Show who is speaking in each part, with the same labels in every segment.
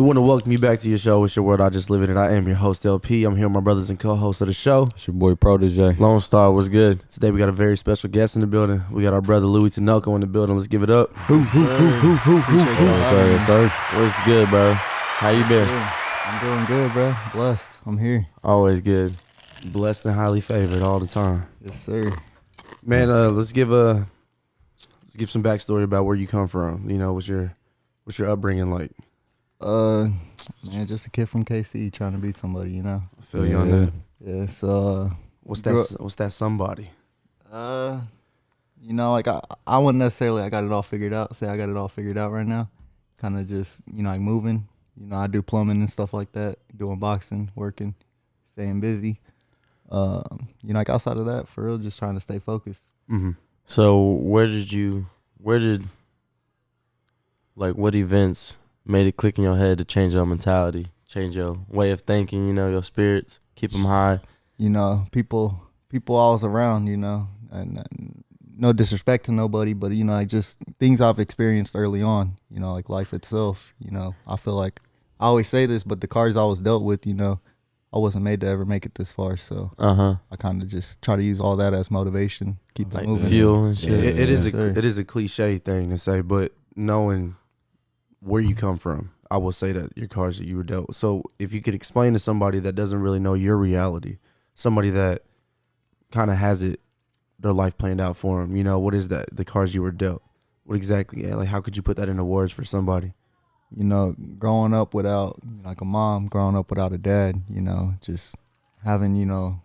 Speaker 1: We want to welcome you back to your show. It's your world. I just live in it. I am your host, LP. I'm here with my brothers and co-hosts of the show.
Speaker 2: It's your boy Protege.
Speaker 1: Lone Star, what's good? Today we got a very special guest in the building. We got our brother Lou Tinoco in the building. Let's give it up.
Speaker 2: Yes, sir.
Speaker 1: What's good, bro? How you been?
Speaker 3: I'm doing good, bro. Blessed. I'm here.
Speaker 1: Always good. Blessed and highly favored all the time.
Speaker 3: Yes, sir.
Speaker 1: Man, let's give some backstory about where you come from. You know, what's your upbringing like?
Speaker 3: Man, just a kid from KC trying to be somebody, you know.
Speaker 1: I feel you on that.
Speaker 3: Yeah, so
Speaker 1: What's that somebody?
Speaker 3: you know, like I wouldn't necessarily I got it all figured out. Say I got it all figured out right now. Kind of just, you know, like moving. You know, I do plumbing and stuff like that, doing boxing, working, staying busy. You know, like outside of that, for real, just trying to stay focused.
Speaker 1: Mm-hmm. So what events made it click in your head to change your mentality, change your way of thinking, you know, your spirits, keep them high?
Speaker 3: You know, people always around, you know, and no disrespect to nobody, but, you know, like just things I've experienced early on, you know, like life itself, you know, I feel like I always say this, but the cards I was dealt with, you know, I wasn't made to ever make it this far, so I kind of just try to use all that as motivation, keep it moving.
Speaker 1: Fuel and shit.
Speaker 3: Yeah,
Speaker 1: It is a cliche thing to say, but knowing where you come from, I will say that your cards that you were dealt with. So if you could explain to somebody that doesn't really know your reality, somebody that kind of has their life planned out for them, you know, what is that? The cards you were dealt. What exactly? Like, how could you put that into words for somebody?
Speaker 3: You know, growing up without like a mom, growing up without a dad, you know, just having, you know,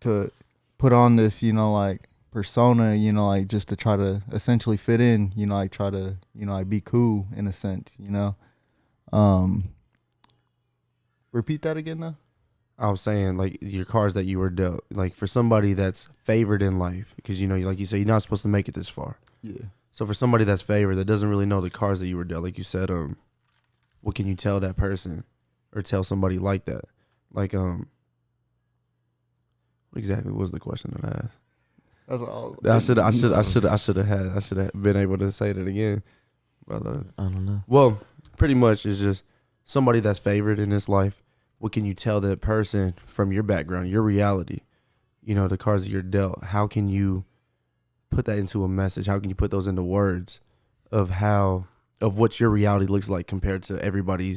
Speaker 3: to put on this, you know, like persona, you know, like just to try to essentially fit in, you know, like try to, you know, like be cool in a sense, you know. Repeat that again though.
Speaker 1: I was saying, like, your cards that you were dealt, like for somebody that's favored in life, because, you know, like you say, you're not supposed to make it this far.
Speaker 3: Yeah.
Speaker 1: So for somebody that's favored that doesn't really know the cards that you were dealt, like you said, what can you tell that person or tell somebody like that? Like, what exactly was the question that I asked?
Speaker 3: That's all.
Speaker 1: I should have been able to say that again. But
Speaker 2: I don't know.
Speaker 1: Well, pretty much it's just somebody that's favored in this life. What can you tell that person from your background, your reality, you know, the cards that you're dealt? How can you put that into a message? How can you put those into words of what your reality looks like compared to everybody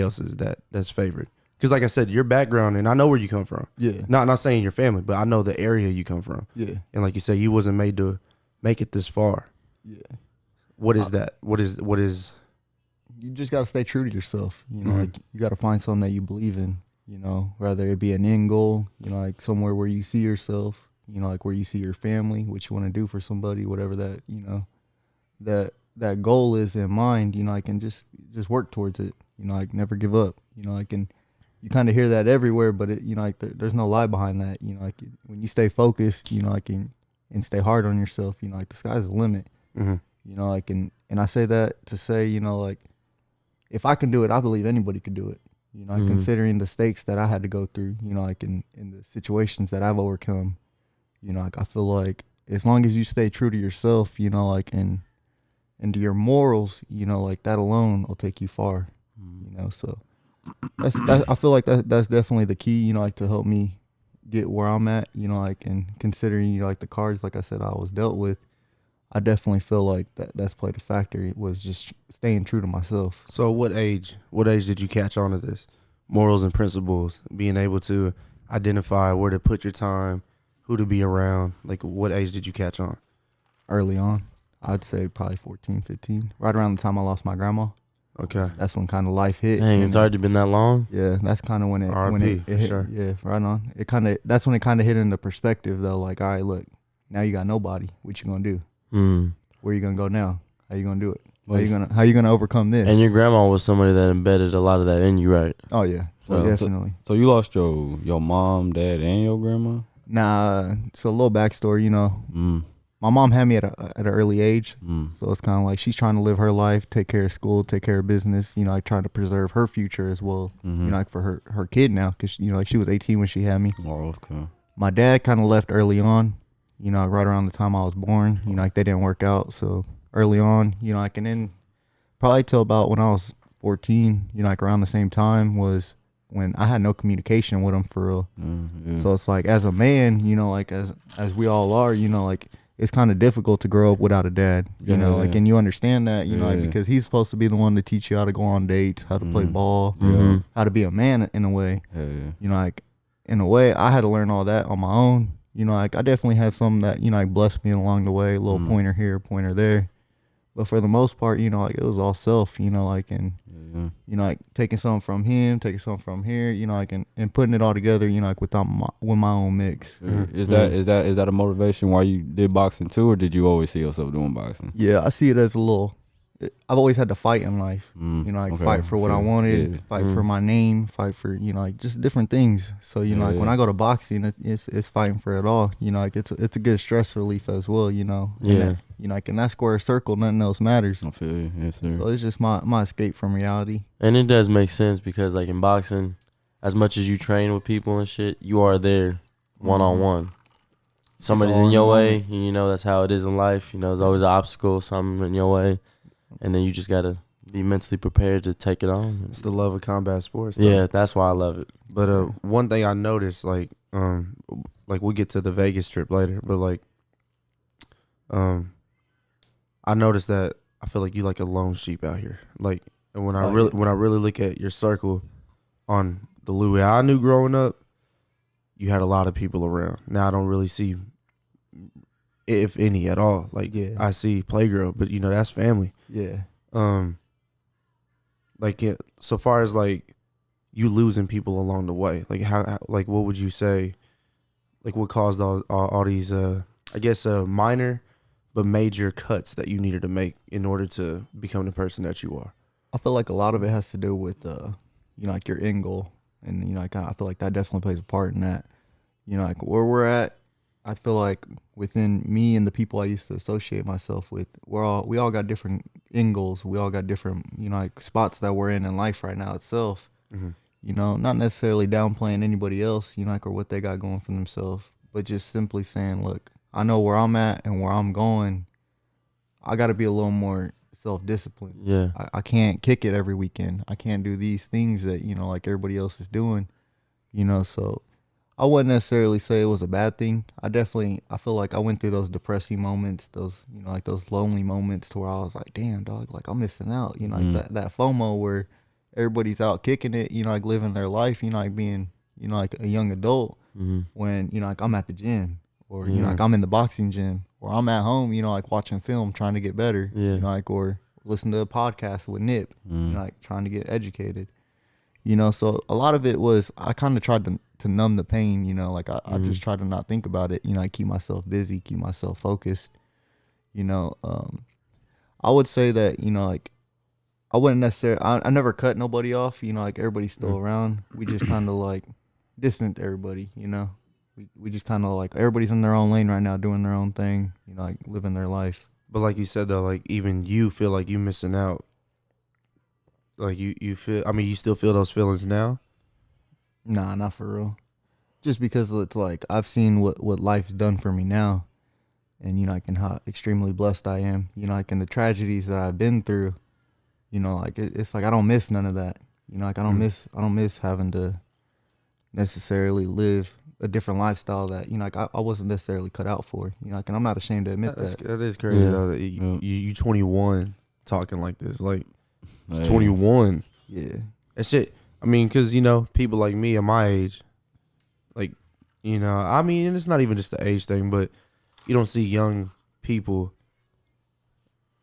Speaker 1: else's that's favored? Because like I said, your background, and I know where you come from.
Speaker 3: Yeah.
Speaker 1: Not saying your family, but I know the area you come from.
Speaker 3: Yeah.
Speaker 1: And like you said, you wasn't made to make it this far.
Speaker 3: Yeah.
Speaker 1: What is that? What is?
Speaker 3: You just got to stay true to yourself. You know, like you got to find something that you believe in, you know, whether it be an end goal, you know, like somewhere where you see yourself, you know, like where you see your family, what you want to do for somebody, whatever that, you know, that goal is in mind, you know, I can just work towards it, you know, like never give up, you know, you kind of hear that everywhere, but it, you know, like there's no lie behind that, you know, like when you stay focused, you know, and stay hard on yourself, you know, like the sky's the limit, you know, like, and I say that to say, you know, like, if I can do it, I believe anybody could do it. You know, considering the stakes that I had to go through, you know, like in the situations that I've overcome, you know, like I feel like as long as you stay true to yourself, you know, like and to your morals, you know, like that alone will take you far. You know, so I feel like that's definitely the key, you know, like to help me get where I'm at, you know, like and considering, you know, like the cards, like I said, I was dealt with. I definitely feel like that's played a factor. It was just staying true to myself.
Speaker 1: So what age did you catch on to this? Morals and principles, being able to identify where to put your time, who to be around. Like, what age did you catch on?
Speaker 3: Early on. I'd say probably 14, 15. Right around the time I lost my grandma.
Speaker 1: Okay.
Speaker 3: That's when kind of life hit.
Speaker 1: Dang, it's already been that long?
Speaker 3: Yeah, that's kind of when it hit.
Speaker 1: Sure.
Speaker 3: Yeah, right on. That's when it kind of hit into perspective, though. Like, all right, look, now you got nobody. What you going to do? Where you gonna go now? How you gonna do it? How you gonna overcome this?
Speaker 1: And your grandma was somebody that embedded a lot of that in you, right?
Speaker 3: Oh yeah, definitely.
Speaker 2: So you lost your mom, dad, and your grandma?
Speaker 3: Nah, so a little backstory, you know. My mom had me at an early age, so it's kind of like she's trying to live her life, take care of school, take care of business. You know, like trying to preserve her future as well. You know, like for her kid now, because you know, like she was 18 when she had me.
Speaker 2: Oh, okay.
Speaker 3: My dad kind of left early on. You know, right around the time I was born, you know, like they didn't work out. So early on, you know, like, and then probably till about when I was 14, you know, like around the same time was when I had no communication with him for real.
Speaker 2: Yeah.
Speaker 3: So it's like, as a man, you know, like as we all are, you know, like it's kind of difficult to grow up without a dad, you know, like, and you understand that, you know, like, because he's supposed to be the one to teach you how to go on dates, how to play ball, how to be a man in a way, you know, like in a way I had to learn all that on my own. You know, like I definitely had some that, you know, like blessed me along the way, a little pointer here, pointer there. But for the most part, you know, like it was all self, you know, like, and, you know, like taking something from him, taking something from here, you know, like, and putting it all together, you know, like with my own mix.
Speaker 2: Is that a motivation why you did boxing too, or did you always see yourself doing boxing?
Speaker 3: Yeah, I see it as a little, I've always had to fight in life, you know, like fight for what I wanted, fight for my name, fight for, you know, like just different things. So, you know, like when I go to boxing, it's fighting for it all, you know, like it's a good stress relief as well, you know. You know, like in that square circle, nothing else matters.
Speaker 2: I feel you. Yes, sir.
Speaker 3: So it's just my escape from reality.
Speaker 4: And it does make sense because, like, in boxing, as much as you train with people and shit, you are there one-on-one. Somebody's in your way, and you know that's how it is in life. You know, there's always an obstacle, something in your way, and then you just got to be mentally prepared to take it on.
Speaker 1: It's the love of combat sports, though.
Speaker 4: Yeah, that's why I love it.
Speaker 1: But one thing I noticed, like we'll get to the Vegas trip later, but like I noticed that I feel like you like a lone sheep out here. Like, and when I really look at your circle on the Louis I knew growing up, you had a lot of people around. Now I don't really see, if any at all. Like, I see Playgirl, but you know that's family.
Speaker 3: Yeah.
Speaker 1: Like so far as like you losing people along the way, like how like what would you say, like what caused all these I guess minor but major cuts that you needed to make in order to become the person that you are?
Speaker 3: I feel like a lot of it has to do with you know, like your end goal, and you know, I feel like that definitely plays a part in that. You know, like where we're at, I feel like within me and the people I used to associate myself with, we all got different end goals. We all got different, you know, like spots that we're in life right now itself. You know, not necessarily downplaying anybody else, you know, like, or what they got going for themselves, but just simply saying, look, I know where I'm at and where I'm going. I got to be a little more self-disciplined.
Speaker 4: Yeah.
Speaker 3: I can't kick it every weekend. I can't do these things that, you know, like everybody else is doing, you know. So I wouldn't necessarily say it was a bad thing. I feel like I went through those depressing moments, those, you know, like those lonely moments to where I was like, damn, dog, like I'm missing out, you know, like that FOMO where everybody's out kicking it, you know, like living their life, you know, like being, you know, like a young adult when, you know, like I'm at the gym, or, you know, like I'm in the boxing gym, or I'm at home, you know, like watching film, trying to get better, you know, like, or listen to a podcast with Nip, you know, like trying to get educated, you know. So a lot of it was, I kind of tried to numb the pain, you know, like I just tried to not think about it, you know, I keep myself busy, keep myself focused, you know. I would say that, you know, like I wouldn't necessarily, I never cut nobody off, you know, like everybody's still around. We just kind of like distant everybody, you know. We just kind of like, everybody's in their own lane right now, doing their own thing, you know, like living their life.
Speaker 1: But like you said though, like even you feel like you missing out. Like you feel, I mean, you still feel those feelings now?
Speaker 3: Nah, not for real. Just because it's like I've seen what life's done for me now, and you know, like, and how extremely blessed I am. You know, like, and the tragedies that I've been through. You know, like it's like I don't miss none of that. You know, like I don't miss having to necessarily live a different lifestyle that, you know, like I wasn't necessarily cut out for. You know, like, and I'm not ashamed to admit that.
Speaker 1: That is crazy though. That you 21 talking like this, like 21.
Speaker 3: Yeah,
Speaker 1: that shit. I mean, because you know, people like me at my age, like, you know, I mean, and it's not even just the age thing, but you don't see young people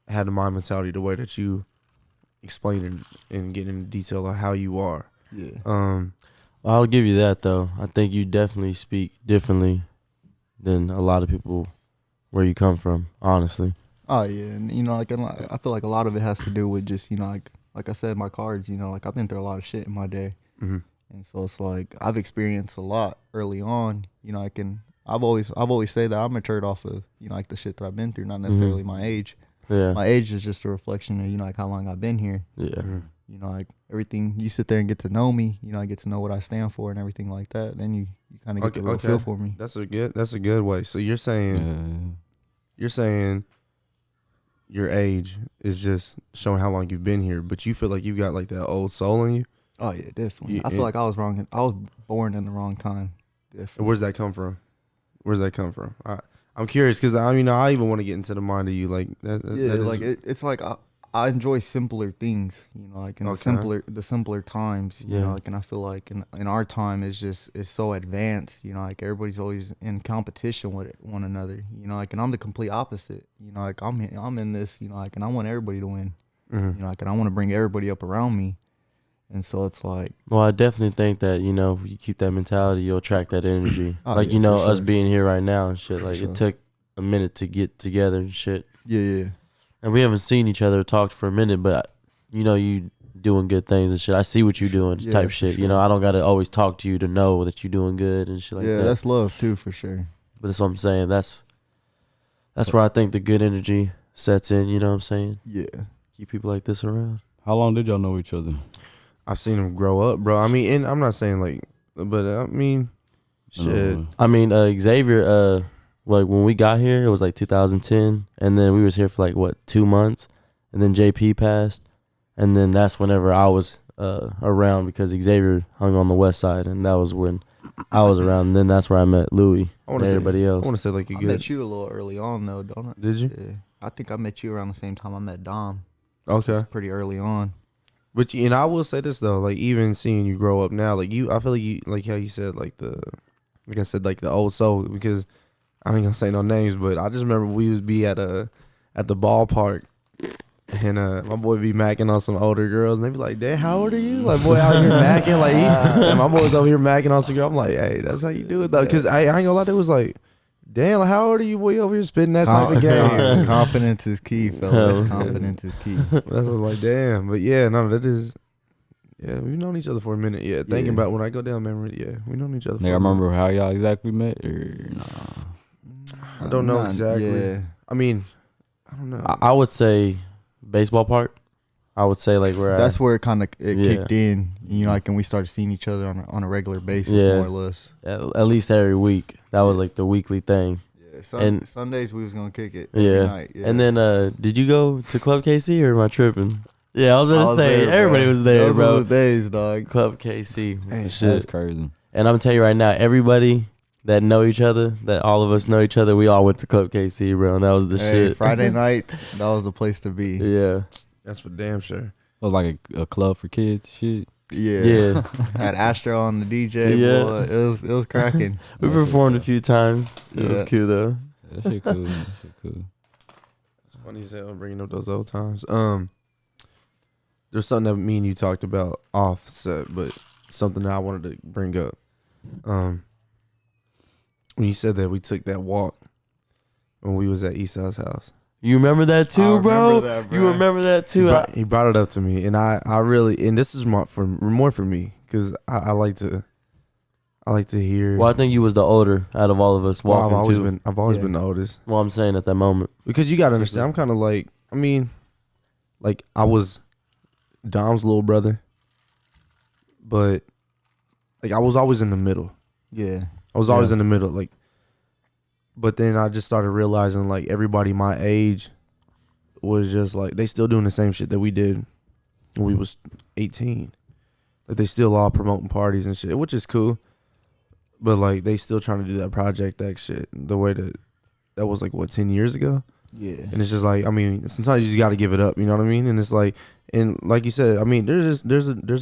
Speaker 1: have the mind mentality the way that you explain and get into detail of how you are.
Speaker 3: Yeah.
Speaker 4: I'll give you that though. I think you definitely speak differently than a lot of people where you come from, honestly.
Speaker 3: Oh yeah, and you know, like, and I feel like a lot of it has to do with just, you know, like I said, my cards. You know, like I've been through a lot of shit in my day, and so it's like I've experienced a lot early on. You know, I've always said that I'm matured off of, you know, like the shit that I've been through, not necessarily my age.
Speaker 4: Yeah.
Speaker 3: My age is just a reflection of, you know, like how long I've been here.
Speaker 4: Yeah.
Speaker 3: You know, like everything, you sit there and get to know me, you know, I get to know what I stand for and everything like that. Then you kind of get the real feel for me.
Speaker 1: That's a good way. So you're saying your age is just showing how long you've been here, but you feel like you got like that old soul in you.
Speaker 3: Oh yeah, definitely.
Speaker 1: You-
Speaker 3: I feel like I was wrong. I was born in the wrong time.
Speaker 1: And
Speaker 3: Definitely.
Speaker 1: where's that come from? Where's that come from? I'm curious because I mean I even want to get into the mind of you like that.
Speaker 3: Yeah,
Speaker 1: that is,
Speaker 3: like it's like I enjoy simpler things, you know, like in
Speaker 1: Okay.
Speaker 3: the simpler times, you
Speaker 4: Yeah.
Speaker 3: know, like, and I feel like in our time it's so advanced, you know, like everybody's always in competition with one another, you know, like, and I'm the complete opposite, you know, like I'm in this, you know, like, and I want everybody to win,
Speaker 1: Mhm.
Speaker 3: you know, like, and I want to bring everybody up around me, and so it's like,
Speaker 4: Well, I definitely think that, you know, if you keep that mentality, you'll attract that energy.
Speaker 3: Oh,
Speaker 4: like,
Speaker 3: yeah,
Speaker 4: you know,
Speaker 3: for
Speaker 4: us
Speaker 3: sure.
Speaker 4: being here right now and shit.
Speaker 3: For
Speaker 4: Like,
Speaker 3: sure.
Speaker 4: it took a minute to get together and shit.
Speaker 3: yeah,
Speaker 4: And we haven't seen each other or talked for a minute, but, you know, you doing good things and shit. I see what you doing,
Speaker 3: Yeah,
Speaker 4: type
Speaker 3: for
Speaker 4: shit. You
Speaker 3: sure.
Speaker 4: know, I don't got to always talk to you to know that you doing good and shit like
Speaker 3: yeah,
Speaker 4: that.
Speaker 3: that's love too, for sure.
Speaker 4: But that's what I'm saying. That's where I think the good energy sets in, you know what I'm saying?
Speaker 3: Yeah,
Speaker 4: Keep people like this around.
Speaker 2: How long did y'all know each other?
Speaker 1: I've seen him grow up, bro. I mean, and I'm not saying like, but I mean, shit.
Speaker 4: I mean, Xavier, like when we got here, it was like 2010, and then we was here for like what 2 months, and then JP passed, and then that's whenever I was around because Xavier hung on the west side, and that was when I was around. And then that's where I met Louis
Speaker 1: I
Speaker 4: and
Speaker 1: want to say
Speaker 4: everybody
Speaker 1: I
Speaker 4: else.
Speaker 1: want to say like a
Speaker 3: I
Speaker 1: good.
Speaker 3: met you a little early on though, don't I?
Speaker 1: Did you?
Speaker 3: Yeah, I think I met you around the same time I met Dom.
Speaker 1: Okay.
Speaker 3: It's pretty early on.
Speaker 1: But and I will say this though, like even seeing you grow up now, like I feel like you, like how you said, like I said, like the old soul. Because I ain't gonna say no names, but I just remember we was be at the ballpark, and my boy be macking on some older girls, and they be like, "Dad, how old are you?" Like, boy, out here macking, like, and my boy's over here macking on some girl. I'm like, "Hey, that's how you do it though," because I ain't gonna lie, they was like, "Damn, like, how old are you, boy, over here spitting that type of game?"
Speaker 3: Confidence is key, fellas. Confidence is key.
Speaker 1: That's what I was like, damn. But yeah, no, that is. Yeah, we've known each other for a minute. Yeah, thinking
Speaker 3: Yeah.
Speaker 1: about when I go down memory. Yeah, we've known each other.
Speaker 2: Nigga, I
Speaker 1: for a minute.
Speaker 2: remember how y'all exactly met, or nah?
Speaker 1: I don't know
Speaker 3: Nah,
Speaker 1: exactly.
Speaker 3: Yeah.
Speaker 1: I mean, I don't know.
Speaker 4: I would say baseball park. I would say like where
Speaker 3: That's where it kind of
Speaker 4: Yeah.
Speaker 3: kicked in, you know, like, and we started seeing each other on a regular basis,
Speaker 4: Yeah.
Speaker 3: more or less.
Speaker 4: at least every week. That was like the weekly thing.
Speaker 3: Yeah,
Speaker 4: And-
Speaker 3: Sundays we was gonna kick it. every
Speaker 4: Yeah.
Speaker 3: night, yeah.
Speaker 4: And then did you go to Club KC or am I tripping? Yeah, I was
Speaker 3: I
Speaker 4: gonna
Speaker 3: was
Speaker 4: say
Speaker 3: there, bro.
Speaker 4: everybody was there,
Speaker 3: Those
Speaker 4: bro.
Speaker 3: were the days, dog.
Speaker 4: Club KC. was the
Speaker 2: That's
Speaker 4: shit.
Speaker 2: crazy.
Speaker 4: And I'm gonna tell you right now, everybody that know each other, that all of us know each other, we all went to Club KC, bro. And that was the
Speaker 3: Hey,
Speaker 4: shit.
Speaker 3: Friday nights, that was the place to be.
Speaker 4: Yeah.
Speaker 1: That's for damn sure.
Speaker 2: It was like a club for kids, shit.
Speaker 3: Yeah.
Speaker 4: Yeah.
Speaker 3: Had Astro on the DJ,
Speaker 4: Yeah.
Speaker 3: boy. It was cracking.
Speaker 4: We performed a few times. It was
Speaker 3: Yeah.
Speaker 4: cool though.
Speaker 2: That shit cool. That shit cool.
Speaker 1: It's funny as hell bringing up those old times. There's something that me and you talked about offset, but something that I wanted to bring up. When you said that we took that walk when we was at Esau's house.
Speaker 4: You remember that too,
Speaker 3: I
Speaker 4: bro?
Speaker 3: remember that, bro.
Speaker 4: You remember that
Speaker 1: He
Speaker 4: too?
Speaker 1: brought it up to me, and I really, and this is more for me because I like to hear.
Speaker 4: Well, I think you was the older out of all of us
Speaker 1: Well,
Speaker 4: walking
Speaker 1: I've always
Speaker 3: Yeah.
Speaker 1: been the oldest.
Speaker 4: Well, I'm saying at that moment.
Speaker 1: Because you gotta understand, I'm kind of like, I mean, like I was Dom's little brother, but like I was always in the middle.
Speaker 3: Yeah.
Speaker 1: I was always
Speaker 3: Yeah.
Speaker 1: in the middle, like. But then I just started realizing like everybody my age was just like they still doing the same shit that we did when we was 18. Like they still all promoting parties and shit, which is cool. But like they still trying to do that Project X shit the way that was like what 10 years ago.
Speaker 3: Yeah.
Speaker 1: And it's just like, I mean, sometimes you just got to give it up, you know what I mean? And it's like, and like you said, I mean, there's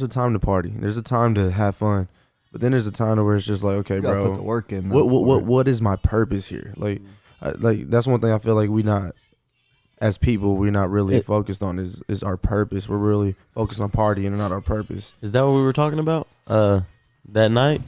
Speaker 1: a time to party, there's a time to have fun, but then there's a time to where it's just like, okay,
Speaker 3: You gotta
Speaker 1: bro,
Speaker 3: put the work in. though, for it.
Speaker 1: what is my purpose here? Like, like that's one thing I feel like we not, as people, we're not really focused on is our purpose. We're really focused on partying and not our purpose.
Speaker 4: Is that what we were talking about that night?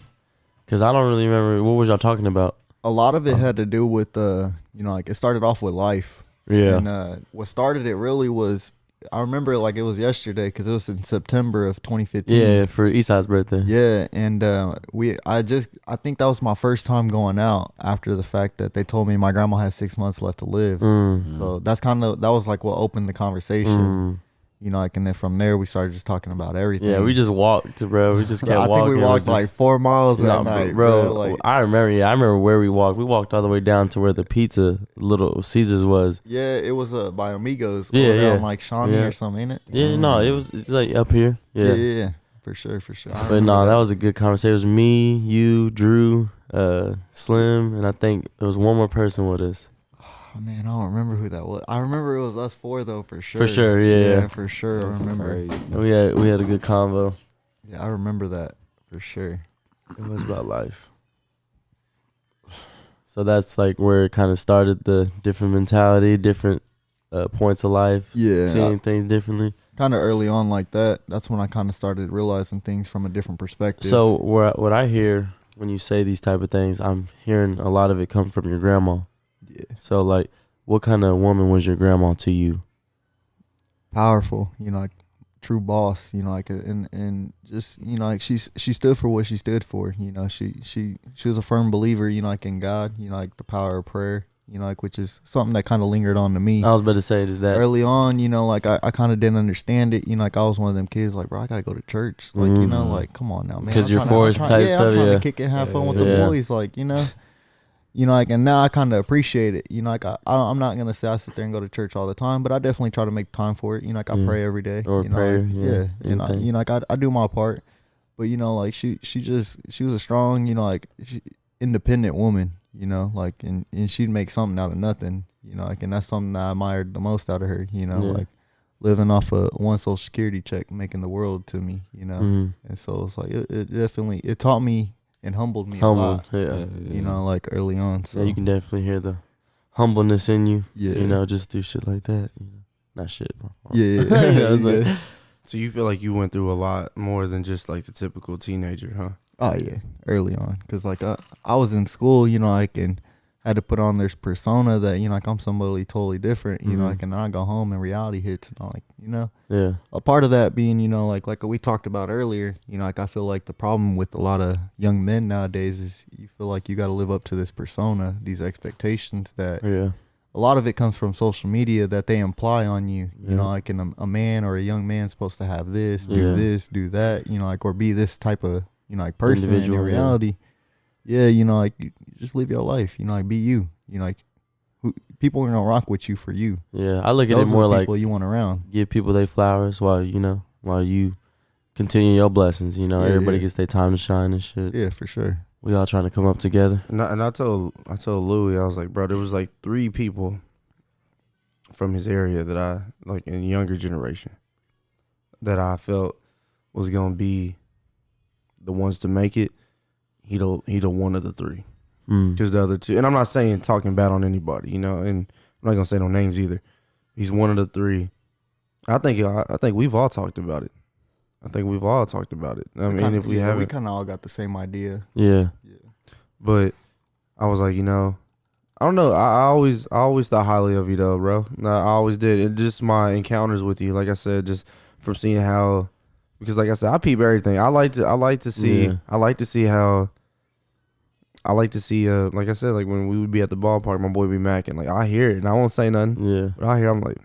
Speaker 4: Because I don't really remember. What was y'all talking about?
Speaker 3: A lot of it had to do with you know, like it started off with life.
Speaker 4: Yeah.
Speaker 3: And what started it really was, I remember it like it was yesterday because it was in September of 2015.
Speaker 4: Yeah, for Eastside's birthday.
Speaker 3: Yeah, and I think that was my first time going out after the fact that they told me my grandma had 6 months left to live.
Speaker 4: Mm.
Speaker 3: So that was like what opened the conversation. You know, like, and then from there we started just talking about everything.
Speaker 4: Yeah, we just walked, bro. We just kept
Speaker 3: I
Speaker 4: walking.
Speaker 3: think we walked like 4 miles that
Speaker 4: Nah,
Speaker 3: night,
Speaker 4: bro.
Speaker 3: Like,
Speaker 4: I remember. Yeah, I remember where we walked. We walked all the way down to where the pizza, Little Caesars was.
Speaker 3: yeah, it was by Amigos.
Speaker 4: Yeah,
Speaker 3: over there
Speaker 4: yeah.
Speaker 3: on like Shawnee
Speaker 4: Yeah.
Speaker 3: or something, ain't it?
Speaker 4: Yeah, no, it's like up here.
Speaker 3: Yeah,
Speaker 4: Yeah,
Speaker 3: for sure. I
Speaker 4: but
Speaker 3: remember
Speaker 4: no, that was a good conversation. It was me, you, Drew, Slim, and I think there was one more person with us.
Speaker 3: Oh, man, I don't remember who that was. I remember it was us 4 though, for sure.
Speaker 4: For sure, yeah.
Speaker 3: for sure. I
Speaker 2: That's
Speaker 3: remember.
Speaker 2: crazy.
Speaker 4: We had a good convo.
Speaker 3: Yeah, I remember that for sure.
Speaker 4: It was about life. So that's like where it kind of started, the different mentality, different points of life,
Speaker 3: Yeah,
Speaker 4: seeing things differently.
Speaker 3: kind of early on like that. That's when I kind of started realizing things from a different perspective.
Speaker 4: So what I hear when you say these type of things, I'm hearing a lot of it come from your grandma.
Speaker 3: yeah,
Speaker 4: So like, what kind of woman was your grandma to you?
Speaker 3: powerful. You know, like true boss. You know, like and just like she stood for what she stood for. You know, she was a firm believer. You know, like in God. You know, like the power of prayer. You know, like which is something that kind of lingered on to me.
Speaker 4: I was about to say that.
Speaker 3: Early on, you know, like I kind of didn't understand it. You know, like I was one of them kids, like, bro, I gotta go to church. Like, you know, like, come on now, man.
Speaker 4: Because
Speaker 3: I'm
Speaker 4: you're
Speaker 3: trying to-
Speaker 4: forced
Speaker 3: I'm
Speaker 4: type
Speaker 3: trying- yeah,
Speaker 4: stuff,
Speaker 3: I'm trying
Speaker 4: yeah.
Speaker 3: to kick it and have fun with the
Speaker 4: Yeah.
Speaker 3: boys, like, you know, like, and now I kind of appreciate it. You know, like I'm not gonna say I sit there and go to church all the time, but I definitely try to make time for it. You know, like I
Speaker 4: Yeah.
Speaker 3: pray every day.
Speaker 4: Or
Speaker 3: you know,
Speaker 4: prayer,
Speaker 3: like,
Speaker 4: yeah,
Speaker 3: and
Speaker 4: anything.
Speaker 3: like I do my part. But you know, like she was a strong, you know, like independent woman. You know, like and she'd make something out of nothing. You know, like, and that's something that I admired the most out of her. You know,
Speaker 4: Yeah.
Speaker 3: like living off of one social security check, making the world to me. You know,
Speaker 4: Mhm.
Speaker 3: and so it's like it definitely taught me and humbled me a
Speaker 4: Humble,
Speaker 3: lot.
Speaker 4: yeah.
Speaker 3: You know, like early on. So
Speaker 4: Yeah, you can definitely hear the humbleness in you.
Speaker 3: Yeah.
Speaker 4: You know, just do shit like that. You know? Not shit. But,
Speaker 3: yeah,
Speaker 4: You know, it's like-
Speaker 3: yeah.
Speaker 1: So you feel like you went through a lot more than just like the typical teenager, huh?
Speaker 3: Oh yeah, early on, cause like I was in school, you know, like and had to put on this persona that you know, like I'm somebody totally different, you know,
Speaker 4: Mhm.
Speaker 3: like and then I go home and reality hits, and I'm like, you know,
Speaker 4: Yeah.
Speaker 3: a part of that being, you know, like we talked about earlier, you know, like I feel like the problem with a lot of young men nowadays is you feel like you got to live up to this persona, these expectations that
Speaker 4: Yeah.
Speaker 3: a lot of it comes from social media that they imply on you. You
Speaker 4: Yeah.
Speaker 3: know, like a man or a young man's supposed to have this,
Speaker 4: Yeah.
Speaker 3: do this, do that. You know, like or be this type of like person.
Speaker 4: Individual,
Speaker 3: in
Speaker 4: yeah.
Speaker 3: reality, yeah, you know, like you just live your life. You know, like be you. You know, like people are gonna rock with you for you.
Speaker 4: Yeah. I look at
Speaker 3: Those
Speaker 4: it
Speaker 3: are
Speaker 4: more
Speaker 3: the
Speaker 4: like
Speaker 3: people you want around.
Speaker 4: give people their flowers while you continue your blessings. You know,
Speaker 3: Yeah,
Speaker 4: everybody
Speaker 3: yeah.
Speaker 4: gets their time to shine and shit.
Speaker 3: Yeah, for sure.
Speaker 4: We all trying to come up together.
Speaker 1: And I told Louis, I was like, bro, there was like 3 people from his area that I like in younger generation that I felt was gonna be the ones to make it. He the one of the 3 because the other 2, and I'm not saying talking bad on anybody, you know, and I'm not gonna say no names either. He's one of the 3. I think we've all talked about it. I mean, if we haven't,
Speaker 3: we kind of all got the same idea.
Speaker 4: Yeah.
Speaker 1: but I was like, you know, I don't know. I always thought highly of you though, bro. No, I always did. And just my encounters with you, like I said, just from seeing how, because like I said, I peep everything. I like to see
Speaker 4: Yeah.
Speaker 1: like I said, like when we would be at the ballpark, my boy would be macking. Like I hear it and I won't say nothing.
Speaker 4: Yeah.
Speaker 1: But I hear, I'm like,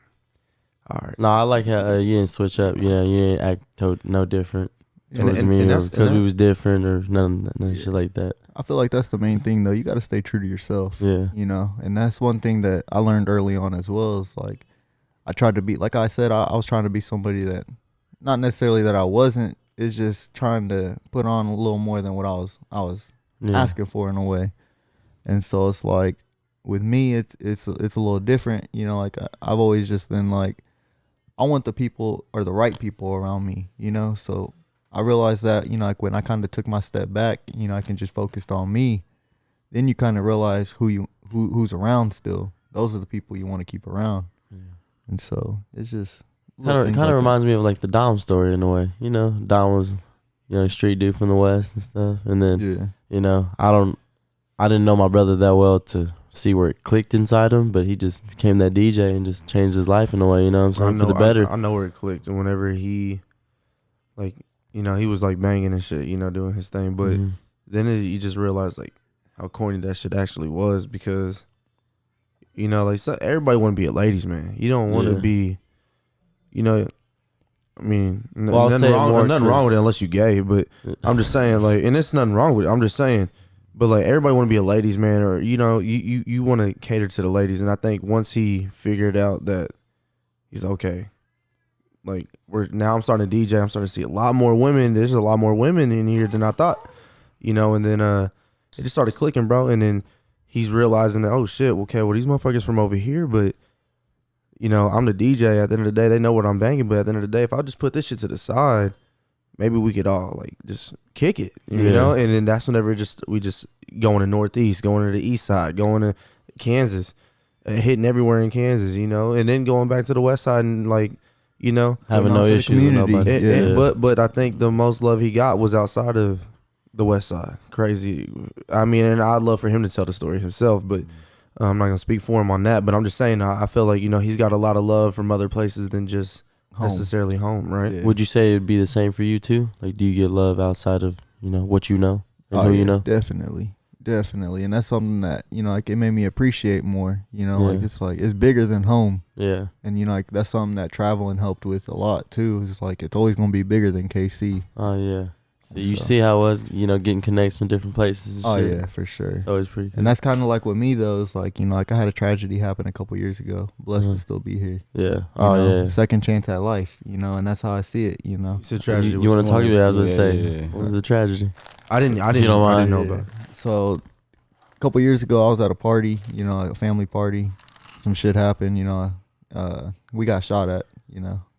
Speaker 1: all right.
Speaker 4: No, I like how you didn't switch up. You know, you didn't act no different towards me, or because we was different, or none shit like that.
Speaker 3: I feel like that's the main thing though. You got to stay true to yourself.
Speaker 4: Yeah.
Speaker 3: You know, and that's one thing that I learned early on as well. Is like I tried to be, like I said, I was trying to be somebody that, not necessarily that I wasn't. It's just trying to put on a little more than what I was
Speaker 4: Yeah.
Speaker 3: asking for in a way. And so it's like with me, it's a little different. You know, like I've always just been like, I want the people or the right people around me. You know, so I realized that, you know, like when I kind of took my step back, you know, I can just focus on me. Then you kind of realize who's around still. Those are the people you want to keep around.
Speaker 4: Yeah.
Speaker 3: And so it's just
Speaker 4: Kind of reminds me of like the Dom story in a way. You know, Dom was, a street dude from the West and stuff. And then,
Speaker 3: Yeah.
Speaker 4: you know, I didn't know my brother that well to see where it clicked inside him, but he just became that DJ and just changed his life in a way, you know what I'm saying, for the better.
Speaker 1: I know where it clicked. And whenever he, like, you know, he was like banging and shit, you know, doing his thing. But
Speaker 4: Mhm.
Speaker 1: then you just realize like how corny that shit actually was, because, you know, like everybody want to be a ladies man. You don't want to
Speaker 4: Yeah.
Speaker 1: be, you know, I mean,
Speaker 4: Well, I'll
Speaker 1: nothing
Speaker 4: say it
Speaker 1: wrong,
Speaker 4: more
Speaker 1: nothing wrong
Speaker 4: 'cause-
Speaker 1: with it unless you gay. But I'm just saying, like, and it's nothing wrong with it. I'm just saying, but like everybody want to be a ladies' man, or you want to cater to the ladies. And I think once he figured out that he's okay, like I'm starting to DJ. I'm starting to see a lot more women. There's a lot more women in here than I thought, And then it just started clicking, bro. And then he's realizing that, oh shit, okay, well these motherfuckers from over here, but I'm the DJ. At the end of the day, they know what I'm banging. But at the end of the day, if I just put this shit to the side, maybe we could all like just kick it, And then that's whenever we just going to Northeast, going to the East Side, going to Kansas, hitting everywhere in Kansas, And then going back to the West Side and like,
Speaker 4: having no issues with nobody.
Speaker 1: But I think the most love he got was outside of the West Side. Crazy. I mean, and I'd love for him to tell the story himself, but I'm not gonna speak for him on that. But I'm just saying, I feel like he's got a lot of love from other places than just necessarily home, right?
Speaker 3: Yeah.
Speaker 4: Would you say it'd be the same for you too? Like, do you get love outside of what you know and who you know?
Speaker 3: Definitely, and that's something that like it made me appreciate more. Like it's bigger than home.
Speaker 4: Yeah,
Speaker 3: and like that's something that traveling helped with a lot too. It's like it's always gonna be bigger than KC.
Speaker 4: Oh yeah. So you see how it was, getting connects from different places and shit.
Speaker 3: Yeah, for sure.
Speaker 4: It's always pretty cool.
Speaker 3: And that's kind of like with me though. It's like like I had a tragedy happen a couple years ago. Blessed to still be here.
Speaker 4: Yeah.
Speaker 3: Yeah. Second chance at life. And that's how I see it.
Speaker 1: It's a tragedy.
Speaker 4: You want to talk about it? I was going to say,
Speaker 2: yeah.
Speaker 4: what was the tragedy?
Speaker 1: I didn't know about it.
Speaker 3: So a couple years ago, I was at a party. A family party. Some shit happened. We got shot at.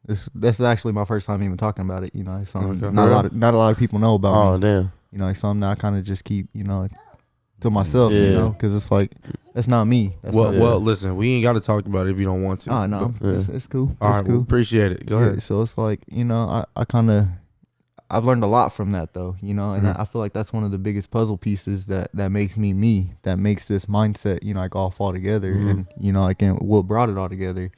Speaker 3: This is actually my first time even talking about it. Something not a lot of people know about me.
Speaker 4: Oh damn.
Speaker 3: Like something I kind of just keep to myself. Because it's like that's not me. That's not
Speaker 1: well, listen, we ain't got to talk about it if you don't want to.
Speaker 3: Oh no, it's cool.
Speaker 1: All
Speaker 3: it's
Speaker 1: right,
Speaker 3: cool.
Speaker 1: well, appreciate it. Go ahead.
Speaker 3: So it's like I kind of I've learned a lot from that though. And I feel like that's one of the biggest puzzle pieces that makes me, that makes this mindset like all fall together. And what brought it all together.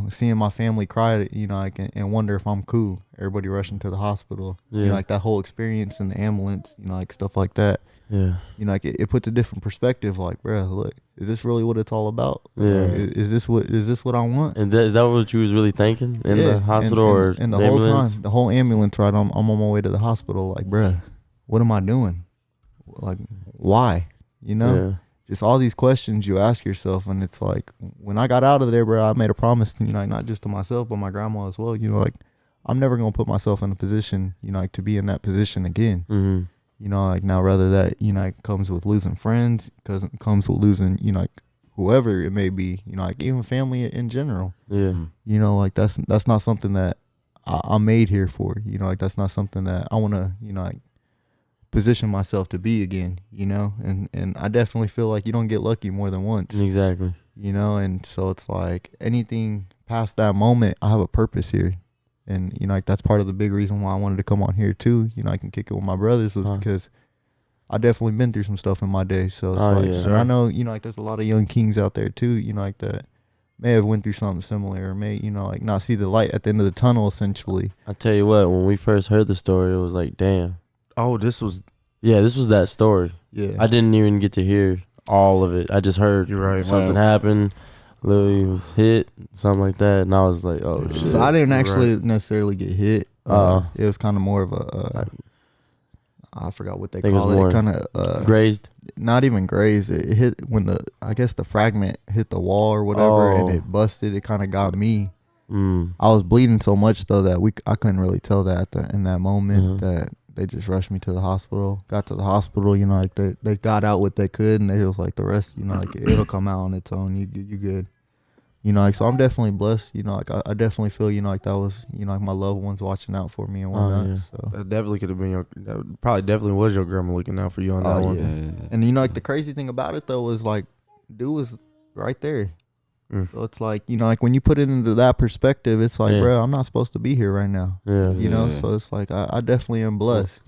Speaker 3: Seeing my family cry, and wonder if I'm cool. Everybody rushing to the hospital.
Speaker 4: Yeah.
Speaker 3: Like that whole experience in the ambulance, like stuff like that.
Speaker 4: Yeah.
Speaker 3: Like it puts a different perspective. Like, bro, look, is this really what it's all about?
Speaker 4: Yeah.
Speaker 3: Is this what I want?
Speaker 4: And is that what you was really thinking in the hospital or
Speaker 3: and the
Speaker 4: the
Speaker 3: whole
Speaker 4: ambulance?
Speaker 3: time, the whole ambulance ride, I'm on my way to the hospital. Like, bro, what am I doing? Like, why?
Speaker 4: Yeah.
Speaker 3: Just all these questions you ask yourself, and it's like when I got out of there, bro, I made a promise, not just to myself but my grandma as well. Like I'm never gonna put myself in a position, like to be in that position again.
Speaker 4: Mm-hmm.
Speaker 3: Like now, rather that it comes with losing friends, because it comes with losing, like whoever it may be, like even family in general.
Speaker 4: Yeah.
Speaker 3: Like that's not something that I'm made here for. Like that's not something that I want to, like position myself to be again, and I definitely feel like you don't get lucky more than once.
Speaker 4: Exactly.
Speaker 3: And so it's like anything past that moment, I have a purpose here. And, like that's part of the big reason why I wanted to come on here too. I can kick it with my brothers was because I definitely been through some stuff in my day. So it's and I know, like there's a lot of young kings out there too, like that may have went through something similar or may, like not see the light at the end of the tunnel essentially.
Speaker 4: I tell you what, when we first heard the story, it was like, damn.
Speaker 1: Oh, this was
Speaker 4: that story.
Speaker 3: Yeah.
Speaker 4: I didn't even get to hear all of it. I just heard something happened. Louis was hit, something like that, and I was like, oh shit.
Speaker 3: So I didn't actually necessarily get hit. It was kind of more of a I forgot what they call it. Kind of
Speaker 4: grazed.
Speaker 3: Not even grazed. It hit when the fragment hit the wall or whatever, and it busted. It kind of got me. I was bleeding so much though that I couldn't really tell that in that moment that they just rushed me to the hospital. Got to the hospital, like they got out what they could, and they was like the rest, like it'll come out on its own. You good. Like so I'm definitely blessed. Like I definitely feel like that was like my loved ones watching out for me and whatnot. So
Speaker 1: that definitely could have been definitely was your grandma looking out for you on that one.
Speaker 3: Yeah. And like the crazy thing about it though was like dude was right there. So it's like like when you put it into that perspective, it's like bro, I'm not supposed to be here right now.
Speaker 4: Yeah.
Speaker 3: So it's like I definitely am blessed.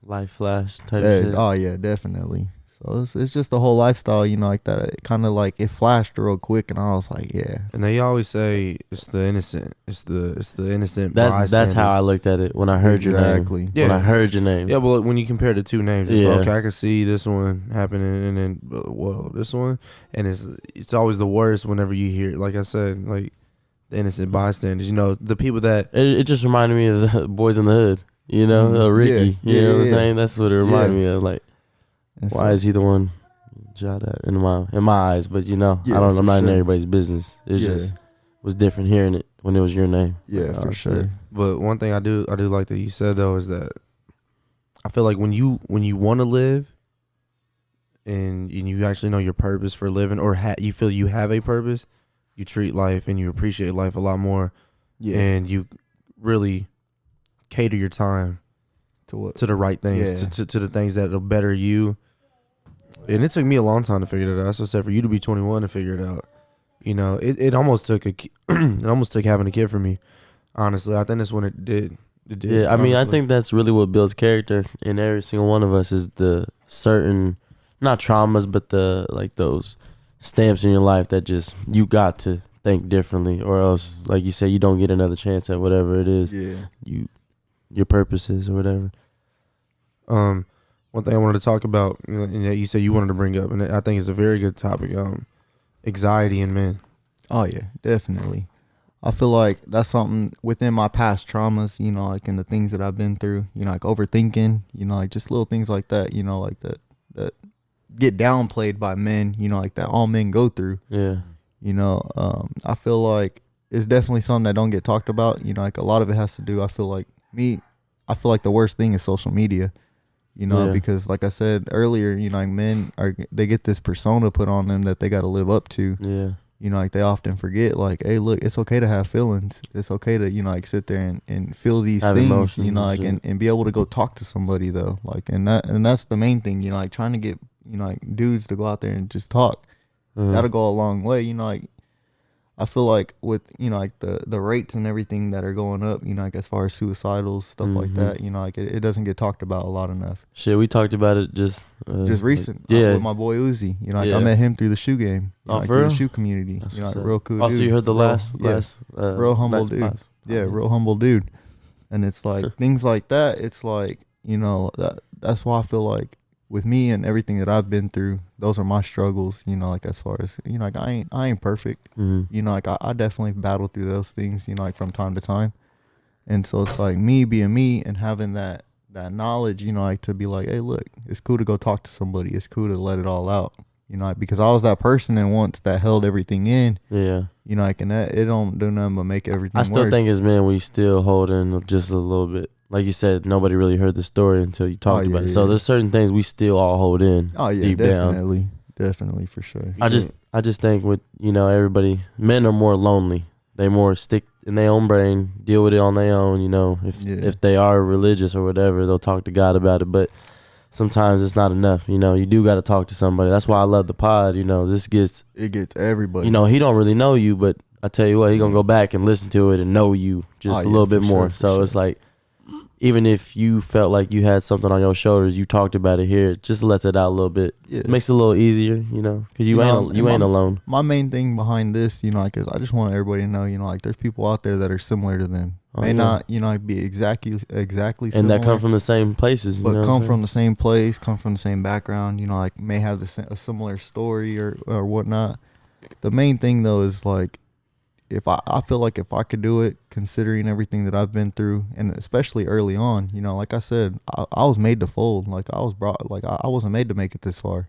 Speaker 4: Life flash type shit.
Speaker 3: Oh yeah, definitely. So it's just the whole lifestyle, like that. It kind of like it flashed real quick, and I was like, yeah.
Speaker 1: And they always say it's the innocent. It's the innocent.
Speaker 4: That's how I looked at it when I heard your name.
Speaker 1: Yeah.
Speaker 4: When I heard your name.
Speaker 1: Yeah, well, when you compare the two names, it's okay. I can see this one happening, and then this one, and it's always the worst whenever you hear. Like I said, like the innocent bystanders. You know, the people that
Speaker 4: It just reminded me of the Boys in the Hood. You know, Ricky.
Speaker 3: Yeah,
Speaker 4: You know what I'm
Speaker 3: yeah.
Speaker 4: saying? That's what it reminded me of. Like,
Speaker 3: And
Speaker 4: why is he the one shot at in my eyes? But
Speaker 3: Yeah,
Speaker 4: I'm
Speaker 3: for
Speaker 4: not in
Speaker 3: sure.
Speaker 4: everybody's business. It's
Speaker 3: Yeah.
Speaker 4: just was different hearing it when it was your name.
Speaker 3: Yeah,
Speaker 4: Like,
Speaker 3: for
Speaker 4: oh,
Speaker 3: sure.
Speaker 4: shit.
Speaker 1: But one thing I do like that you said though is that I feel like when you want to live and you actually know your purpose for living, or you feel you have a purpose, you treat life and you appreciate life a lot more,
Speaker 3: Yeah.
Speaker 1: and you really cater your time
Speaker 3: To what?
Speaker 1: to the right things,
Speaker 3: Yeah.
Speaker 1: to the things that'll better you. And it took me a long time to figure that out. That's what I said, for you to be 21 to figure it out. You know, it almost took it almost took having a kid for me. Honestly, I think that's when it did. It did.
Speaker 4: Yeah, I mean, I
Speaker 1: honestly.
Speaker 4: think that's really what builds character in every single one of us is the certain, not traumas, but the like those stamps in your life that just you got to think differently, or else, like you say, you don't get another chance at whatever it is
Speaker 3: Yeah.
Speaker 4: your purpose is or whatever.
Speaker 1: One thing I wanted to talk about, and that you said you wanted to bring up, and I think it's a very good topic. Anxiety in men.
Speaker 3: Oh yeah, definitely. I feel like that's something within my past traumas, you know, like in the things that I've been through, you know, like overthinking, you know, like just little things like that, you know, like that get downplayed by men, you know, like that all men go through.
Speaker 4: Yeah,
Speaker 3: You know, I feel like it's definitely something that don't get talked about. You know, like a lot of it has to do. I feel like the worst thing is social media. You know,
Speaker 4: Yeah.
Speaker 3: because like I said earlier, you know, like men they get this persona put on them that they got to live up to.
Speaker 4: yeah,
Speaker 3: You know, like they often forget, like, hey, look, it's okay to have feelings. It's okay to, you know, like sit there and feel these
Speaker 4: Have
Speaker 3: things.
Speaker 4: emotions
Speaker 3: You know,
Speaker 4: and
Speaker 3: like
Speaker 4: shit.
Speaker 3: and be able to go talk to somebody though, like, and that's the main thing. You know, like trying to get, you know, like dudes to go out there and just talk.
Speaker 4: Uh-huh.
Speaker 3: That'll go a long way. You know, like I feel like with, you know, like the rates and everything that are going up, you know, like as far as suicidals, stuff like
Speaker 4: Mhm.
Speaker 3: that, you know, like it doesn't get talked about a lot enough.
Speaker 4: Shit, we talked about it just
Speaker 3: Recent,
Speaker 4: yeah.
Speaker 3: with my boy Uzi, you know, like
Speaker 4: Yeah.
Speaker 3: I met him through the shoe game, you know,
Speaker 4: Oh,
Speaker 3: like
Speaker 4: for
Speaker 3: through the
Speaker 4: real?
Speaker 3: shoe community,
Speaker 4: That's
Speaker 3: you know,
Speaker 4: what's
Speaker 3: like
Speaker 4: up.
Speaker 3: real cool.
Speaker 4: Oh, so
Speaker 3: dude.
Speaker 4: you heard the
Speaker 3: Real-
Speaker 4: last,
Speaker 3: real humble
Speaker 4: last
Speaker 3: dude.
Speaker 4: podcast.
Speaker 3: Yeah,
Speaker 4: Oh,
Speaker 3: real humble dude. And it's like things like that. It's like, you know, that's why I feel like with me and everything that I've been through, those are my struggles. You know, like as far as, you know, like I ain't perfect.
Speaker 4: Mhm.
Speaker 3: You know, like I definitely battle through those things. You know, like from time to time. And so it's like me being me and having that knowledge. You know, like to be like, hey, look, it's cool to go talk to somebody. It's cool to let it all out. You know, like, because I was that person that once that held everything in.
Speaker 4: Yeah.
Speaker 3: You know, like, and that it don't do nothing but make everything
Speaker 4: I still
Speaker 3: worse.
Speaker 4: think as men we still hold in just a little bit. Like you said, nobody really heard the story until you talked
Speaker 3: yeah,
Speaker 4: about it. So
Speaker 3: yeah.
Speaker 4: there's certain things we still all hold in.
Speaker 3: Oh yeah,
Speaker 4: deep down.
Speaker 3: definitely for sure.
Speaker 4: I just think with, you know, everybody, men are more lonely. They more stick in their own brain, deal with it on their own. You know, if they are religious or whatever, they'll talk to God about it. But sometimes it's not enough. You know, you do got to talk to somebody. That's why I love the pod. You know, it gets
Speaker 3: everybody.
Speaker 4: You know, he don't really know you, but I tell you what, he gonna go back and listen to it and know you just a little bit more. So it's like, even if you felt like you had something on your shoulders, you talked about it here, just lets it out a little bit.
Speaker 3: Yeah.
Speaker 4: It makes it a little easier, you know, because you ain't alone.
Speaker 3: My main thing behind this, you know, like, is I just want everybody to know, you know, like there's people out there that are similar to them. May not, you know, like be exactly similar.
Speaker 4: And that come from the same places,
Speaker 3: but
Speaker 4: you know
Speaker 3: come from the same place, come from the same background, you know, like may have a similar story or whatnot. The main thing though is like, if I feel like if I could do it, considering everything that I've been through, and especially early on, you know, like I said, I was made to fold. Like I was brought, like I wasn't made to make it this far,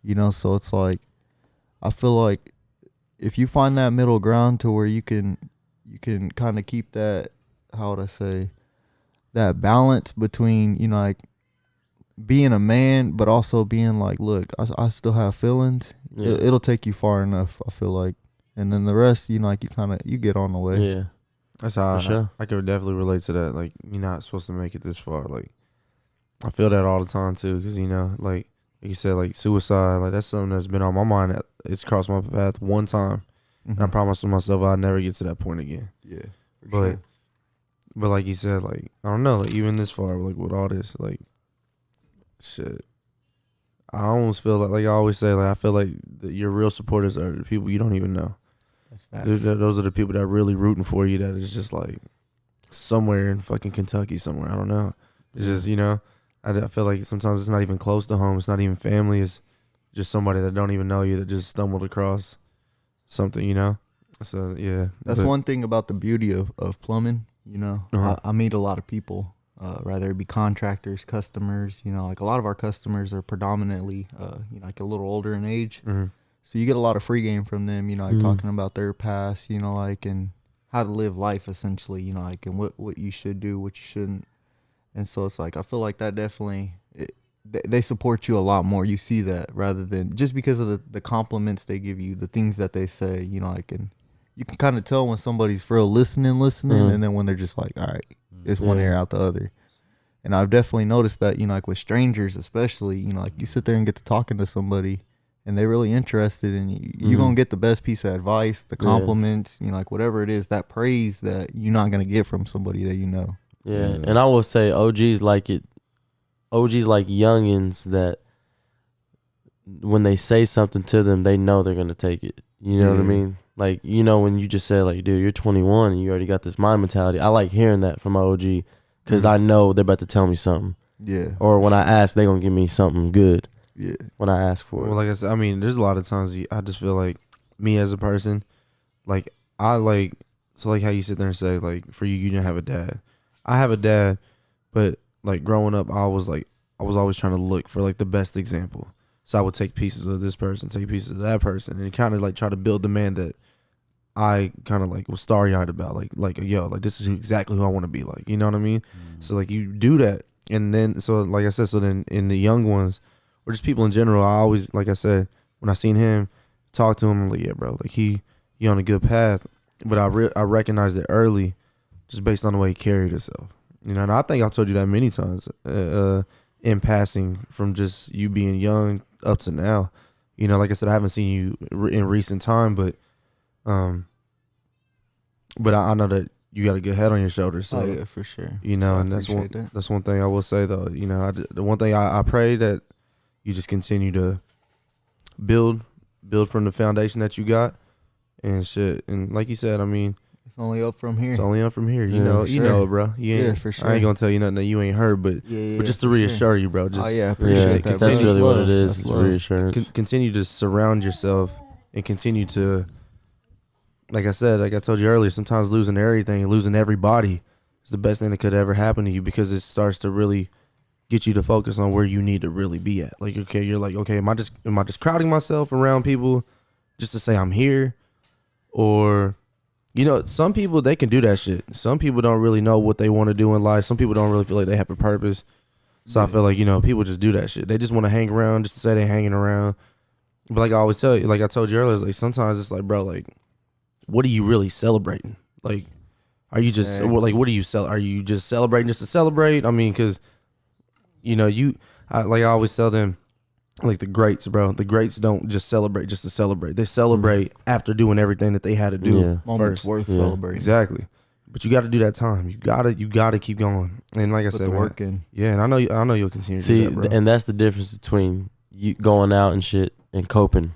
Speaker 3: you know. So it's like, I feel like if you find that middle ground to where you can kind of keep that, how would I say, that balance between, you know, like being a man, but also being like, look, I still have feelings.
Speaker 4: Yeah.
Speaker 3: It'll take you far enough, I feel like. And then the rest, you know, like you get on the way.
Speaker 4: Yeah.
Speaker 1: That's how
Speaker 4: sure.
Speaker 1: I could definitely relate to that. Like, you're not supposed to make it this far. Like, I feel that all the time too, because, you know, like you said, like suicide, like that's something that's been on my mind. It's crossed my path one time, and I promised myself I'd never get to that point again.
Speaker 3: Yeah,
Speaker 1: but like you said, like I don't know, like even this far, like with all this, like shit, I almost feel like I always say, like I feel like your real supporters are the people you don't even know.
Speaker 3: That's facts.
Speaker 1: Those are the people that are really rooting for you. That is just like somewhere in fucking Kentucky somewhere. I don't know. It's just, you know, I feel like sometimes it's not even close to home. It's not even family. It's just somebody that don't even know you that just stumbled across something, you know. So yeah,
Speaker 3: That's one thing about the beauty of plumbing. You know,
Speaker 1: Uh-huh.
Speaker 3: I meet a lot of people, rather it be contractors, customers. You know, like a lot of our customers are predominantly, you know, like a little older in age.
Speaker 1: Mm-hmm.
Speaker 3: So you get a lot of free game from them. You know, like
Speaker 4: Mhm.
Speaker 3: talking about their past. You know, like and how to live life essentially. You know, like and what you should do, what you shouldn't. And so it's like I feel like that definitely they support you a lot more. You see that rather than just because of the compliments they give you, the things that they say. You know, like and you can kind of tell when somebody's for real listening,
Speaker 4: Mhm.
Speaker 3: and then when they're just like, all right, it's one
Speaker 4: Yeah.
Speaker 3: ear out the other. And I've definitely noticed that, you know, like with strangers, especially, you know, like you sit there and get to talking to somebody and they're really interested and you're
Speaker 4: Mhm.
Speaker 3: going to get the best piece of advice, the
Speaker 4: Yeah.
Speaker 3: compliments, you know, like whatever it is, that praise that you're not going to get from somebody that you know.
Speaker 4: Yeah, and I will say OGs like it. OGs like youngins that when they say something to them, they know they're gonna take it. You know what I
Speaker 3: Yeah.
Speaker 4: mean? Like, you know, when you just said like, dude, you're 21 and you already got this mind mentality. I like hearing that from my OG because I know they're about to tell me something,
Speaker 3: Yeah.
Speaker 4: or when I ask, they gonna give me something good
Speaker 3: Yeah.
Speaker 4: when I ask for
Speaker 1: Well,
Speaker 4: it.
Speaker 1: like I said, I mean, there's a lot of times I just feel like me as a person, like I like so like how you sit there and say like for you didn't have a dad. I have a dad, but like growing up, I was always trying to look for like the best example. So I would take pieces of this person, take pieces of that person, and kind of like try to build the man that I kind of like was starry eyed about. Like yo, like this is exactly who I want to be like. You know what I mean? So like you do that, and then so like I said, so then in the young ones or just people in general, I always like I said when I seen him talk to him, I'm like yeah, bro, like he on a good path. But I recognized it early, just based on the way he carried himself. You know, and I think I told you that many times in passing from just you being young up to now. You know, like I said, I haven't seen you in recent time, but I know that you got a good head on your shoulders. So
Speaker 3: Oh, yeah, for sure.
Speaker 1: you know,
Speaker 3: I
Speaker 1: and that's
Speaker 3: appreciate that.
Speaker 1: that's one thing I will say though. You know, the one thing I pray that you just continue to build from the foundation that you got and shit. And like you said, I mean,
Speaker 3: It's only up from here.
Speaker 1: it's only up from here. You
Speaker 4: Yeah,
Speaker 1: know,
Speaker 3: for
Speaker 1: you
Speaker 3: sure.
Speaker 1: know, it, bro. You ain't,
Speaker 3: Yeah, for
Speaker 1: I
Speaker 3: sure.
Speaker 1: ain't gonna tell you nothing that you ain't heard, but
Speaker 3: Yeah,
Speaker 1: just to
Speaker 3: for sure.
Speaker 1: reassure you, bro. Just
Speaker 3: Oh yeah, I
Speaker 4: Yeah,
Speaker 3: appreciate that.
Speaker 1: that's
Speaker 3: bro.
Speaker 4: that's really what
Speaker 3: love.
Speaker 4: it is.
Speaker 3: That's
Speaker 4: It's
Speaker 3: love.
Speaker 4: reassurance.
Speaker 1: continue to surround yourself and continue to, like I said, like I told you earlier, sometimes losing everything and losing everybody is the best thing that could ever happen to you because it starts to really get you to focus on where you need to really be at. Like, okay, you're like, okay, am I just crowding myself around people just to say I'm here? Or, you know, some people, they can do that shit. Some people don't really know what they want to do in life. Some people don't really feel like they have a purpose. So I feel like, you know, people just do that shit. They just want to hang around just to say they're hanging around. But like I always tell you, like I told you earlier, it's like sometimes it's like, bro, like, what are you really celebrating? Like, are you just
Speaker 3: Exactly.
Speaker 1: like, what do you sell? Are you just celebrating just to celebrate? I mean, because, you know, like I always tell them, like the greats, bro. The greats don't just celebrate just to celebrate. They celebrate after doing everything that they had to do
Speaker 4: Yeah.
Speaker 3: Moments
Speaker 1: first.
Speaker 3: worth
Speaker 4: Yeah.
Speaker 3: celebrating.
Speaker 1: Exactly. But you got to do that time. You gotta keep going. And like I
Speaker 3: Put
Speaker 1: said,
Speaker 3: the
Speaker 1: man,
Speaker 3: work in.
Speaker 1: yeah. And I know you'll continue to
Speaker 4: See,
Speaker 1: do that, bro.
Speaker 4: and that's the difference between you going out and shit and coping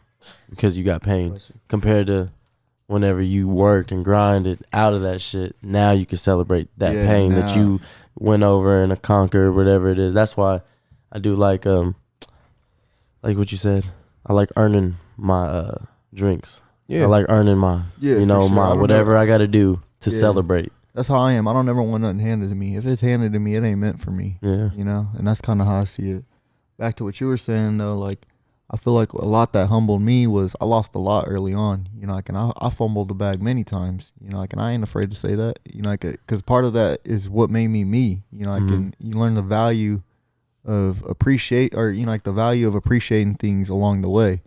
Speaker 4: because you got pain compared to whenever you worked and grinded out of that shit. Now you can celebrate that
Speaker 3: Yeah,
Speaker 4: pain that
Speaker 3: now.
Speaker 4: you went over and conquered, whatever it is. That's why I do like what you said. I like earning my drinks.
Speaker 1: Yeah.
Speaker 4: I like earning my
Speaker 3: Yeah,
Speaker 4: you know
Speaker 3: for sure. I
Speaker 4: my
Speaker 3: don't
Speaker 4: whatever
Speaker 3: know.
Speaker 4: I got to do to
Speaker 3: Yeah.
Speaker 4: celebrate.
Speaker 3: That's how I am. I don't ever want nothing handed to me. If it's handed to me, it ain't meant for me.
Speaker 4: Yeah.
Speaker 3: You know, and that's kind of how I see it. Back to what you were saying though, like I feel like a lot that humbled me was I lost a lot early on. You know, like and I fumbled the bag many times. You know, like and I ain't afraid to say that. You know, like because part of that is what made me me. You know, like and you learn the value of the value of appreciating things along the way.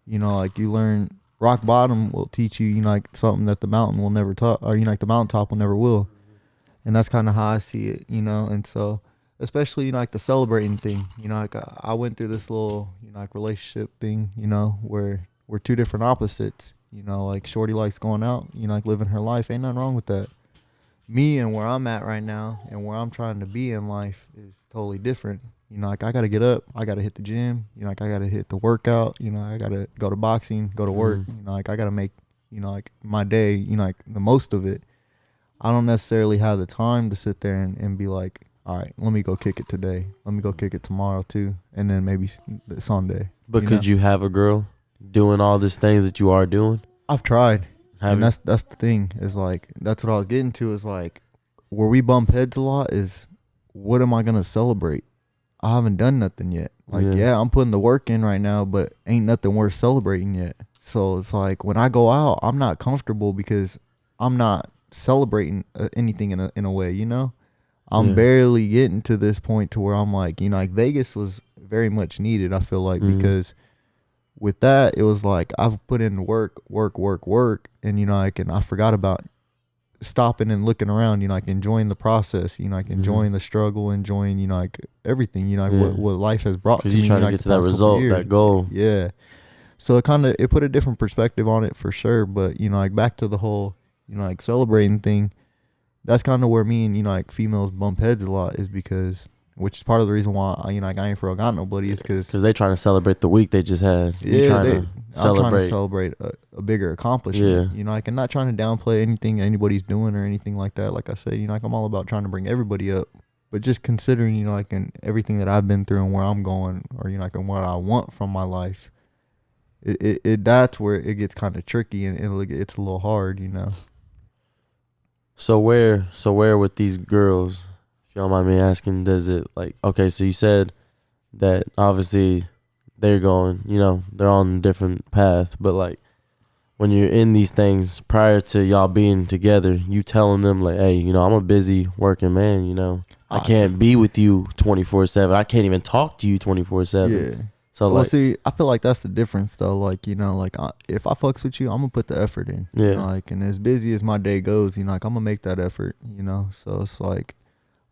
Speaker 3: You know, like you learn rock bottom will teach you, you know, like something that the mountain will never taught, or you know, like the mountaintop will never will. And that's kind of how I see it, you know. And so, especially, you know, like the celebrating thing, you know, like I went through this little, you know, like relationship thing, you know, where we're two different opposites. You know, like Shorty likes going out, you know, like living her life. Ain't nothing wrong with that. Me and where I'm at right now and where I'm trying to be in life is totally different. You know, like I got to get up, I got to hit the gym, you know, like I got to hit the workout, you know, I got to go to boxing, go to work, you know, like I got to make, you know, like my day, you know, like the most of it. I don't necessarily have the time to sit there and be like, all right, let me go kick it today. Let me go kick it tomorrow too. And then maybe Sunday.
Speaker 4: But could you have a girl doing all these things that you are doing?
Speaker 3: I've tried. And that's the thing is like that's what I was getting to is like where we bump heads a lot is what am I gonna celebrate? I haven't done nothing yet. Like yeah, I'm putting the work in right now, but ain't nothing worth celebrating yet. So it's like when I go out, I'm not comfortable because I'm not celebrating anything in a way, you know. I'm barely getting to this point to where I'm like, you know, like Vegas was very much needed. I feel like because with that, it was like I've put in work, and you know, I forgot about stopping and looking around. You know, like enjoying the process. You know, like enjoying the struggle, enjoying you know, like everything. You know, like what life has brought to me.
Speaker 4: Because you trying to
Speaker 3: like,
Speaker 4: get to that result, that goal.
Speaker 3: Yeah. So it put a different perspective on it for sure. But you know, like back to the whole you know like celebrating thing. That's kind of where me and you know like females bump heads a lot is because. Which is part of the reason why you know like I ain't for got nobody is because
Speaker 4: they trying to celebrate the week they just had.
Speaker 3: I'm trying to celebrate a bigger accomplishment. You know, like I'm not trying to downplay anything anybody's doing or anything like that. Like I said, you know, like I'm all about trying to bring everybody up, but just considering you know like in everything that I've been through and where I'm going, or you know like and what I want from my life, it that's where it gets kind of tricky and it's a little hard, you know.
Speaker 4: So where with these girls? You don't mind me asking, does it like okay, so you said that obviously they're going, you know, they're on a different path, but like when you're in these things prior to y'all being together, you telling them like, hey, you know, I'm a busy working man, you know. I can't be with you 24/7. I can't even talk to you 24/7.
Speaker 3: Yeah.
Speaker 4: So
Speaker 3: well,
Speaker 4: like,
Speaker 3: see, I feel like that's the difference though. Like, you know, like if I fucks with you, I'm gonna put the effort in.
Speaker 4: Yeah.
Speaker 3: You know, like, and as busy as my day goes, you know, like I'm gonna make that effort. You know, so it's like.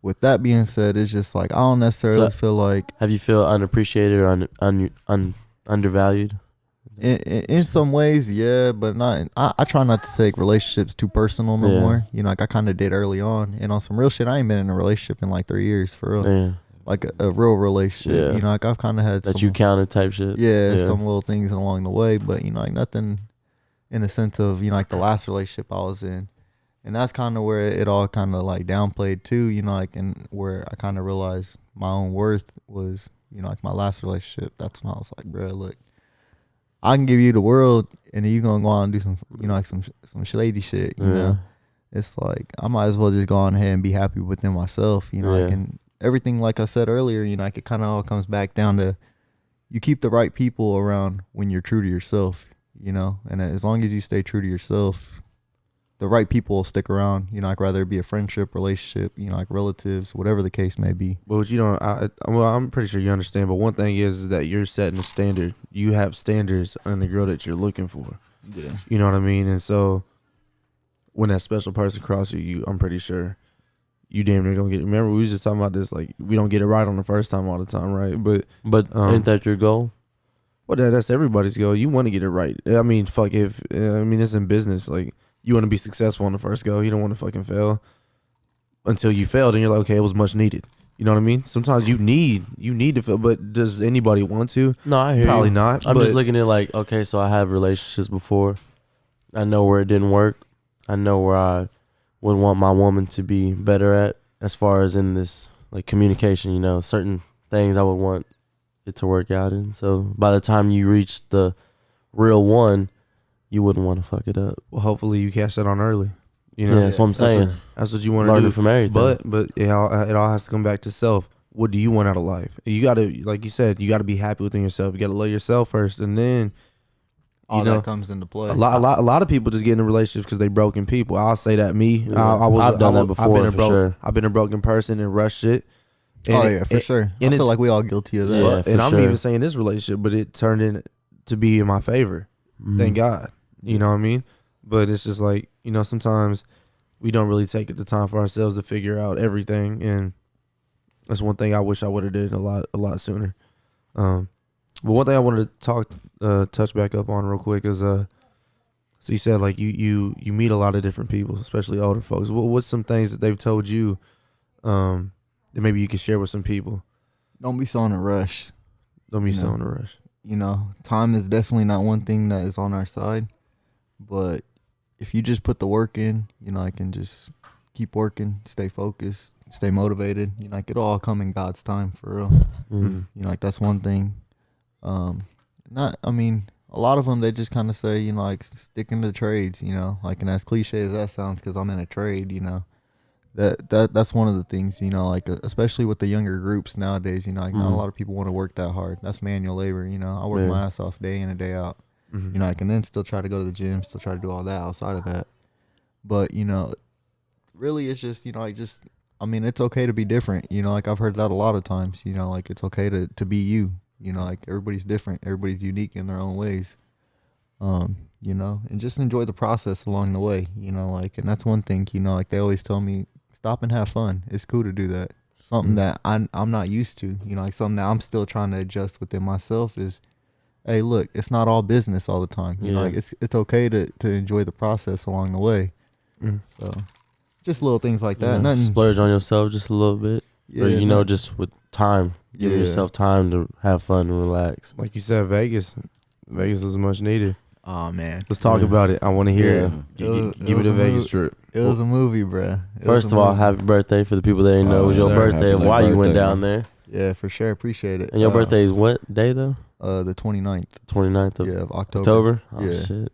Speaker 3: With that being said, it's just like I don't necessarily feel like.
Speaker 4: Have you feel unappreciated or undervalued?
Speaker 3: In some ways, yeah, but not. I try not to take relationships too personal no more. You know, like I kind of did early on, and on some real shit, I ain't been in a relationship in like 3 years for real.
Speaker 4: Yeah.
Speaker 3: Like a real relationship.
Speaker 4: Yeah.
Speaker 3: You know, like I've kind of had
Speaker 4: that you counted type shit.
Speaker 3: Yeah, some little things along the way, but you know, like nothing in the sense of you know like the last relationship I was in. And that's kind of where it all kind of like downplayed too, you know, like, and where I kind of realized my own worth was, you know, like my last relationship. That's when I was like, bro, look, I can give you the world and then you going to go on and do some, you know, like some shady shit, you know. It's like, I might as well just go on ahead and be happy within myself, you know, like, and everything, like I said earlier, you know, like it kind of all comes back down to you keep the right people around when you're true to yourself, you know, and as long as you stay true to yourself, the right people will stick around, you know, like whether it be a friendship, relationship, you know, like relatives, whatever the case may be.
Speaker 1: But you don't, I'm pretty sure you understand, but one thing is that you're setting a standard. You have standards on the girl that you're looking for.
Speaker 3: Yeah.
Speaker 1: You know what I mean? And so when that special person crosses you, I'm pretty sure you damn near gonna get it. Remember, we was just talking about this, like, we don't get it right on the first time all the time, right? But
Speaker 4: ain't that your goal?
Speaker 1: Well, that's everybody's goal. You want to get it right. I mean, fuck, it's in business, like, you want to be successful on the first go. You don't want to fucking fail until you failed and you're like, okay, it was much needed. You know what I mean? Sometimes you need to fail, but does anybody want to?
Speaker 4: No, I hear
Speaker 1: Probably
Speaker 4: you.
Speaker 1: not.
Speaker 4: I'm just looking at like, okay, so I have relationships before. I know where it didn't work. I know where I would want my woman to be better at as far as in this like communication, you know, certain things I would want it to work out in. So by the time you reach the real one, you wouldn't want to fuck it up.
Speaker 1: Well, hopefully you catch that on early. You know,
Speaker 4: that's what I'm saying.
Speaker 1: That's what you want to do.
Speaker 4: Learning from everything.
Speaker 1: But it all has to come back to self. What do you want out of life? You got to, like you said, you got to be happy within yourself. You got to love yourself first, and then
Speaker 3: all that comes into play.
Speaker 1: A lot of people just get in relationships because they broken people. I'll say that me.
Speaker 4: Yeah. I've done that before.
Speaker 1: I've been a broken person and rushed shit. And
Speaker 3: for sure. I feel like we all guilty of that.
Speaker 1: Yeah, and I'm even saying this relationship, but it turned in to be in my favor. Thank God. You know what I mean? But it's just like, you know, sometimes we don't really take the time for ourselves to figure out everything, and that's one thing I wish I would have did a lot sooner. But one thing I wanted to touch back up on real quick is so you said like you meet a lot of different people, especially older folks. What's some things that they've told you that maybe you could share with some people?
Speaker 3: Don't be so in a rush.
Speaker 1: Don't be so in a rush.
Speaker 3: You know, time is definitely not one thing that is on our side. But if you just put the work in, you know, I can just keep working, stay focused, stay motivated. You know, like it'll all come in God's time for real. You know, like that's one thing. A a lot of them, they just kind of say, you know, like sticking to the trades, you know, like, and as cliche as that sounds, because I'm in a trade, you know, that's one of the things, you know, like especially with the younger groups nowadays, you know, like not a lot of people want to work that hard. That's manual labor, you know. I work my ass off day in and day out, you know, I can then still try to go to the gym, still try to do all that outside of that. But, you know, really it's just, you know, like just, I mean, it's okay to be different, you know, like I've heard that a lot of times, you know, like it's okay to be you, you know, like everybody's different, everybody's unique in their own ways, you know, and just enjoy the process along the way, you know, like, and that's one thing, you know, like they always tell me, stop and have fun. It's cool to do that. Something that I'm not used to, you know, like something that I'm still trying to adjust within myself is, hey, look, it's not all business all the time. You know, like it's okay to enjoy the process along the way. So just little things like that. Nothing,
Speaker 4: splurge on yourself just a little bit.
Speaker 3: Yeah,
Speaker 4: or, you know, just with time. Giving yourself time to have fun and relax.
Speaker 1: Like you said, Vegas is much needed.
Speaker 3: Oh man,
Speaker 1: Let's talk about it. I want to hear it. Give it a Vegas trip.
Speaker 3: It was a movie, bruh.
Speaker 4: First of all, happy birthday for the people that didn't know it was your birthday and why you went down there.
Speaker 3: Yeah, for sure. Appreciate it.
Speaker 4: And your birthday is what day though?
Speaker 3: The 29th.
Speaker 4: 29th of
Speaker 3: October.
Speaker 4: Oh
Speaker 3: yeah.
Speaker 4: shit.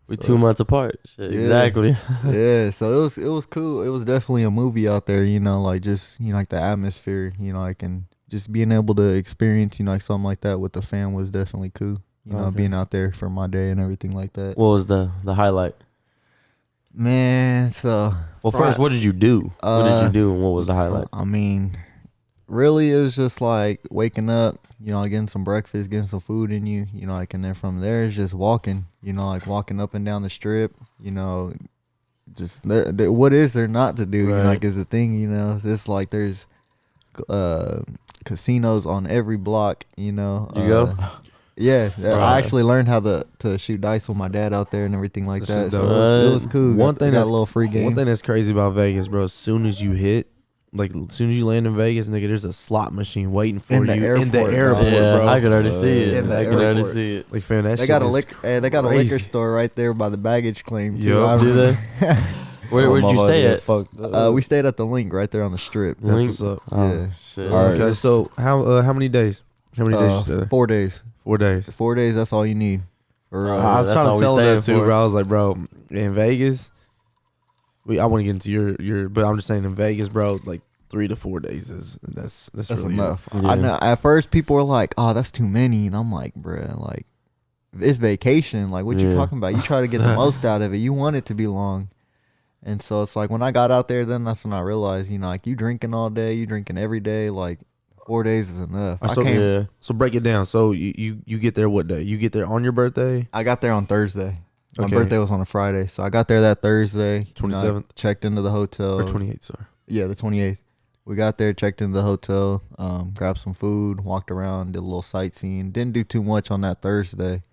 Speaker 4: We 2 months apart. Shit, exactly.
Speaker 3: Yeah, so it was cool. It was definitely a movie out there, you know, like just, you know, like the atmosphere, you know, like, and just being able to experience, you know, like something like that with the fam was definitely cool. You know, being out there for my day and everything like that.
Speaker 4: What was the highlight?
Speaker 3: Man, so
Speaker 4: first, what did you do? What did you do and what was the highlight?
Speaker 3: I mean, really, it was just like waking up, you know, getting some breakfast, getting some food in you, you know, like, and then from there it's just walking, you know, like walking up and down the strip, you know, just what is there not to do? Right. You know, like, is a thing, you know. It's just like there's casinos on every block, you know.
Speaker 4: You go?
Speaker 3: Yeah, I actually learned how to shoot dice with my dad out there and everything like that. So it was cool.
Speaker 1: One thing
Speaker 3: that's a little free game.
Speaker 1: One thing that's crazy about Vegas, bro. As soon as you hit, like as soon as you land in Vegas, nigga, there's a slot machine waiting for you in the airport, bro.
Speaker 4: I can already see it. I can already see it.
Speaker 1: Like, fam, that
Speaker 3: they got a liquor store right there by the baggage claim too.
Speaker 1: Yep.
Speaker 4: Do they? Where'd you stay at?
Speaker 3: We stayed at the Link right there on the strip.
Speaker 1: That's what's up.
Speaker 3: Yeah.
Speaker 4: Shit.
Speaker 1: All right. Okay, so how many days? How many days you stay?
Speaker 3: 4 days.
Speaker 1: 4 days.
Speaker 3: 4 days. That's all you need.
Speaker 1: I was trying to tell that too, bro. I was like, bro, in Vegas, I want to get into your, but I'm just saying in Vegas, bro, like 3 to 4 days that's really
Speaker 3: enough.
Speaker 1: Yeah.
Speaker 3: I know. At first, people were like, "Oh, that's too many," and I'm like, bro, like it's vacation. Like, what you talking about? You try to get the most out of it. You want it to be long. And so it's like when I got out there, then that's when I realized, you know, like you drinking all day, you drinking every day, like 4 days is enough.
Speaker 1: So break it down. So you get there what day? You get there on your birthday?
Speaker 3: I got there on Thursday. My birthday was on a Friday, so I got there that Thursday.
Speaker 1: 27th?
Speaker 3: You know, checked into the hotel.
Speaker 1: Or 28th, sorry.
Speaker 3: Yeah, the 28th. We got there, checked into the hotel, grabbed some food, walked around, did a little sightseeing. Didn't do too much on that Thursday.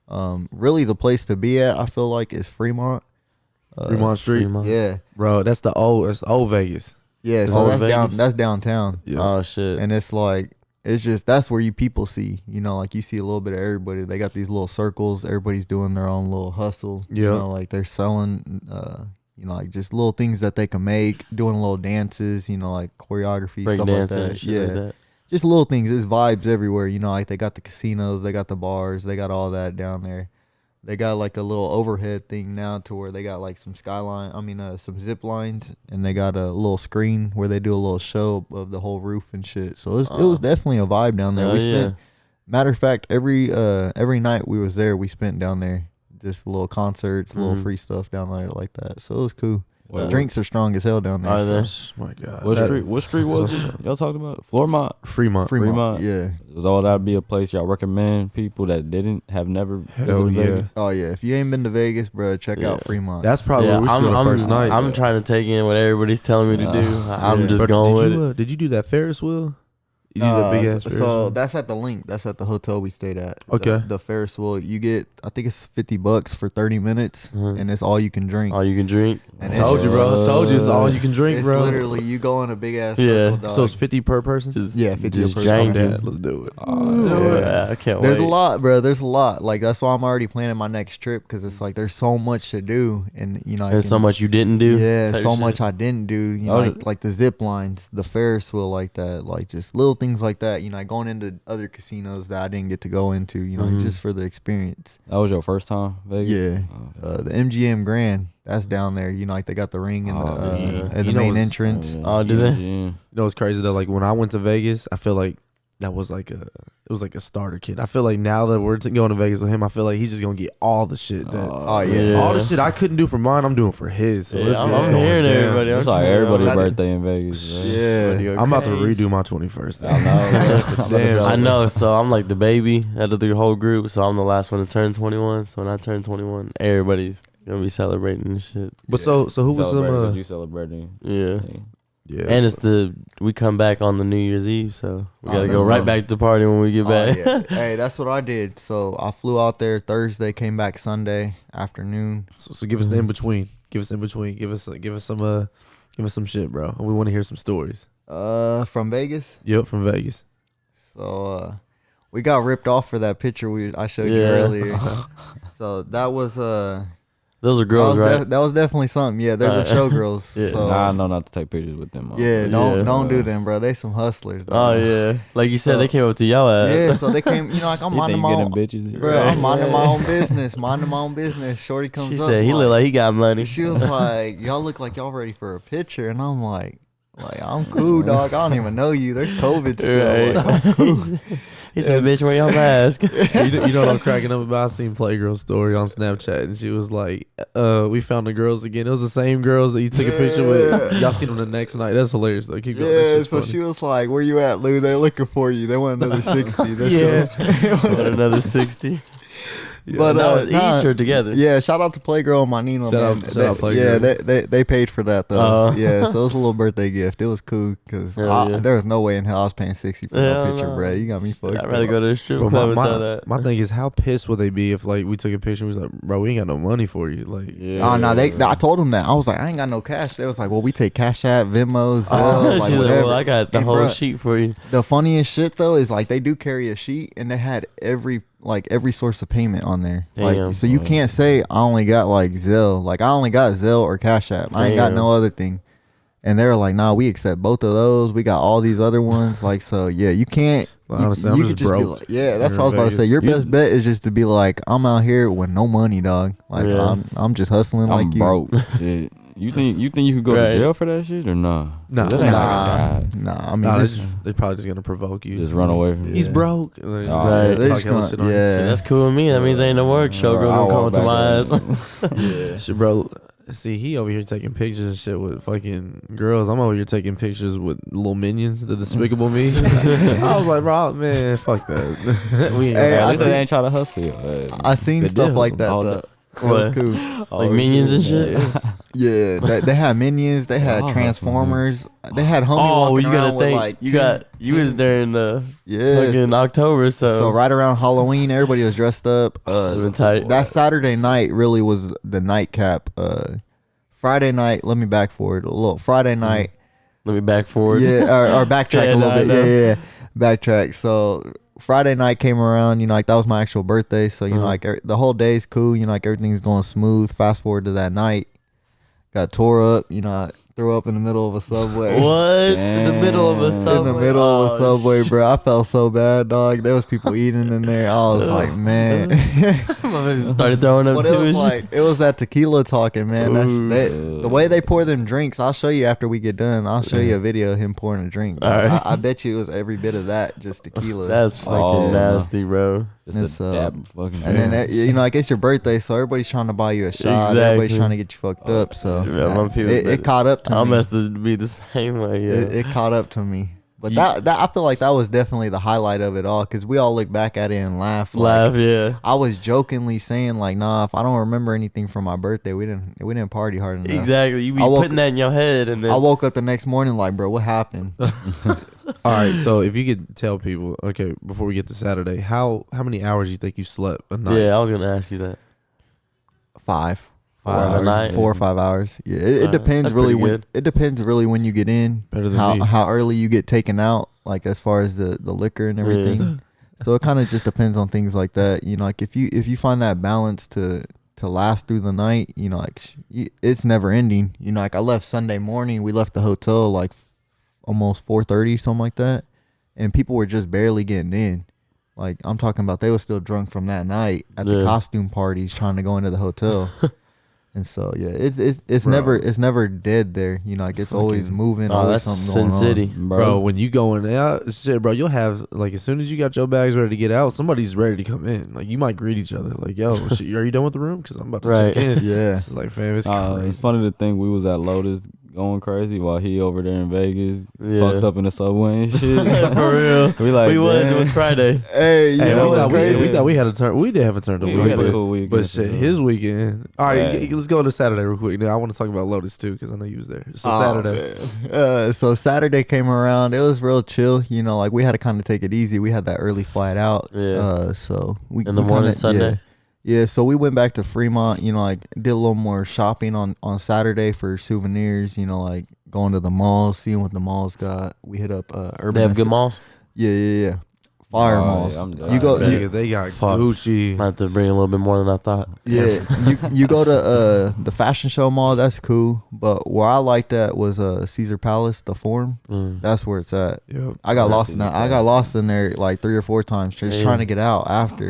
Speaker 3: Really, the place to be at, I feel like, is Fremont.
Speaker 1: Fremont Street?
Speaker 3: Yeah.
Speaker 1: Bro, that's old Vegas.
Speaker 3: Yeah, so that's downtown.
Speaker 4: Yeah. Oh, shit.
Speaker 3: And it's like, it's just, that's where you people see, you know, like you see a little bit of everybody. They got these little circles. Everybody's doing their own little hustle.
Speaker 1: Yeah.
Speaker 3: You know, like they're selling, you know, like just little things that they can make, doing little dances, you know, like choreography,
Speaker 4: break
Speaker 3: stuff like that.
Speaker 4: Shit like that.
Speaker 3: Just little things. There's vibes everywhere. You know, like they got the casinos, they got the bars, they got all that down there. They got like a little overhead thing now to where they got like some some zip lines, and they got a little screen where they do a little show of the whole roof and shit. So it was definitely a vibe down there. Matter of fact, every night we was there, we spent down there. Just little concerts, little free stuff down there like that. So it was cool. Well, drinks are strong as hell down there.
Speaker 4: Are they?
Speaker 1: My God.
Speaker 2: What street was it? Y'all talking about? Fremont.
Speaker 3: Yeah.
Speaker 2: So that'd be a place y'all recommend people that have never visited Vegas?
Speaker 3: Oh yeah. If you ain't been to Vegas, bro, check out Fremont.
Speaker 1: That's probably where we should go the first night.
Speaker 4: I'm trying to take in what everybody's telling me to do. I'm just going with it.
Speaker 1: Did you do that Ferris wheel? You do that big ass Ferris wheel?
Speaker 3: That's at the Link. That's at the hotel we stayed at.
Speaker 1: Okay.
Speaker 3: The Ferris wheel, you get, I think it's $50 for 30 minutes, and it's all you can drink.
Speaker 4: All you can drink.
Speaker 3: And
Speaker 1: told you, it's all you can drink,
Speaker 3: it's
Speaker 1: bro.
Speaker 3: Literally, you go in a big ass circle, dog.
Speaker 1: So it's 50 per person?
Speaker 3: 50 per
Speaker 1: person. Let's do it.
Speaker 4: I can't wait.
Speaker 3: There's a lot, bro. There's a lot. Like, that's why I'm already planning my next trip, because it's like there's so much to do, and you know,
Speaker 4: so much you didn't do.
Speaker 3: Yeah, so much I didn't do. You know, like the zip lines, the Ferris wheel, like that, like just little things things like that. You know, like going into other casinos that I didn't get to go into. You know, just for the experience.
Speaker 2: That was your first time, Vegas?
Speaker 3: Yeah, the MGM Grand, that's down there. You know, like they got the ring and the main entrance.
Speaker 4: Oh, do they?
Speaker 2: Yeah.
Speaker 1: You know what's crazy though? Like when I went to Vegas, I feel like that was like a starter kit. I feel like now that we're going to Vegas with him, I feel like he's just gonna get all the shit that all the shit I couldn't do for mine, I'm doing for his. So
Speaker 4: I'm hearing everybody.
Speaker 2: It's like everybody's birthday in Vegas. Right?
Speaker 3: Yeah,
Speaker 1: I'm about to redo my 21st.
Speaker 2: I know.
Speaker 1: Damn.
Speaker 4: I know. So I'm like the baby out of the whole group. So I'm the last one to turn 21. So when I turn 21, everybody's gonna be celebrating and shit.
Speaker 1: But so who was some?
Speaker 2: You celebrating?
Speaker 4: Yeah.
Speaker 1: Yeah,
Speaker 4: And we come back on the New Year's Eve, so we gotta go right back to party when we get back.
Speaker 3: Yeah. Hey, that's what I did. So I flew out there Thursday, came back Sunday afternoon.
Speaker 1: So give us the in between. Give us in between. Give us some shit, bro. We want to hear some stories.
Speaker 3: From Vegas.
Speaker 1: Yep, from Vegas.
Speaker 3: So we got ripped off for that picture I showed you earlier. So that was
Speaker 4: Those are girls, right?
Speaker 3: That was definitely something. Yeah, they're the showgirls.
Speaker 4: Yeah.
Speaker 3: So,
Speaker 2: Nah, I know not to take pictures with them.
Speaker 3: yeah, don't do them, bro. They some hustlers. Dog.
Speaker 4: Oh yeah, like you said, they came up to y'all ass.
Speaker 3: Yeah, so they came. You know, like I'm minding my own
Speaker 2: bitches,
Speaker 3: bro. I'm minding my own business. Minding my own business. Shorty comes
Speaker 4: She
Speaker 3: up.
Speaker 4: said he looked like he got money.
Speaker 3: She was like, "Y'all look like y'all ready for a picture," and I'm like I'm cool, dog. I don't even know you. There's COVID still. Like, I'm cool.
Speaker 4: He said, "Bitch, wear your mask."
Speaker 1: You know what I'm cracking up about? I seen Playgirl's story on Snapchat, and she was like, "We found the girls again. It was the same girls that you took a picture with. Y'all seen them the next night. That's hilarious, though. Keep going.
Speaker 3: Yeah, so funny. She was like, "Where you at, Lou? They're looking for you. They want another 60."
Speaker 4: Want another 60.
Speaker 3: Yeah, but
Speaker 4: that was each or together.
Speaker 3: Yeah, shout out to Playgirl and Manino.
Speaker 1: Shout out Playgirl.
Speaker 3: Yeah, they paid for that though. Yeah, so it was a little birthday gift. It was cool because there was no way in hell I was paying 60 for no picture, bro. You got me fucked.
Speaker 4: I'd rather go to the strip club and do that.
Speaker 1: My thing is, how pissed would they be if like we took a picture and we was like, bro, we ain't got no money for you? Like,
Speaker 3: oh no, I told them that. I was like, I ain't got no cash. They was like, well, we take Cash App, Venmo, Zelle, like
Speaker 4: she's
Speaker 3: whatever.
Speaker 4: Like, well, I got the whole sheet for you.
Speaker 3: The funniest shit though is like they do carry a sheet and they had every source of payment on there.
Speaker 4: Damn.
Speaker 3: Like, so you can't say I only got like Zelle. Like I only got Zelle or Cash App. I ain't got no other thing. And they were like, nah, we accept both of those. We got all these other ones. Like, so yeah, you can't.
Speaker 1: Well, honestly, I'm just broke.
Speaker 3: Be like, yeah, that's what I was about to say. Your best bet is just to be like, I'm out here with no money, dog. Like I'm just hustling
Speaker 2: I'm
Speaker 3: like you.
Speaker 2: broke. Shit. You think you could go to jail for that shit or nah?
Speaker 1: Nah,
Speaker 3: I mean,
Speaker 1: they're probably just gonna provoke you.
Speaker 2: Just run away from
Speaker 1: He's broke.
Speaker 4: That's cool with me. That means ain't no work. Showgirls gonna come up to my ass.
Speaker 1: Yeah, shit, bro. See, he over here taking pictures and shit with fucking girls. I'm over here taking pictures with little minions, the Despicable Me. I was like, bro, man, fuck that. We ain't.
Speaker 2: Hey, they ain't trying to hustle.
Speaker 3: I seen stuff like that. Though. It was cool.
Speaker 4: Like minions and shit.
Speaker 3: Yeah, they had minions. They had Transformers. They had homie walking around with like
Speaker 4: you was there in the fucking October, so
Speaker 3: right around Halloween, everybody was dressed up.
Speaker 4: Tight.
Speaker 3: That Saturday night really was the nightcap. Friday night, let me back forward a little. Friday night,
Speaker 4: let me back forward.
Speaker 3: Yeah, or backtrack a little bit. Yeah, backtrack. So Friday night came around, you know, like that was my actual birthday. So, you know, like the whole day's cool, you know, like everything's going smooth. Fast forward to that night, got tore up, you know, I threw up in the middle of a subway.
Speaker 4: What? In the middle of a subway?
Speaker 3: In the middle of a subway, bro. I felt so bad, dog. There was people eating in there. I was like, man.
Speaker 4: Started throwing up
Speaker 3: but
Speaker 4: too.
Speaker 3: It was that tequila talking, man. The way they pour them drinks, I'll show you after we get done. I'll show you a video of him pouring a drink.
Speaker 4: Right.
Speaker 3: I bet you it was every bit of that, just tequila.
Speaker 4: That's fucking nasty, bro.
Speaker 2: Just a dab fucking.
Speaker 3: And then you know, like it's your birthday, so everybody's trying to buy you a shot.
Speaker 4: Exactly.
Speaker 3: Everybody's trying to get you fucked up. So it caught up to me.
Speaker 4: I'm messed to be the same way. Yeah,
Speaker 3: it caught up to me. But that I feel like that was definitely the highlight of it all, because we all look back at it and laugh.
Speaker 4: Yeah.
Speaker 3: I was jokingly saying like, nah, if I don't remember anything from my birthday, we didn't party hard enough.
Speaker 4: Exactly. You be putting that in your head, and then
Speaker 3: I woke up the next morning like, bro, what happened?
Speaker 1: All right, so if you could tell people, okay, before we get to Saturday, how many hours you think you slept a night?
Speaker 4: Yeah, I was gonna ask you that.
Speaker 3: 5
Speaker 4: a night,
Speaker 3: 4 or 5 hours. Yeah, it depends really when you get in.
Speaker 1: Better than me.
Speaker 3: How early you get taken out, like as far as the liquor and everything. Yeah. So it kind of just depends on things like that. You know, like if you find that balance to last through the night, you know, like it's never ending. You know, like I left Sunday morning. We left the hotel like almost 4:30, something like that. and people were just barely getting in. Like, I'm talking about they were still drunk from that night at the costume parties trying to go into the hotel. And so yeah, it's never dead there. You know, like it's always moving. Always
Speaker 4: that's
Speaker 3: something
Speaker 4: Sin
Speaker 3: going
Speaker 4: City,
Speaker 3: on.
Speaker 1: Bro, when you going out, shit, bro, you'll have like as soon as you got your bags ready to get out, somebody's ready to come in. Like you might greet each other, like, "Yo, shit, are you done with the room? Because I'm about to check in."
Speaker 3: Yeah,
Speaker 1: it's like, fam, it's crazy.
Speaker 2: It's funny to think we was at Lotus going crazy while he over there in Vegas fucked up in the subway and shit.
Speaker 4: For real,
Speaker 2: we like,
Speaker 4: we was. It was Friday.
Speaker 3: Hey, you know what's crazy?
Speaker 1: We thought we had a turn. We did have a turn to
Speaker 2: We
Speaker 1: week,
Speaker 2: had a cool weekend.
Speaker 1: but shit, his weekend. All right, let's go to Saturday real quick. Now I want to talk about Lotus too because I know you was there. So Saturday.
Speaker 3: So Saturday came around. It was real chill. You know, like we had to kind of take it easy. We had that early flight out.
Speaker 4: Yeah.
Speaker 3: So we
Speaker 4: in the morning Sunday.
Speaker 3: Yeah, so we went back to Fremont, you know, like did a little more shopping on Saturday for souvenirs, you know, like going to the malls, seeing what the malls got. We hit up Urban.
Speaker 4: They have good malls.
Speaker 3: Yeah. Fire malls.
Speaker 2: Yeah,
Speaker 3: you go.
Speaker 1: They got Gucci.
Speaker 4: I have to bring a little bit more than I thought.
Speaker 3: Yeah, you go to the fashion show mall. That's cool. But where I liked that was Caesar Palace, the Forum. That's where it's at.
Speaker 1: Yep.
Speaker 3: I got lost in that. I got lost in there like 3 or 4 times, just trying to get out after.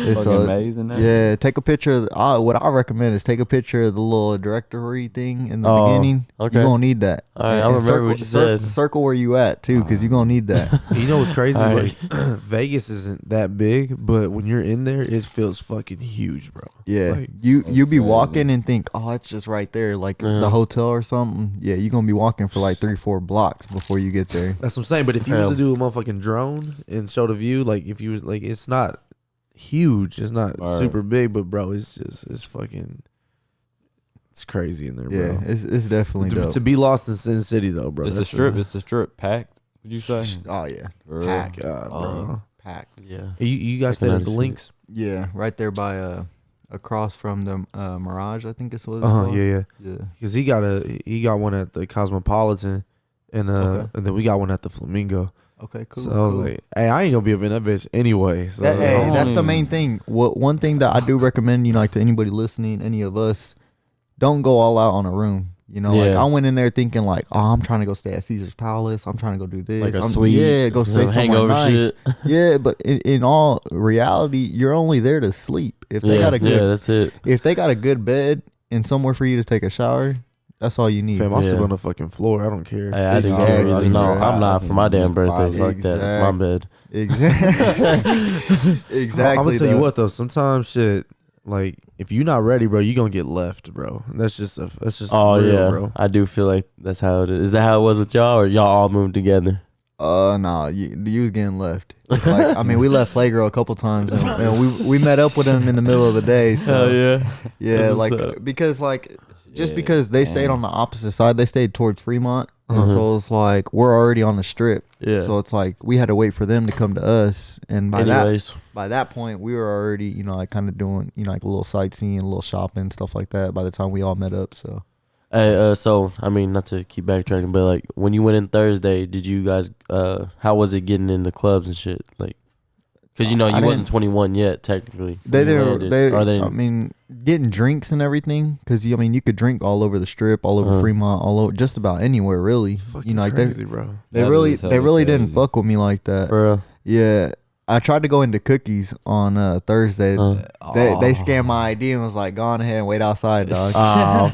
Speaker 3: It's
Speaker 2: amazing.
Speaker 3: Yeah, take a picture. What I recommend is take a picture of the little directory thing in the beginning.
Speaker 4: Okay.
Speaker 3: You're gonna need that.
Speaker 4: All right, I remember what you said.
Speaker 3: Circle where you at too, because you're gonna need that.
Speaker 1: You know what's crazy?
Speaker 4: All
Speaker 1: Like Vegas isn't that big, but when you're in there, it feels fucking huge, bro.
Speaker 3: Yeah,
Speaker 1: Like,
Speaker 3: you be walking and think, oh, it's just right there, like the hotel or something. Yeah, you're gonna be walking for like 3-4 blocks before you get there.
Speaker 1: that's what I'm saying. But if you was to do a motherfucking drone and show the view, like if you was like, it's not huge, it's not super big, but bro, it's fucking, it's crazy in there, bro.
Speaker 3: Yeah, it's definitely dope.
Speaker 1: To be lost in Sin City though, bro.
Speaker 2: It's the strip. It's the strip packed. Would you say?
Speaker 3: Oh yeah,
Speaker 1: Packed, bro.
Speaker 3: Packed.
Speaker 4: Yeah.
Speaker 1: You guys stayed at the Links?
Speaker 3: Yeah, right there by across from the Mirage, I think it's what it's called.
Speaker 1: Yeah.
Speaker 3: Yeah.
Speaker 1: Because he got one at the Cosmopolitan, and then we got one at the Flamingo.
Speaker 3: Okay, cool.
Speaker 1: So I was like, hey, I ain't gonna be up in that bitch anyway. So
Speaker 3: that's the main thing. One thing that I do recommend, you know, like to anybody listening, any of us, don't go all out on a room. You know, like I went in there thinking like, oh, I'm trying to go stay at Caesar's Palace. I'm trying to go do this.
Speaker 4: Like a suite.
Speaker 3: Go stay somewhere nice.
Speaker 4: Shit.
Speaker 3: Yeah, but in all reality, you're only there to sleep. If they got a good,
Speaker 4: that's it.
Speaker 3: If they got a good bed and somewhere for you to take a shower, that's all you need.
Speaker 1: Fam, I'll sleep on the fucking floor. I don't care.
Speaker 4: Hey, I didn't care. No, I'm not for my damn birthday. Fuck that. It's my bed.
Speaker 3: Exactly.
Speaker 1: I'm gonna tell you what though. Sometimes shit, like if you're not ready, bro, you gonna get left, bro. That's just real, bro.
Speaker 4: I do feel like that's how it is. Is that how it was with y'all, or y'all all moved together?
Speaker 3: Nah, you was getting left. Like, I mean, we left Playgirl a couple times, and we met up with them in the middle of the day. So yeah, like because like just because they stayed on the opposite side, they stayed towards Fremont, and so it's like we're already on the strip. Yeah, so it's like we had to wait for them to come to us, and by that point, we were already, you know, like kind of doing, you know, like a little sightseeing, a little shopping, stuff like that. By the time we all met up, so.
Speaker 4: Hey, so I mean, not to keep backtracking, but like when you went in Thursday, did you guys? How was it getting in the clubs and shit? Like, because you know you wasn't 21 yet, technically.
Speaker 3: They didn't. I mean, getting drinks and everything, because I mean, you could drink all over the strip, all over Fremont, all over just about anywhere, really.
Speaker 1: Fucking
Speaker 3: you know, like
Speaker 1: crazy, bro.
Speaker 3: They really didn't fuck with me like that.
Speaker 4: For real?
Speaker 3: Yeah. I tried to go into Cookies on Thursday. They scanned my ID and was like, "Go on ahead and wait outside, dog."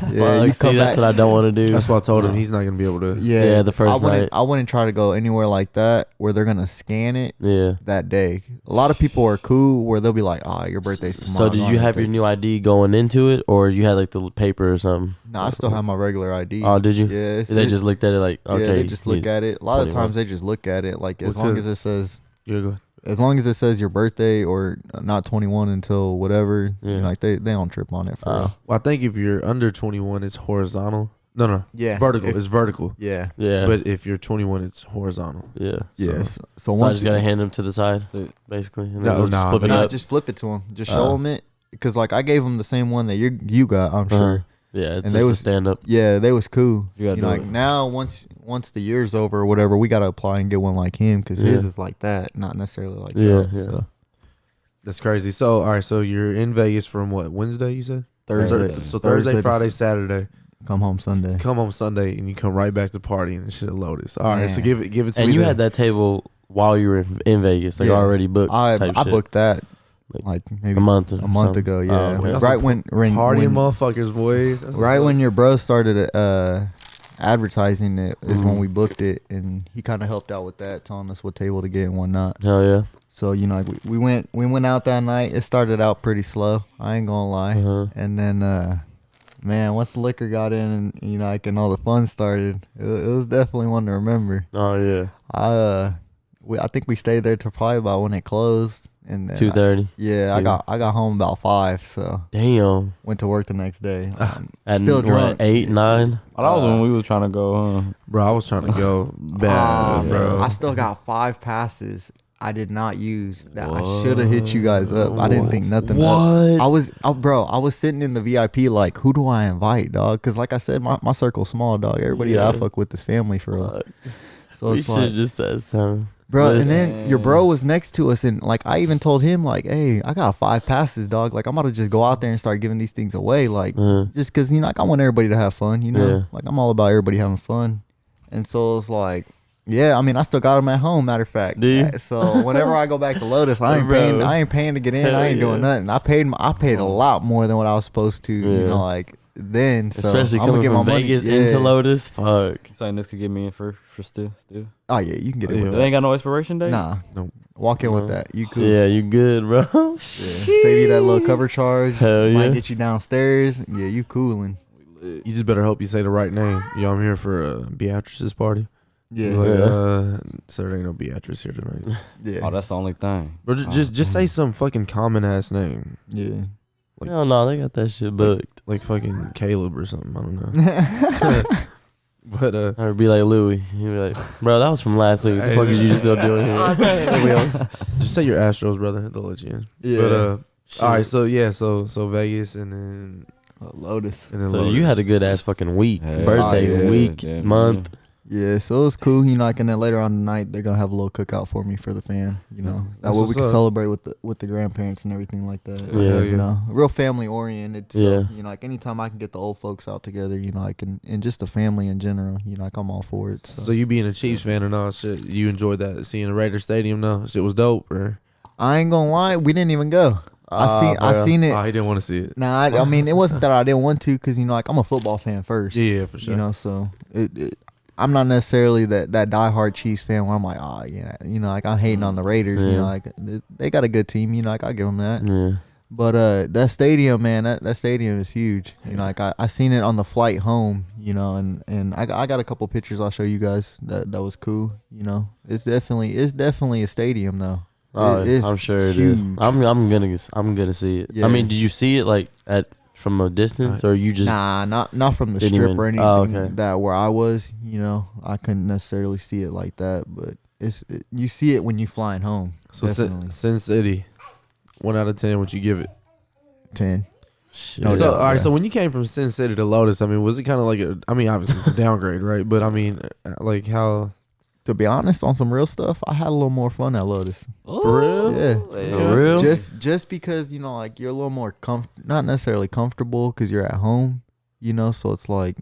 Speaker 4: Yeah, you see, that's what I don't want to do.
Speaker 1: That's why I told him he's not gonna be able to.
Speaker 4: Yeah, the first night.
Speaker 3: I wouldn't try to go anywhere like that where they're gonna scan it. That day, a lot of people are cool where they'll be like, "Oh, your birthday's tomorrow."
Speaker 4: So did you have your new ID going into it, or you had like the paper or something?
Speaker 3: No, I still have my regular ID.
Speaker 4: Oh, did you?
Speaker 3: Yeah.
Speaker 4: They just looked at it like, okay.
Speaker 3: Yeah, they just look at it. A lot of times they just look at it like as long as it says.
Speaker 1: Yeah, go ahead.
Speaker 3: As long as it says your birthday or not 21 until whatever, you know, like they don't trip on it for real.
Speaker 1: Well, I think if you're under 21, it's horizontal. No.
Speaker 3: Yeah.
Speaker 1: Vertical. It's vertical.
Speaker 3: Yeah.
Speaker 4: Yeah.
Speaker 1: But if you're 21, it's horizontal.
Speaker 4: Yeah.
Speaker 3: Yes.
Speaker 4: So once I just gotta hand them to the side, basically. And then just flip it up.
Speaker 3: Just flip it to them. Just show them it, because like I gave them the same one that you got. I'm sure.
Speaker 4: Yeah, it's just a stand up.
Speaker 3: Yeah, they was cool. You know, like now once the year's over or whatever, we gotta apply and get one like him, because his is like that, not necessarily like that.
Speaker 4: Yeah.
Speaker 3: So.
Speaker 1: That's crazy. So all right, so you're in Vegas from what, Wednesday? You said
Speaker 3: Thursday.
Speaker 1: So Thursday, Friday, Saturday.
Speaker 3: Come home Sunday.
Speaker 1: Come home Sunday and you come right back to partying and shit at Lotus. All right, so give it to me.
Speaker 4: And you
Speaker 1: then.
Speaker 4: had that table while you were in Vegas, like already booked.
Speaker 3: I
Speaker 4: type shit.
Speaker 3: booked that like maybe
Speaker 4: a month
Speaker 3: ago. Yeah,
Speaker 4: okay.
Speaker 3: right when
Speaker 1: partying motherfuckers, boy.
Speaker 3: Right when your bro started advertising it is when we booked it, and he kind of helped out with that, telling us what table to get and whatnot.
Speaker 4: Hell yeah.
Speaker 3: So you know, like we went out that night. It started out pretty slow. I ain't gonna lie. And then, man, once the liquor got in, and you know, like, and all the fun started, it was definitely one to remember.
Speaker 4: Oh yeah.
Speaker 3: I think we stayed there till probably about when it closed. And
Speaker 4: 2:30.
Speaker 3: Yeah, I got home about 5. So
Speaker 4: damn.
Speaker 3: went to work the next day.
Speaker 4: At
Speaker 3: still drunk.
Speaker 4: 8, 9.
Speaker 2: Oh, that was when we were trying to go.
Speaker 1: Bro, I was trying to go bad, bro.
Speaker 3: I still got 5 passes I did not use that I should have hit you guys up. I didn't think nothing of. I was sitting in the VIP like, who do I invite, dog? Because like I said, my circle's small, dog. Everybody that I fuck with is family for real. So
Speaker 4: we
Speaker 3: it's
Speaker 4: should
Speaker 3: like,
Speaker 4: just said something.
Speaker 3: bro, and then your bro was next to us, and like I even told him like, hey, I got 5 passes, dog. Like I'm about to just go out there and start giving these things away, like just because you know, like I want everybody to have fun, you know, like I'm all about everybody having fun, and so it's like. Yeah, I mean, I still got them at home. Matter of fact, so whenever I go back to Lotus, I ain't paying to get in. I ain't doing nothing. I paid a lot more than what I was supposed to. You know, like then. So
Speaker 4: especially
Speaker 3: I'm
Speaker 4: coming
Speaker 3: gonna get
Speaker 4: from
Speaker 3: my
Speaker 4: Vegas
Speaker 3: money.
Speaker 4: into Lotus. Fuck.
Speaker 2: You saying this could get me in for still?
Speaker 3: Oh yeah, you can get it. With
Speaker 2: They ain't got no expiration date.
Speaker 3: Nah,
Speaker 1: Nope.
Speaker 3: Walk in with that. You cool.
Speaker 4: Yeah, you good, bro.
Speaker 3: Yeah. Save you that little cover charge.
Speaker 4: Hell
Speaker 3: Might
Speaker 4: yeah.
Speaker 3: get you downstairs. Yeah, you cooling.
Speaker 1: You just better hope you say the right name. Yo, I'm here for Beatrice's party.
Speaker 3: Yeah.
Speaker 1: Like, so there ain't no Beatrice here tonight.
Speaker 3: Yeah.
Speaker 2: Oh, that's the only thing.
Speaker 1: But just say some fucking common ass name.
Speaker 3: Yeah.
Speaker 1: Like,
Speaker 4: Hell no, they got that shit booked.
Speaker 1: Like fucking Caleb or something. I don't know. But
Speaker 4: Or be like Louis. He'd be like, bro, that was from last week. What the fuck is you still doing here?
Speaker 1: just say your Astros, brother. They'll let you in.
Speaker 3: Yeah.
Speaker 1: But all right. So yeah. So Vegas and then
Speaker 3: Lotus.
Speaker 1: and then
Speaker 4: So
Speaker 1: Lotus.
Speaker 4: you had a good ass fucking week.
Speaker 2: Hey.
Speaker 4: Birthday week, month.
Speaker 3: Yeah, so it was cool, you know. Like, and then later on tonight, they're gonna have a little cookout for me for the fam, you know. That
Speaker 1: That's
Speaker 3: way we
Speaker 1: what's
Speaker 3: can
Speaker 1: up.
Speaker 3: celebrate with the grandparents and everything like that.
Speaker 4: Yeah.
Speaker 3: You know, real family oriented. So,
Speaker 4: Yeah.
Speaker 3: you know, like anytime I can get the old folks out together, you know, I can, and just the family in general, you know, like I'm all for it.
Speaker 1: So
Speaker 3: So,
Speaker 1: you being a Chiefs fan and all shit, you enjoyed that seeing the Raiders Stadium? No, shit was dope. Or
Speaker 3: I ain't gonna lie, we didn't even go. I seen it.
Speaker 1: oh, he didn't want to see it.
Speaker 3: Nah, I mean, it wasn't that I didn't want to, because you know, like I'm a football fan first.
Speaker 1: Yeah, for sure.
Speaker 3: You know, so I'm not necessarily that diehard Chiefs fan where I'm like, oh yeah, you know, like I'm hating on the Raiders. You
Speaker 4: Yeah.
Speaker 3: know, like they got a good team. You know, like I'll give them that.
Speaker 4: Yeah.
Speaker 3: But that stadium, man, that stadium is huge. You know, like I seen it on the flight home. You know, and I got a couple pictures I'll show you guys. That was cool. You know, it's definitely a stadium though.
Speaker 4: Oh,
Speaker 3: It's
Speaker 4: I'm sure it
Speaker 3: huge.
Speaker 4: is. I'm gonna see it.
Speaker 3: Yeah.
Speaker 4: I mean, did you see it like from a distance, or you just
Speaker 3: Nah, not from the
Speaker 4: Didn't
Speaker 3: strip
Speaker 4: even-
Speaker 3: or anything.
Speaker 4: oh, okay.
Speaker 3: That where I was, you know, I couldn't necessarily see it like that. But you see it when you flying home.
Speaker 1: So
Speaker 3: Definitely.
Speaker 1: Sin City, 1 out of 10. What you give it?
Speaker 3: 10.
Speaker 4: shit?
Speaker 3: No
Speaker 1: so
Speaker 3: doubt,
Speaker 1: all right.
Speaker 3: yeah.
Speaker 1: So when you came from Sin City to Lotus, I mean, was it kind of like I mean, obviously it's a downgrade, right? But I mean, like how?
Speaker 3: To be honest, on some real stuff, I had a little more fun at Lotus.
Speaker 1: For real?
Speaker 3: Yeah.
Speaker 4: For real?
Speaker 3: Just because, you know, like you're a little more not necessarily comfortable because you're at home, you know, so it's like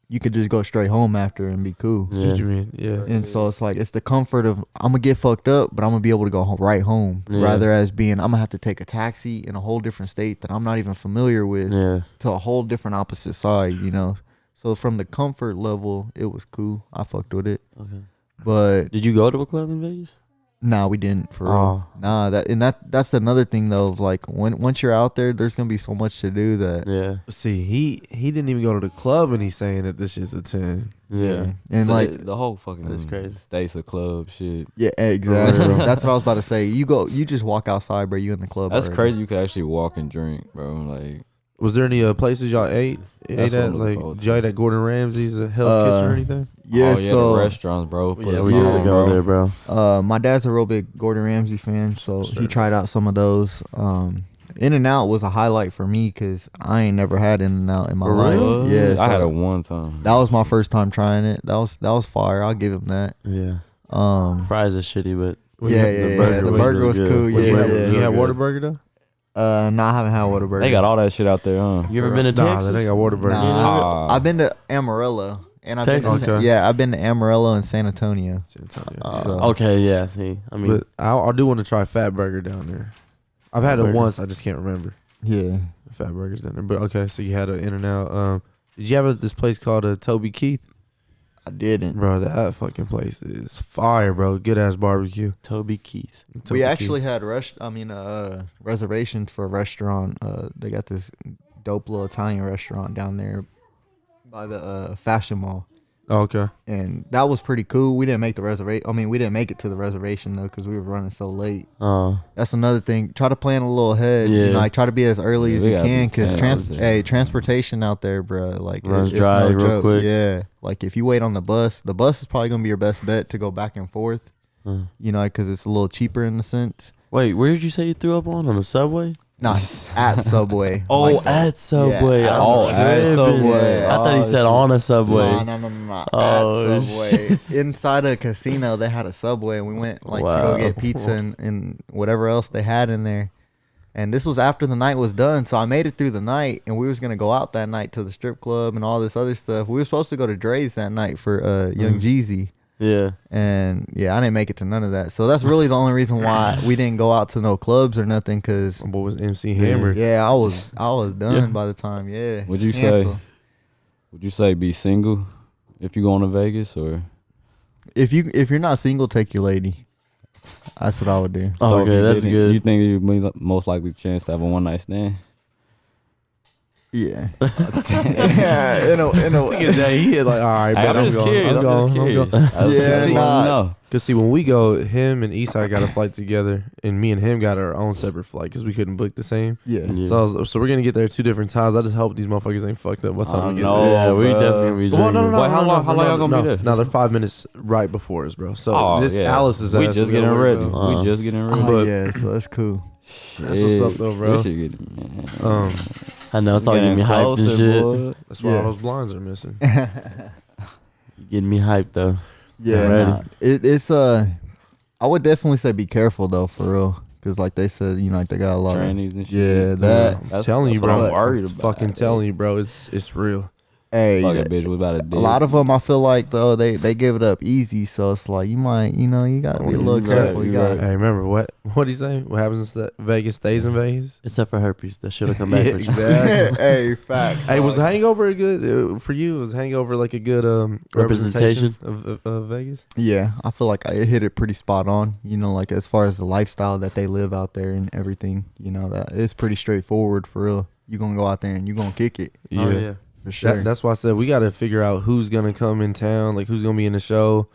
Speaker 3: you could just go straight home after and be cool.
Speaker 1: See what you mean? Yeah.
Speaker 3: And so it's like it's the comfort of I'm gonna get fucked up, but I'm gonna be able to go right home,
Speaker 4: Yeah.
Speaker 3: rather as being I'm gonna have to take a taxi in a whole different state that I'm not even familiar with
Speaker 4: Yeah.
Speaker 3: to a whole different opposite side, you know. So from the comfort level, it was cool. I fucked with it,
Speaker 4: Okay.
Speaker 3: but
Speaker 4: Did you go to a club in Vegas?
Speaker 3: nah, we didn't for
Speaker 4: Oh.
Speaker 3: real. Nah, that's another thing though. Of like once you're out there, there's gonna be so much to do that.
Speaker 4: Yeah.
Speaker 1: See, he didn't even go to the club, and he's saying that this shit's a 10.
Speaker 4: Yeah.
Speaker 3: And
Speaker 2: So
Speaker 3: like
Speaker 2: the whole fucking
Speaker 4: That's crazy.
Speaker 2: state's a club shit.
Speaker 3: yeah, exactly. That's what I was about to say. You just walk outside, bro. You in the club.
Speaker 2: That's
Speaker 3: already.
Speaker 2: crazy. You could actually walk and drink, bro. Like
Speaker 1: Was there any places y'all ate
Speaker 2: That's what
Speaker 1: at?
Speaker 2: I'm looking
Speaker 1: Like,
Speaker 2: forward
Speaker 1: did y'all eat at Gordon Ramsay's, Hell's Kitchen or anything?
Speaker 3: Yeah,
Speaker 2: oh, yeah,
Speaker 3: so
Speaker 2: the restaurants, bro. Put
Speaker 4: Yeah,
Speaker 2: us
Speaker 4: we
Speaker 2: on,
Speaker 4: gotta go there, bro.
Speaker 3: my dad's a real big Gordon Ramsay fan, so he tried out some of those. In-N-Out was a highlight for me because I ain't never had In-N-Out in my life.
Speaker 2: What?
Speaker 3: Yeah,
Speaker 2: I had
Speaker 3: so
Speaker 2: it one time.
Speaker 3: that was my first time trying it. That was fire. I'll give him that.
Speaker 4: Yeah.
Speaker 3: Um,
Speaker 4: Fries are shitty, but
Speaker 3: yeah, the burger was
Speaker 4: really
Speaker 3: cool.
Speaker 4: good.
Speaker 3: Yeah,
Speaker 1: Wait,
Speaker 3: yeah.
Speaker 1: you had
Speaker 4: good.
Speaker 1: Whataburger though?
Speaker 3: No, I haven't had Whataburger.
Speaker 2: They got all that shit out there, huh?
Speaker 4: You ever been to
Speaker 1: Nah,
Speaker 4: Texas?
Speaker 1: they got Whataburger.
Speaker 3: Nah, I've been to Amarillo, and I've
Speaker 4: Texas?
Speaker 3: been to,
Speaker 1: Okay.
Speaker 3: yeah, I've been to Amarillo and San Antonio. So-
Speaker 4: Okay, yeah. See, I mean,
Speaker 1: But I do want to try Fat Burger down there. I've had it
Speaker 4: Burger.
Speaker 1: once. I just can't remember.
Speaker 3: Yeah.
Speaker 1: Fat Burger's down there. But okay, so you had an In-N-Out. Did you have this place called Toby Keith?
Speaker 3: I didn't.
Speaker 1: Bro, that fucking place is fire, bro. Good ass barbecue.
Speaker 4: Toby Keith.
Speaker 1: Toby
Speaker 3: We
Speaker 1: Keith.
Speaker 3: actually had reservations for a restaurant. They got this dope little Italian restaurant down there by the Fashion Mall.
Speaker 1: Oh, okay.
Speaker 3: And that was pretty cool. We didn't make the reservation. I mean, we didn't make it to the reservation though because we were running so late. That's another thing. Try to plan a little ahead.
Speaker 4: Yeah.
Speaker 3: You know, like try to be as early
Speaker 2: Yeah,
Speaker 3: as
Speaker 2: we
Speaker 3: you
Speaker 2: gotta
Speaker 3: can
Speaker 2: be
Speaker 3: because
Speaker 2: planned.
Speaker 3: transportation out there, bro, like
Speaker 4: Runs
Speaker 3: it's
Speaker 4: dry
Speaker 3: no
Speaker 4: real
Speaker 3: joke.
Speaker 4: quick.
Speaker 3: Yeah, like if you wait on the bus is probably gonna be your best bet to go back and forth. You know, because it's a little cheaper in a sense.
Speaker 4: Wait, where did you say you threw up on the subway?
Speaker 3: Not at Subway.
Speaker 4: Oh,
Speaker 3: Like that.
Speaker 4: at Subway.
Speaker 3: Yeah,
Speaker 2: Oh, at
Speaker 4: tripping.
Speaker 2: Subway.
Speaker 4: I thought he said on a Subway.
Speaker 3: No.
Speaker 4: Oh,
Speaker 3: At Subway. Inside a casino, they had a Subway, and we went like to
Speaker 4: Wow.
Speaker 3: go get pizza and whatever else they had in there. And this was after the night was done, so I made it through the night, and we was gonna go out that night to the strip club and all this other stuff. We were supposed to go to Dre's that night for Young Jeezy.
Speaker 4: Yeah.
Speaker 3: And yeah, I didn't make it to none of that. So that's really the only reason why we didn't go out to no clubs or nothing. Cause
Speaker 1: My boy was MC Hammer.
Speaker 3: yeah, I was done
Speaker 4: Yeah.
Speaker 3: by the time. Yeah.
Speaker 2: Would you
Speaker 3: Cancel.
Speaker 2: say? Would you say be single if you going to Vegas or?
Speaker 3: If you're not single, take your lady. That's what I would do.
Speaker 4: Oh,
Speaker 2: if
Speaker 4: okay,
Speaker 2: you
Speaker 4: that's
Speaker 2: didn't,
Speaker 4: good.
Speaker 2: You think you'd be most likely chance to have a one night stand?
Speaker 3: Yeah. Yeah. In a
Speaker 1: He had like, all right,
Speaker 2: Hey,
Speaker 1: bet
Speaker 2: I'm just curious. I'm just curious. I was
Speaker 3: Yeah,
Speaker 2: just
Speaker 3: nah.
Speaker 2: wanna know.
Speaker 1: Cause see, when we go, him and Eastside got a flight together, and me and him got our own separate flight because we couldn't book the same.
Speaker 3: yeah.
Speaker 4: Yeah.
Speaker 1: So we're gonna get there 2 different times. I just hope these motherfuckers ain't fucked up by the time we get
Speaker 2: no.
Speaker 1: there.
Speaker 4: Yeah, we
Speaker 2: bro.
Speaker 4: definitely be
Speaker 1: Well,
Speaker 4: drinking.
Speaker 2: Wait, how long y'all gonna be there?
Speaker 1: No, they're 5 minutes right before us, bro. So
Speaker 2: Oh,
Speaker 1: this
Speaker 2: yeah.
Speaker 1: Alice's
Speaker 2: We
Speaker 1: ass
Speaker 2: just
Speaker 1: is
Speaker 2: getting
Speaker 1: gonna
Speaker 2: ready.
Speaker 1: work, bro.
Speaker 2: We just getting ready.
Speaker 3: Oh,
Speaker 1: But-
Speaker 3: yeah. So that's cool.
Speaker 1: That's what's up, though, bro.
Speaker 2: We should get, man.
Speaker 4: I know, it's all getting me hyped and
Speaker 2: closer,
Speaker 4: shit.
Speaker 2: boy.
Speaker 1: That's why
Speaker 3: Yeah.
Speaker 1: all those blinds are missing.
Speaker 4: Getting me hyped, though.
Speaker 3: Yeah.
Speaker 4: Ready.
Speaker 3: Nah, it's I would definitely say be careful though, for real, because like they said, you know, like they got a lot of
Speaker 2: Trannies and shit.
Speaker 3: yeah. That
Speaker 1: I'm telling you,
Speaker 2: what
Speaker 1: bro.
Speaker 2: I'm worried
Speaker 1: I'm
Speaker 2: about.
Speaker 1: fucking telling you, bro. It's real.
Speaker 3: hey,
Speaker 2: Fucking bitch, we about to
Speaker 3: a lot of them, I feel like though they give it up easy, so it's like you might, you know, you gotta be a little
Speaker 2: You're
Speaker 3: careful.
Speaker 2: right,
Speaker 3: You
Speaker 2: you're
Speaker 3: gotta,
Speaker 1: Hey, remember what do you say? What happens that Vegas stays in Vegas?
Speaker 4: Except for herpes. That should have come back
Speaker 1: Yeah,
Speaker 4: for you.
Speaker 1: exactly.
Speaker 3: hey, facts.
Speaker 1: Hey, was Hangover a good for you? Was Hangover like a good representation of Vegas?
Speaker 3: Yeah, I feel like I hit it pretty spot on. You know, like as far as the lifestyle that they live out there and everything, you know, that it's pretty straightforward for real. You gonna go out there and you gonna kick it
Speaker 4: Oh, yeah.
Speaker 3: for sure.
Speaker 1: That's why I said we got to figure out who's gonna come in town, like who's gonna be in the show,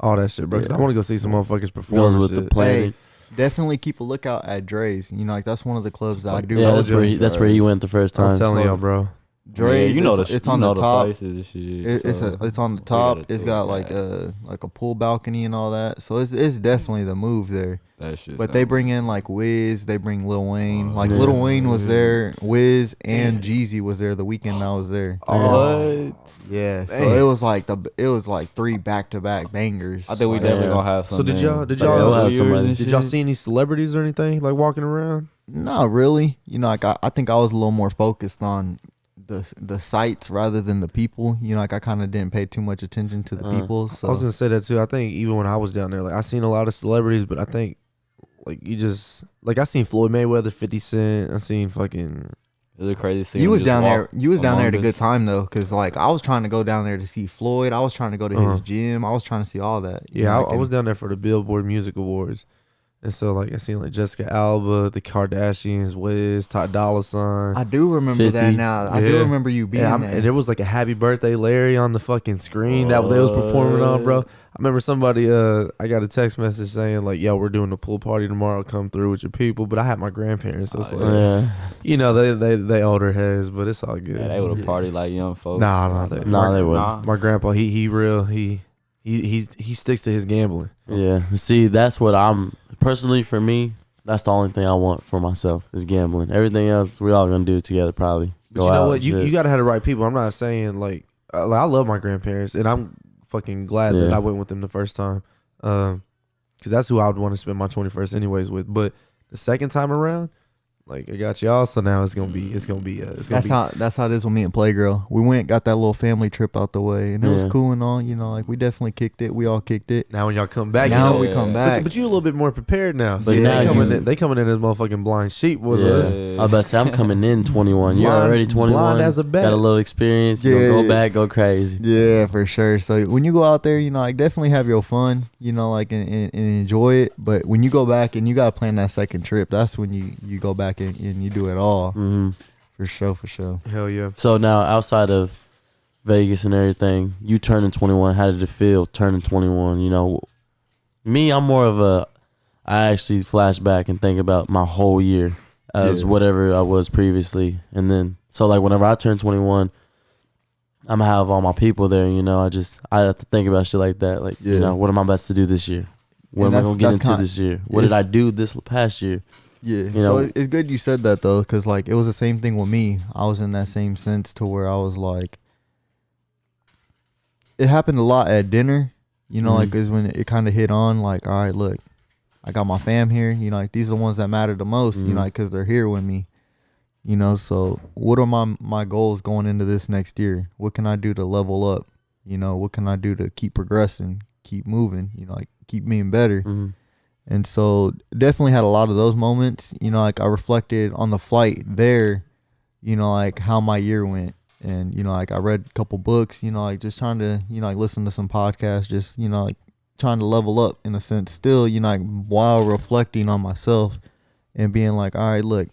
Speaker 1: all that shit, bro. 'Cause I want to go see some motherfuckers perform.
Speaker 4: Goes
Speaker 1: and
Speaker 4: with the
Speaker 1: shit.
Speaker 4: planet.
Speaker 3: Definitely keep a lookout at Dre's. You know, like that's one of the clubs that I do.
Speaker 4: Yeah, that's
Speaker 1: you.
Speaker 4: where he went the first time.
Speaker 1: I'm telling
Speaker 3: So-
Speaker 1: y'all, bro.
Speaker 3: Dre's,
Speaker 2: you know
Speaker 3: it's on the top.
Speaker 2: places and shit.
Speaker 3: It's
Speaker 2: so
Speaker 3: it's on the
Speaker 2: we
Speaker 3: top.
Speaker 2: gotta
Speaker 3: It's
Speaker 2: do
Speaker 3: got
Speaker 2: that.
Speaker 3: like a pool balcony and all that. So it's definitely the move there.
Speaker 2: That shit.
Speaker 3: But they bring in like Wiz, they bring Lil Wayne. Like
Speaker 4: yeah.
Speaker 3: Lil Wayne was there, Wiz and Jeezy was there the weekend I was there.
Speaker 1: Oh,
Speaker 3: Yeah, so
Speaker 1: Dang.
Speaker 3: it was like 3 back-to-back bangers.
Speaker 2: I think we
Speaker 3: Like,
Speaker 2: definitely
Speaker 4: Yeah.
Speaker 2: gonna have some.
Speaker 1: So did y'all- did
Speaker 2: like,
Speaker 1: y'all-
Speaker 2: New
Speaker 4: have
Speaker 2: Year's
Speaker 4: somebody-
Speaker 2: and
Speaker 1: did y'all
Speaker 2: shit?
Speaker 1: see any celebrities or anything like walking around?
Speaker 3: Not really. You know, like I think I was a little more focused on the sights rather than the people. You know, like I kind of didn't pay too much attention to the people. So
Speaker 1: I was gonna say that too. I think even when I was down there, like I seen a lot of celebrities, but I think like you just like I seen Floyd Mayweather, 50 Cent. I seen fucking
Speaker 2: It was crazy. Seeing
Speaker 3: you
Speaker 2: him
Speaker 3: was
Speaker 2: just
Speaker 3: down there.
Speaker 2: walk
Speaker 3: You was down there at a
Speaker 2: among
Speaker 3: good
Speaker 2: us.
Speaker 3: time though, because like I was trying to go down there to see Floyd. I was trying to go to his gym. I was trying to see all that. You
Speaker 1: yeah.
Speaker 3: know,
Speaker 1: I,
Speaker 3: like,
Speaker 1: I was down there for the Billboard Music Awards, and so like I seen like Jessica Alba, the Kardashians, Wiz, Ty Dolla $ign.
Speaker 3: I do remember
Speaker 4: 50.
Speaker 3: that now. I do
Speaker 1: Yeah.
Speaker 3: remember you being
Speaker 1: Yeah,
Speaker 3: there.
Speaker 1: and there was like a Happy Birthday Larry on the fucking screen that they was performing on, bro. I remember somebody, I got a text message saying like, "Yo, we're doing a pool party tomorrow. Come through with your people." But I had my grandparents, so it's like,
Speaker 4: Yeah.
Speaker 1: you know, they older heads, but it's all good.
Speaker 2: Yeah, they would have partied like young folks.
Speaker 1: Nah,
Speaker 4: Nah, they wouldn't.
Speaker 1: My grandpa, he real, he sticks to his gambling.
Speaker 4: Yeah. See, that's what I'm personally for me. That's the only thing I want for myself is gambling. Everything else we all gonna do together probably.
Speaker 1: But
Speaker 4: Go
Speaker 1: you know
Speaker 4: out
Speaker 1: what?
Speaker 4: and
Speaker 1: You
Speaker 4: shit.
Speaker 1: gotta have the right people. I'm not saying like I love my grandparents, and I'm fucking glad that
Speaker 4: Yeah.
Speaker 1: I went with them the first time, because that's who I would want to spend my 21st anyways with. But the second time around, Like I got y'all, so now it's gonna be.
Speaker 3: That's how it is with me and Playgirl. We went, got that little family trip out the way, and it was cool and all. You know, like we definitely kicked it. We all kicked it.
Speaker 1: Now when y'all come back,
Speaker 3: now we come back.
Speaker 1: But you a little bit more prepared now.
Speaker 4: But
Speaker 1: See,
Speaker 4: now
Speaker 1: they coming in as motherfucking blind sheep. Was us.
Speaker 4: I was about to say I'm coming in 21. You're already 21.
Speaker 1: Blind as a bat.
Speaker 4: Got a little experience. You know, go back, go crazy.
Speaker 3: Yeah, for sure. So when you go out there, you know, like definitely have your fun. You know, like and enjoy it. But when you go back and you gotta plan that second trip, that's when you go back and you do it all.
Speaker 4: Mm-hmm.
Speaker 3: For sure.
Speaker 1: Hell yeah.
Speaker 4: So now, outside of Vegas and everything, you turning 21. How did it feel turning 21? You know, me, I'm more of a. I actually flash back and think about my whole year as whatever I was previously, and then so like whenever I turn 21, I'm gonna have all my people there. You know, I have to think about shit like that. Like, you know, what am I best to do this year? What am I gonna get into this year? What did I do this past year?
Speaker 3: Yeah,
Speaker 4: you know?
Speaker 3: so it's good you said that though, because like it was the same thing with me. I was in that same sense to where I was like, it happened a lot at dinner, you know, like is when it kind of hit on like, all right, look, I got my fam here, you know, like these are the ones that matter the most, you know, like because they're here with me, you know. So what are my goals going into this next year? What can I do to level up? You know, what can I do to keep progressing, keep moving, you know, like keep being better. And so definitely had a lot of those moments, you know, like I reflected on the flight there, you know, like how my year went. And, you know, like I read a couple books, you know, like just trying to, you know, like listen to some podcasts, just, you know, like trying to level up in a sense still, you know, like while reflecting on myself and being like, all right, look,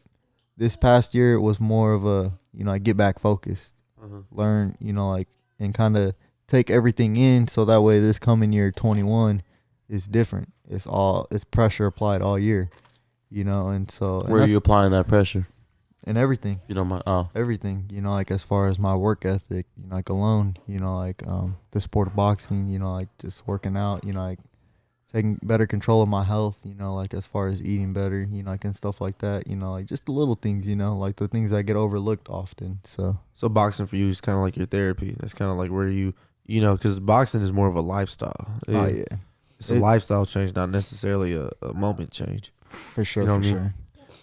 Speaker 3: this past year was more of a, you know, like get back focused, learn, you know, like, and kind of take everything in so that way this coming year 21 is different. It's pressure applied all year, you know, and so.
Speaker 4: Where are you applying that pressure?
Speaker 3: And everything.
Speaker 4: You don't mind?
Speaker 3: Everything, you know, like as far as my work ethic, you know, like alone, you know, like the sport of boxing, you know, like just working out, you know, like taking better control of my health, you know, like as far as eating better, you know, like and stuff like that, you know, like just the little things, you know, like the things that get overlooked often. So
Speaker 1: boxing for you is kind of like your therapy. That's kind of like where you know, because boxing is more of a lifestyle.
Speaker 3: Oh yeah.
Speaker 1: It's a lifestyle change, not necessarily a moment change.
Speaker 3: For sure,
Speaker 1: you know
Speaker 3: for sure.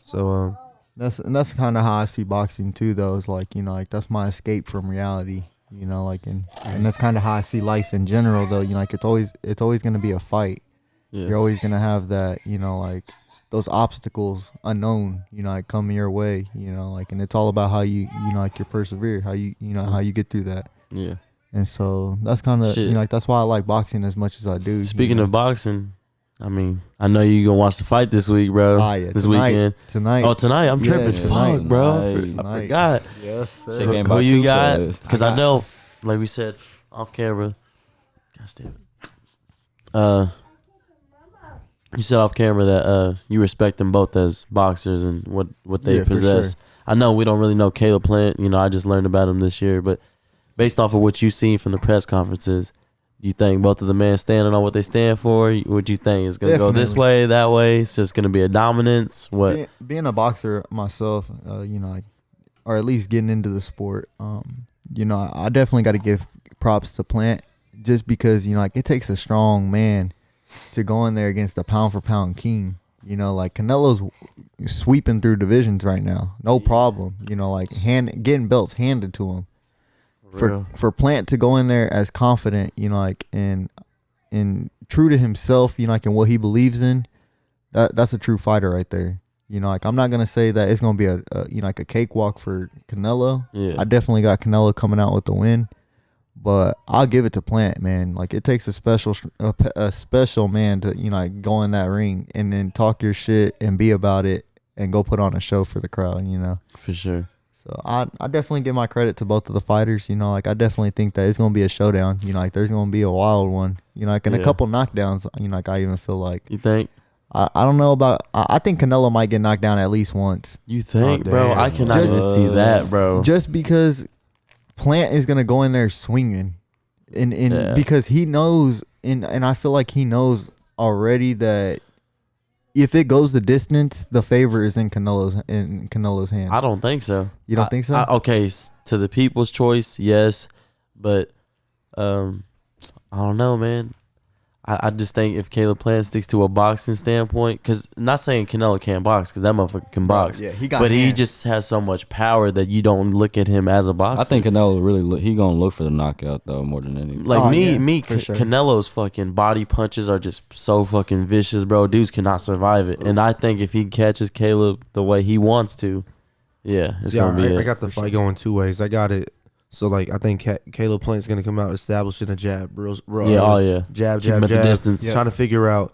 Speaker 1: So
Speaker 3: that's kind of how I see boxing too, though. Is like, you know, like that's my escape from reality. You know, like and that's kind of how I see life in general, though. You know, like it's always gonna be a fight. Yeah. You're always gonna have that, you know, like those obstacles unknown, you know, like coming your way. You know, like and it's all about how you know, like you persevere, how you know how you get through that.
Speaker 4: Yeah.
Speaker 3: And so that's kind of, you know, like that's why I like boxing as much as I do.
Speaker 4: Speaking of boxing, I mean, I know you gonna watch the fight this week, bro. This weekend.
Speaker 3: Tonight.
Speaker 4: Oh, tonight. I'm tripping. Fuck, bro. I forgot.
Speaker 3: Yes, sir.
Speaker 4: Who you got? Because I know, like we said off camera. Gosh damn it. You said off camera that you respect them both as boxers and what they possess. Sure. I know we don't really know Caleb Plant. You know, I just learned about him this year, but based off of what you've seen from the press conferences, do you think both of the men standing on what they stand for? What do you think is going to go this way, that way? It's just going to be a dominance? What?
Speaker 3: Being a boxer myself, you know, or at least getting into the sport, you know, I definitely got to give props to Plant just because, you know, like it takes a strong man to go in there against a pound for pound king. You know, like Canelo's sweeping through divisions right now. No problem. You know, like getting belts handed to him. For Plant to go in there as confident, you know, like and true to himself, you know, like in what he believes in, that's a true fighter right there. You know, like I'm not gonna say that it's gonna be a you know, like a cakewalk for Canelo.
Speaker 4: Yeah.
Speaker 3: I definitely got Canelo coming out with the win, but I'll give it to Plant, man. Like it takes a special man to, you know, like go in that ring and then talk your shit and be about it and go put on a show for the crowd. You know,
Speaker 4: for sure.
Speaker 3: So I definitely give my credit to both of the fighters. You know, like I definitely think that it's gonna be a showdown. You know, like there's gonna be a wild one. You know, like in a couple knockdowns. You know, like I even feel like.
Speaker 4: You think?
Speaker 3: I don't know about. I think Canelo might get knocked down at least once.
Speaker 4: You think, bro? I cannot even see that, bro.
Speaker 3: Just because Plant is gonna go in there swinging, and because he knows, and I feel like he knows already that. If it goes the distance, the favor is in Canelo's hands.
Speaker 4: I don't think so.
Speaker 3: You don't think so?
Speaker 4: Okay, to the people's choice, yes, but I don't know, man. I just think if Caleb Plant sticks to a boxing standpoint, because not saying Canelo can't box, because that motherfucker can box.
Speaker 3: Yeah, he got
Speaker 4: but he
Speaker 3: hands.
Speaker 4: just has so much power that you don't look at him as a boxer.
Speaker 2: I think Canelo really he gonna look for the knockout though more than anything.
Speaker 4: Like
Speaker 3: for sure.
Speaker 4: Canelo's fucking body punches are just so fucking vicious, bro. Dudes cannot survive it. And I think if he catches Caleb the way he wants to, yeah, it's gonna be.
Speaker 1: I got the fight going two ways. I got it. So like I think Caleb Plant's gonna come out establishing a jab, jab,
Speaker 4: Keep him at the distance.
Speaker 1: Trying to figure out.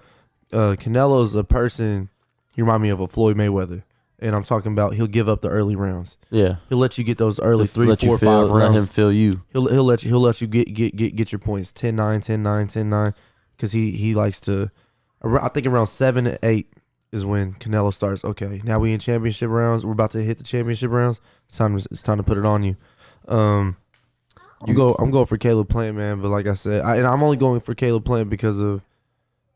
Speaker 1: Canelo's a person. He remind me of a Floyd Mayweather, and I'm talking about he'll give up the early rounds.
Speaker 4: Yeah,
Speaker 1: He'll let you get those early 3, 4, 5
Speaker 4: let
Speaker 1: rounds.
Speaker 4: him feel you.
Speaker 1: He'll let you get your points 10-9, 10-9, 10-9, because he likes to. I think around 7 to 8 is when Canelo starts. Okay, now we in championship rounds. We're about to hit the championship rounds. It's time to put it on you. I'm going for Caleb Plant, man. But like I said, I'm only going for Caleb Plant because of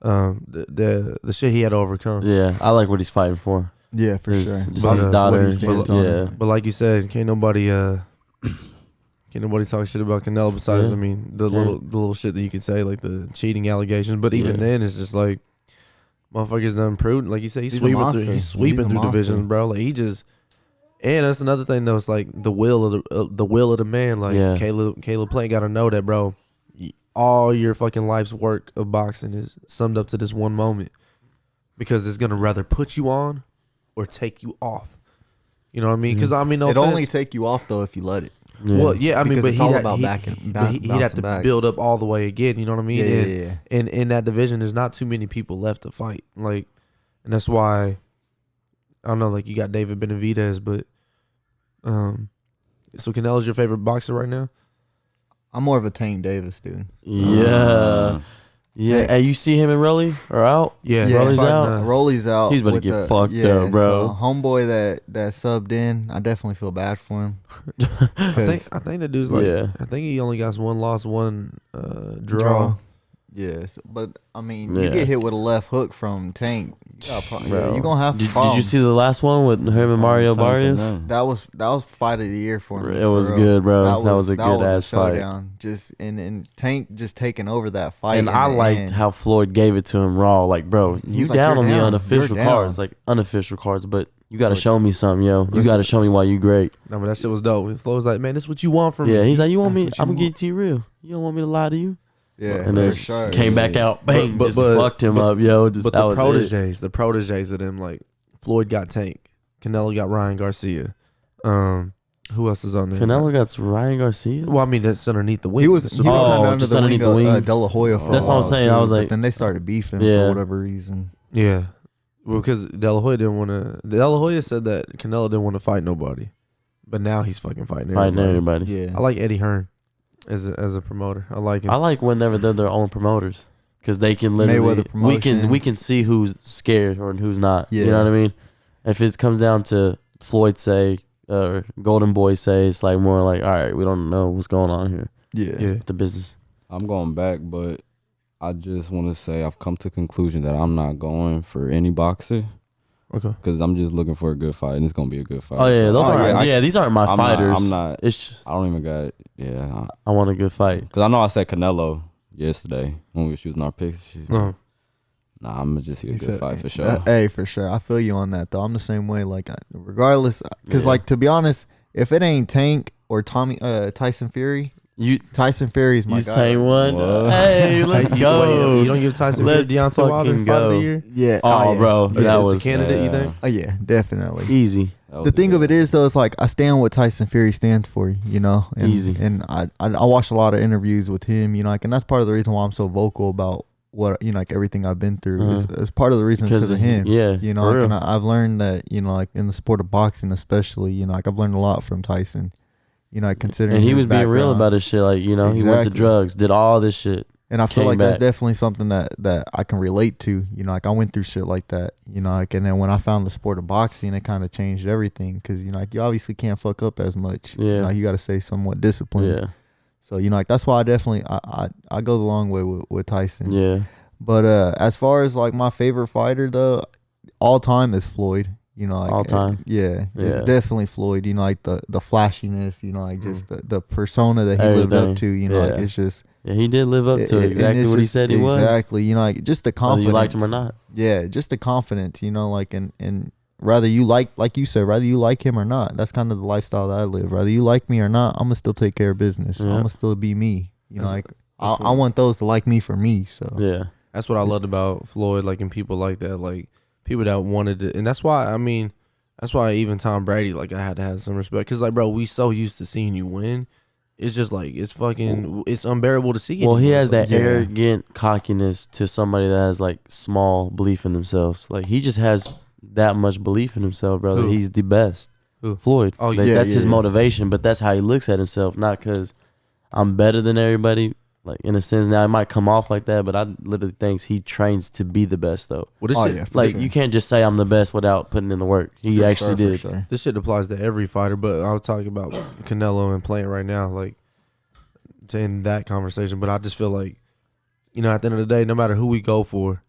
Speaker 1: the shit he had to overcome.
Speaker 4: Yeah, I like what he's fighting for.
Speaker 3: Yeah, for
Speaker 4: His
Speaker 3: sure.
Speaker 4: deceased daughter. Yeah,
Speaker 1: But like you said, can't nobody talk shit about Canelo besides
Speaker 4: Yeah.
Speaker 1: I mean the little shit that you could say, like the cheating allegations. But even then, it's just like motherfuckers done proved. Like you said, he's sweeping through divisions, bro. Like he just. And that's another thing though. It's like the will of the man. Like Caleb Plant got to know that, bro. All your fucking life's work of boxing is summed up to this one moment, because it's gonna rather put you on or take you off. You know what I mean? Because I mean,
Speaker 3: it only take you off though if you let it.
Speaker 4: Yeah.
Speaker 1: Well, yeah, I mean,
Speaker 3: Because
Speaker 1: but
Speaker 3: it's all about
Speaker 1: he'd have to
Speaker 3: back.
Speaker 1: build up all the way again. You know what I mean?
Speaker 3: Yeah.
Speaker 1: And in that division, there's not too many people left to fight. Like, and that's why I don't know. Like, you got David Benavidez, but so Canelo's your favorite boxer right now?
Speaker 3: I'm more of a Tank Davis dude.
Speaker 4: Yeah. Hey, you see him and Rolly are out?
Speaker 1: Yeah,
Speaker 4: Rolly's
Speaker 1: fighting,
Speaker 4: out.
Speaker 3: Rolly's out.
Speaker 4: He's about to
Speaker 3: with
Speaker 4: get fucked up, bro.
Speaker 3: So homeboy that subbed in, I definitely feel bad for him.
Speaker 1: I think the dude's like, I think he only got one loss, one draw.
Speaker 3: Yes, but I mean, you get hit with a left hook from Tank. You're gonna have
Speaker 4: Did
Speaker 3: problems.
Speaker 4: you see the last one with him and Mario Barrios?
Speaker 3: That was fight of the year for me.
Speaker 4: It was good, bro. That was a good ass fight.
Speaker 3: Just and Tank just taking over that fight.
Speaker 4: And I liked how Floyd gave it to him raw. Like, bro, you
Speaker 3: like,
Speaker 4: down
Speaker 3: "You're
Speaker 4: on the
Speaker 3: down.
Speaker 4: unofficial
Speaker 3: You're
Speaker 4: cards,
Speaker 3: down."
Speaker 4: like unofficial cards, but you got to show me something, yo. You got to show me why you great.
Speaker 1: No, but that shit was dope. Flo was like, man, this is what you want from me.
Speaker 4: Yeah, he's like, you want me?
Speaker 3: That's what
Speaker 4: I'm
Speaker 3: you
Speaker 4: gonna get it to you real. You don't want me to lie to you?
Speaker 3: Yeah,
Speaker 4: And then came back out, bang, just fucked him up, yo. Just
Speaker 1: But
Speaker 4: that was
Speaker 1: the proteges of them, like Floyd got Tank, Canelo got Ryan Garcia. Who else is on there?
Speaker 4: Canelo got Ryan Garcia.
Speaker 1: Well, I mean that's underneath the wing.
Speaker 3: He was kind of under
Speaker 4: just
Speaker 3: the
Speaker 4: underneath
Speaker 3: wing
Speaker 4: the wing.
Speaker 3: of De La Hoya for
Speaker 4: That's
Speaker 3: a
Speaker 4: what I'm
Speaker 3: while,
Speaker 4: saying.
Speaker 3: too,
Speaker 4: I was
Speaker 3: but
Speaker 4: like-
Speaker 3: then they started beefing
Speaker 4: Yeah.
Speaker 3: for whatever reason.
Speaker 1: Yeah, well, because De La Hoya didn't want to. De La Hoya said that Canelo didn't want to fight nobody, but now he's fucking fighting everybody.
Speaker 3: Yeah,
Speaker 1: I like Eddie Hearn as a promoter. I like him.
Speaker 4: I like whenever they're their own promoters, because they can literally
Speaker 3: Mayweather
Speaker 4: we can see who's scared or who's not.
Speaker 3: Yeah.
Speaker 4: You know what I mean? If it comes down to Floyd say or Golden Boy say, it's like more like, all right, we don't know what's going on here.
Speaker 3: yeah.
Speaker 4: The business.
Speaker 2: I'm going back, but I just want to say I've come to the conclusion that I'm not going for any boxer.
Speaker 1: Okay.
Speaker 2: Because I'm just looking for a good fight, and it's gonna be a good fight.
Speaker 4: Oh yeah, those aren't.
Speaker 2: I-
Speaker 4: These aren't my
Speaker 2: I'm
Speaker 4: fighters.
Speaker 2: I'm not.
Speaker 4: It's just,
Speaker 2: I don't even got. Yeah.
Speaker 4: I want a good fight.
Speaker 2: Because I know I said Canelo yesterday when we was shooting our picks. Shit.
Speaker 1: No.
Speaker 2: Nah, I'm gonna just see a
Speaker 3: He
Speaker 2: good
Speaker 3: said-
Speaker 2: fight for sure.
Speaker 3: Hey, for sure. I feel you on that though. I'm the same way. Like, regardless, because like to be honest, if it ain't Tank or Tyson Fury, Tyson Fury is my
Speaker 4: You
Speaker 3: guy.
Speaker 4: same one?
Speaker 2: What?
Speaker 4: Hey, let's go.
Speaker 1: You don't give Tyson Fury
Speaker 4: Let's
Speaker 1: Deontay Wilder
Speaker 4: fucking
Speaker 1: fight of
Speaker 4: go.
Speaker 1: the year?
Speaker 3: Yeah.
Speaker 4: Oh,
Speaker 3: yeah.
Speaker 4: bro,
Speaker 1: Is
Speaker 4: that
Speaker 1: it
Speaker 4: was
Speaker 1: a candidate. You think?
Speaker 3: Oh yeah, definitely.
Speaker 4: easy.
Speaker 3: The thing of it is though, it's like I stand what Tyson Fury stands for, you know. And,
Speaker 4: Easy.
Speaker 3: And I watched a lot of interviews with him, you know, like, and that's part of the reason why I'm so vocal about what, you know, like everything I've been through is part of the reason because of him.
Speaker 4: Yeah,
Speaker 3: you know,
Speaker 4: for
Speaker 3: like,
Speaker 4: real.
Speaker 3: and I've learned that, you know, like in the sport of boxing especially, you know, like I've learned a lot from Tyson. You know, like considering
Speaker 4: And he
Speaker 3: his
Speaker 4: was being real
Speaker 3: background.
Speaker 4: about his shit. Like, you know, he went to
Speaker 3: Exactly.
Speaker 4: drugs, did all this shit.
Speaker 3: And I feel
Speaker 4: came
Speaker 3: like
Speaker 4: back.
Speaker 3: that's definitely something that I can relate to. You know, like I went through shit like that. You know, like, and then when I found the sport of boxing, it kind of changed everything because, you know, like you obviously can't fuck up as much.
Speaker 4: Yeah.
Speaker 3: You know, you got to stay somewhat disciplined.
Speaker 4: Yeah,
Speaker 3: So, you know, like that's why I definitely I go the long way with Tyson.
Speaker 4: yeah.
Speaker 3: But as far as like my favorite fighter though, all time is Floyd. You know, like
Speaker 4: All time?
Speaker 3: yeah,
Speaker 4: Yeah.
Speaker 3: it's definitely Floyd. You know, like the flashiness. You know, like just the persona that he lived
Speaker 4: Everything.
Speaker 3: up to. You know, like
Speaker 4: Yeah.
Speaker 3: it's just
Speaker 4: Yeah, he did live up to
Speaker 3: And
Speaker 4: exactly
Speaker 3: it's
Speaker 4: what he
Speaker 3: just-
Speaker 4: said he was.
Speaker 3: Exactly. You know, like just the
Speaker 4: Whether
Speaker 3: confidence.
Speaker 4: you liked him or not.
Speaker 3: Yeah, just the confidence, you know, like and rather you like you said, rather you like him or not. That's kind of the lifestyle that I live. Rather you like me or not, I'm gonna still take care of business.
Speaker 4: Yeah.
Speaker 3: I'm gonna still be me. You know,
Speaker 1: That's-
Speaker 3: like
Speaker 1: that's
Speaker 3: I want those to like me for me. So
Speaker 4: Yeah.
Speaker 1: That's what I loved about Floyd, like, and people like that, like people that wanted it, and that's why that's why even Tom Brady, like, I had to have some respect, cause like, bro, we so used to seeing you win, it's just like it's unbearable to see.
Speaker 4: Well, he
Speaker 1: anymore.
Speaker 4: has
Speaker 1: It's like,
Speaker 4: that arrogant cockiness to somebody that has like small belief in themselves. Like he just has that much belief in himself, brother.
Speaker 1: Who?
Speaker 4: He's the best.
Speaker 1: Who?
Speaker 4: Floyd.
Speaker 1: Oh,
Speaker 4: Like,
Speaker 3: yeah,
Speaker 4: that's his
Speaker 3: yeah.
Speaker 4: motivation, but that's how he looks at himself. Not because I'm better than everybody. Like in a sense, now it might come off like that, but I literally think he trains to be the though.
Speaker 1: Well, this
Speaker 3: Oh,
Speaker 1: shit,
Speaker 3: yeah, for
Speaker 4: Like
Speaker 3: sure.
Speaker 4: you can't just say I'm the best without putting in the work. He
Speaker 3: For
Speaker 4: actually
Speaker 3: sure,
Speaker 4: did.
Speaker 3: for sure.
Speaker 1: this shit applies to every fighter, but I was talking about Canelo and playing right now, like, to end that conversation. But I just feel like, you know, at the end of the day, no matter who we go for,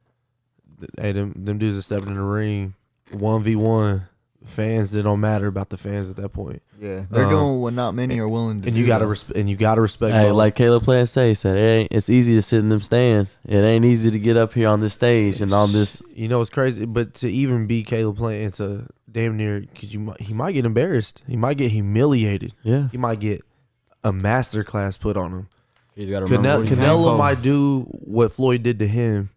Speaker 1: hey, them dudes are stepping in the ring, 1v1. Fans, it don't matter about the fans at that point.
Speaker 3: Yeah, they're doing what not many are willing to
Speaker 1: And
Speaker 3: do.
Speaker 1: you gotta
Speaker 3: though.
Speaker 1: respect.
Speaker 4: Hey,
Speaker 1: both.
Speaker 4: like Caleb Plant say, he said, it's easy to sit in them stands. It ain't easy to get up here on this stage and on this.
Speaker 1: You know, it's crazy, but to even be Caleb Plant, it's a damn near, because he might get embarrassed. He might get humiliated.
Speaker 4: Yeah.
Speaker 1: He might get a masterclass put on him.
Speaker 2: He's got to remember what he came
Speaker 1: Canelo
Speaker 2: for.
Speaker 1: might do what Floyd did to him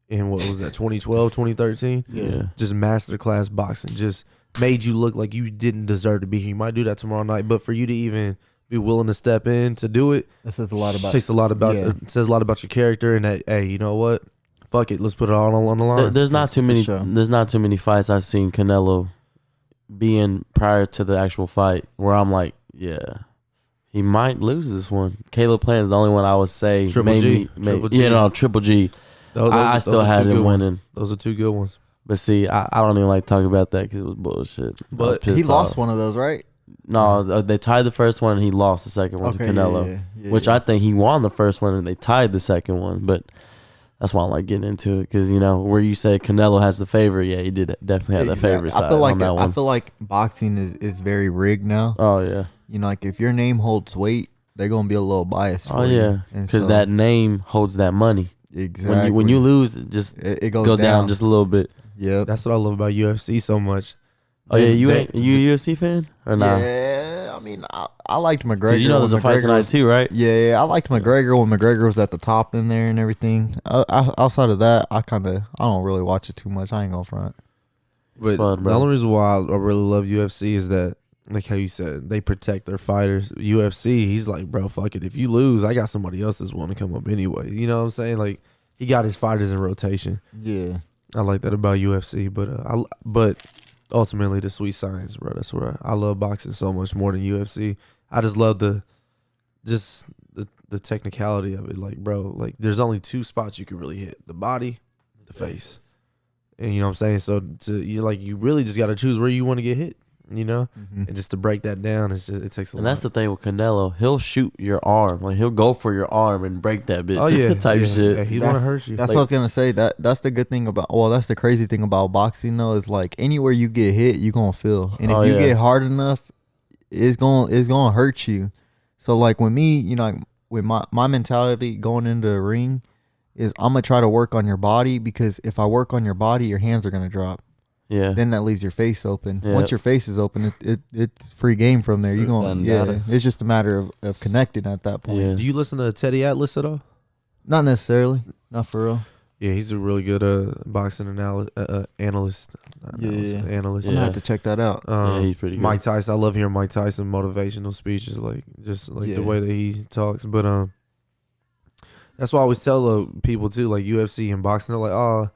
Speaker 1: in, what was that, 2012, 2013?
Speaker 4: Yeah.
Speaker 1: Just masterclass boxing. Just made you look like you didn't deserve to be here. He might do that tomorrow night, but for you to even be willing to step in to do it,
Speaker 3: That says a lot about.
Speaker 1: takes a lot about
Speaker 3: Yeah.
Speaker 1: it says a lot about your character, and that, hey, you know what? Fuck it, let's put it all on the line.
Speaker 4: There's not too
Speaker 3: For
Speaker 4: many.
Speaker 3: sure.
Speaker 4: There's not too many fights I've seen Canelo be in prior to the actual fight where I'm like, yeah, he might lose this one. Caleb Plant is the only one I would say
Speaker 1: Triple G. Triple G.
Speaker 4: You know, Triple G. I still
Speaker 1: are
Speaker 4: had
Speaker 1: two
Speaker 4: him
Speaker 1: good ones.
Speaker 4: winning.
Speaker 1: Those are two good ones.
Speaker 4: But see, I don't even like talking about that because it was bullshit. I was
Speaker 1: But
Speaker 4: pissed
Speaker 3: He lost
Speaker 4: off.
Speaker 3: one of those, right?
Speaker 4: No, they tied the first one and he lost the second one to Canelo. Which I think he won the first one and they tied the second one. But that's why I like getting into it because, you know, where you say Canelo has the favor, yeah, he did definitely have the favorite side
Speaker 3: I feel like
Speaker 4: on that one.
Speaker 3: I feel like boxing is very rigged now.
Speaker 4: Oh, yeah.
Speaker 3: You know, like if your name holds weight, they're gonna be a little biased.
Speaker 4: Oh,
Speaker 3: for you.
Speaker 4: yeah.
Speaker 3: And
Speaker 4: Because
Speaker 3: so-
Speaker 4: that name holds that money.
Speaker 3: exactly
Speaker 4: When you lose, it just
Speaker 3: it
Speaker 4: goes down just a little bit.
Speaker 3: Yep.
Speaker 1: That's what I love about UFC so much.
Speaker 4: Oh, yeah, you
Speaker 1: They-
Speaker 4: ain't you a UFC fan? Or nah?
Speaker 3: Yeah, I mean, I liked McGregor.
Speaker 4: 'Cause you know there's a
Speaker 3: when
Speaker 4: fight
Speaker 3: McGregor
Speaker 4: tonight
Speaker 3: was-
Speaker 4: too, right?
Speaker 3: Yeah, I liked McGregor when McGregor was at the top in there and everything. Outside of that, I don't really watch it too much. I ain't gonna front.
Speaker 1: But
Speaker 4: fun, bro.
Speaker 1: the only reason why I really love UFC is that, like how you said, they protect their fighters. UFC, he's like, bro, fuck it. If you lose, I got somebody else that's want to come up anyway. You know what I'm saying? Like, he got his fighters in rotation.
Speaker 3: Yeah.
Speaker 1: I like that about UFC, but ultimately the sweet science, bro. That's where I love boxing so much more than UFC. I just love the technicality of it. Like, bro, like there's only two spots you can really hit: the body, the face. And you know what I'm saying? So you really just got to choose where you want to get hit. You know, and just to break that down, it takes a lot.
Speaker 4: And that's the thing with Canelo. He'll shoot your arm. Like he'll go for your arm and break that bitch.
Speaker 1: Oh yeah,
Speaker 4: type
Speaker 1: yeah,
Speaker 4: shit.
Speaker 1: Yeah, he want to hurt you.
Speaker 3: That's what I was gonna say. That's the good thing about. Well, that's the crazy thing about boxing though. Is like anywhere you get hit, you gonna feel, and if you get hard enough, it's gonna hurt you. So like with me, you know, like with my mentality going into the ring is I'm gonna try to work on your body, because if I work on your body, your hands are gonna drop.
Speaker 4: Yeah.
Speaker 3: Then that leaves your face open.
Speaker 4: Yeah.
Speaker 3: Once your face is open, it's free game from there. You going
Speaker 2: Done.
Speaker 3: It's just a matter of connecting at that point.
Speaker 4: Yeah.
Speaker 1: Do you listen to Teddy Atlas at all?
Speaker 3: Not necessarily, not for real.
Speaker 1: Yeah, he's a really good boxing analyst. Analyst.
Speaker 3: Yeah.
Speaker 1: Analyst.
Speaker 3: I'm gonna have to check that out.
Speaker 4: Yeah, he's pretty good.
Speaker 1: Mike Tyson. I love hearing Mike Tyson motivational speeches, like just like the
Speaker 3: Yeah.
Speaker 1: way that he talks. But that's why I always tell people too, like UFC and boxing. They're like, oh,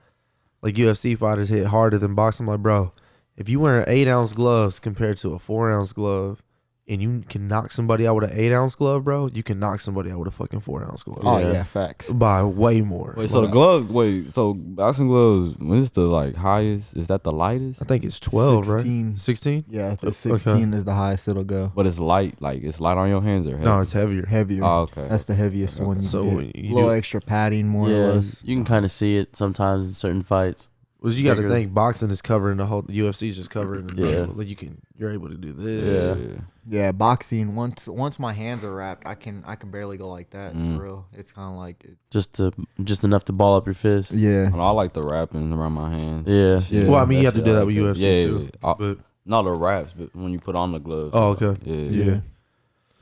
Speaker 1: like UFC fighters hit harder than boxing. I'm like, bro, if you wear 8-ounce gloves compared to a 4-ounce glove, and you can knock somebody out with an 8-ounce glove, bro, you can knock somebody out with a fucking 4-ounce glove.
Speaker 3: Oh
Speaker 4: Yeah.
Speaker 3: yeah, facts.
Speaker 1: By way more.
Speaker 2: Wait, so the gloves? Wait, so boxing gloves? When is the like highest? Is that the lightest?
Speaker 1: I think it's 12,
Speaker 3: 16.
Speaker 1: right? 16?
Speaker 3: Yeah, the
Speaker 1: Okay.
Speaker 3: 16 is the highest it'll go.
Speaker 2: But it's light. Like it's light on your hands or heavy?
Speaker 1: No, it's heavier.
Speaker 3: Heavier.
Speaker 2: Oh, okay.
Speaker 3: That's the heaviest
Speaker 2: Okay.
Speaker 3: one. You
Speaker 1: So
Speaker 3: can
Speaker 1: when
Speaker 3: get.
Speaker 1: you
Speaker 3: A little
Speaker 1: do-
Speaker 3: extra padding, more or
Speaker 4: Yeah,
Speaker 3: less.
Speaker 4: you can kind of see it sometimes in certain fights.
Speaker 1: Well, you got to
Speaker 4: bigger.
Speaker 1: think boxing is covering the whole. The UFC is just covering. The
Speaker 4: Yeah.
Speaker 1: like you're able to do this.
Speaker 4: Yeah.
Speaker 3: Yeah, boxing. Once my hands are wrapped, I can barely go like that
Speaker 2: Mm.
Speaker 3: for real. It's kind of like
Speaker 4: Just enough to ball up your fist.
Speaker 3: yeah.
Speaker 2: I like the wrapping around my hands.
Speaker 4: Yeah.
Speaker 3: Yeah.
Speaker 1: Well, I mean, you have
Speaker 2: That
Speaker 1: to do
Speaker 2: shit
Speaker 1: that
Speaker 2: I
Speaker 1: with
Speaker 2: like
Speaker 1: UFC
Speaker 2: Yeah,
Speaker 1: too.
Speaker 2: yeah.
Speaker 1: But
Speaker 2: Not the wraps, but when you put on the gloves.
Speaker 1: Oh, okay.
Speaker 2: Yeah.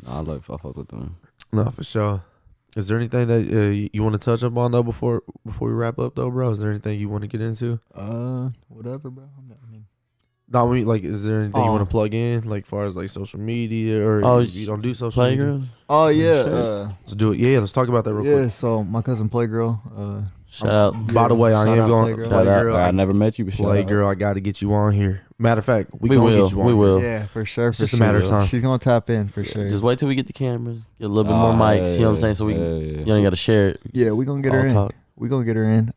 Speaker 2: Nah, I fuck with them.
Speaker 1: no, for sure. Is there anything that you want to touch up on though before we wrap up though, bro? Is there anything you want to get into?
Speaker 3: Whatever, bro.
Speaker 1: No, I mean, like, is there anything you
Speaker 3: Oh.
Speaker 1: want to plug in, like, far as like social media, or
Speaker 4: Oh,
Speaker 1: you don't do social media?
Speaker 4: Playgirls.
Speaker 3: Oh yeah.
Speaker 4: Shit.
Speaker 1: Let's do it. Yeah, let's talk about that real
Speaker 3: Yeah.
Speaker 1: quick.
Speaker 3: So my cousin Playgirl.
Speaker 4: Shout out.
Speaker 1: By the way, I
Speaker 3: shout
Speaker 1: am
Speaker 3: out
Speaker 1: going
Speaker 3: Playgirl.
Speaker 2: Shout out.
Speaker 1: Playgirl.
Speaker 2: I never met you, but shout out.
Speaker 1: Playgirl, I got to get you on here. Matter of fact,
Speaker 4: We
Speaker 1: gonna
Speaker 4: will.
Speaker 1: get you on
Speaker 4: We
Speaker 1: here.
Speaker 4: will.
Speaker 3: Yeah, for sure.
Speaker 1: It's
Speaker 3: for
Speaker 1: just a
Speaker 3: sure.
Speaker 1: matter of time.
Speaker 3: She's gonna tap in for sure.
Speaker 4: Just wait till we get the cameras, get a little bit more mics. You know what I'm saying? So we you don't got to share it.
Speaker 3: Yeah, we gonna get her
Speaker 4: All
Speaker 3: in.
Speaker 4: talk.
Speaker 3: We gonna get her in.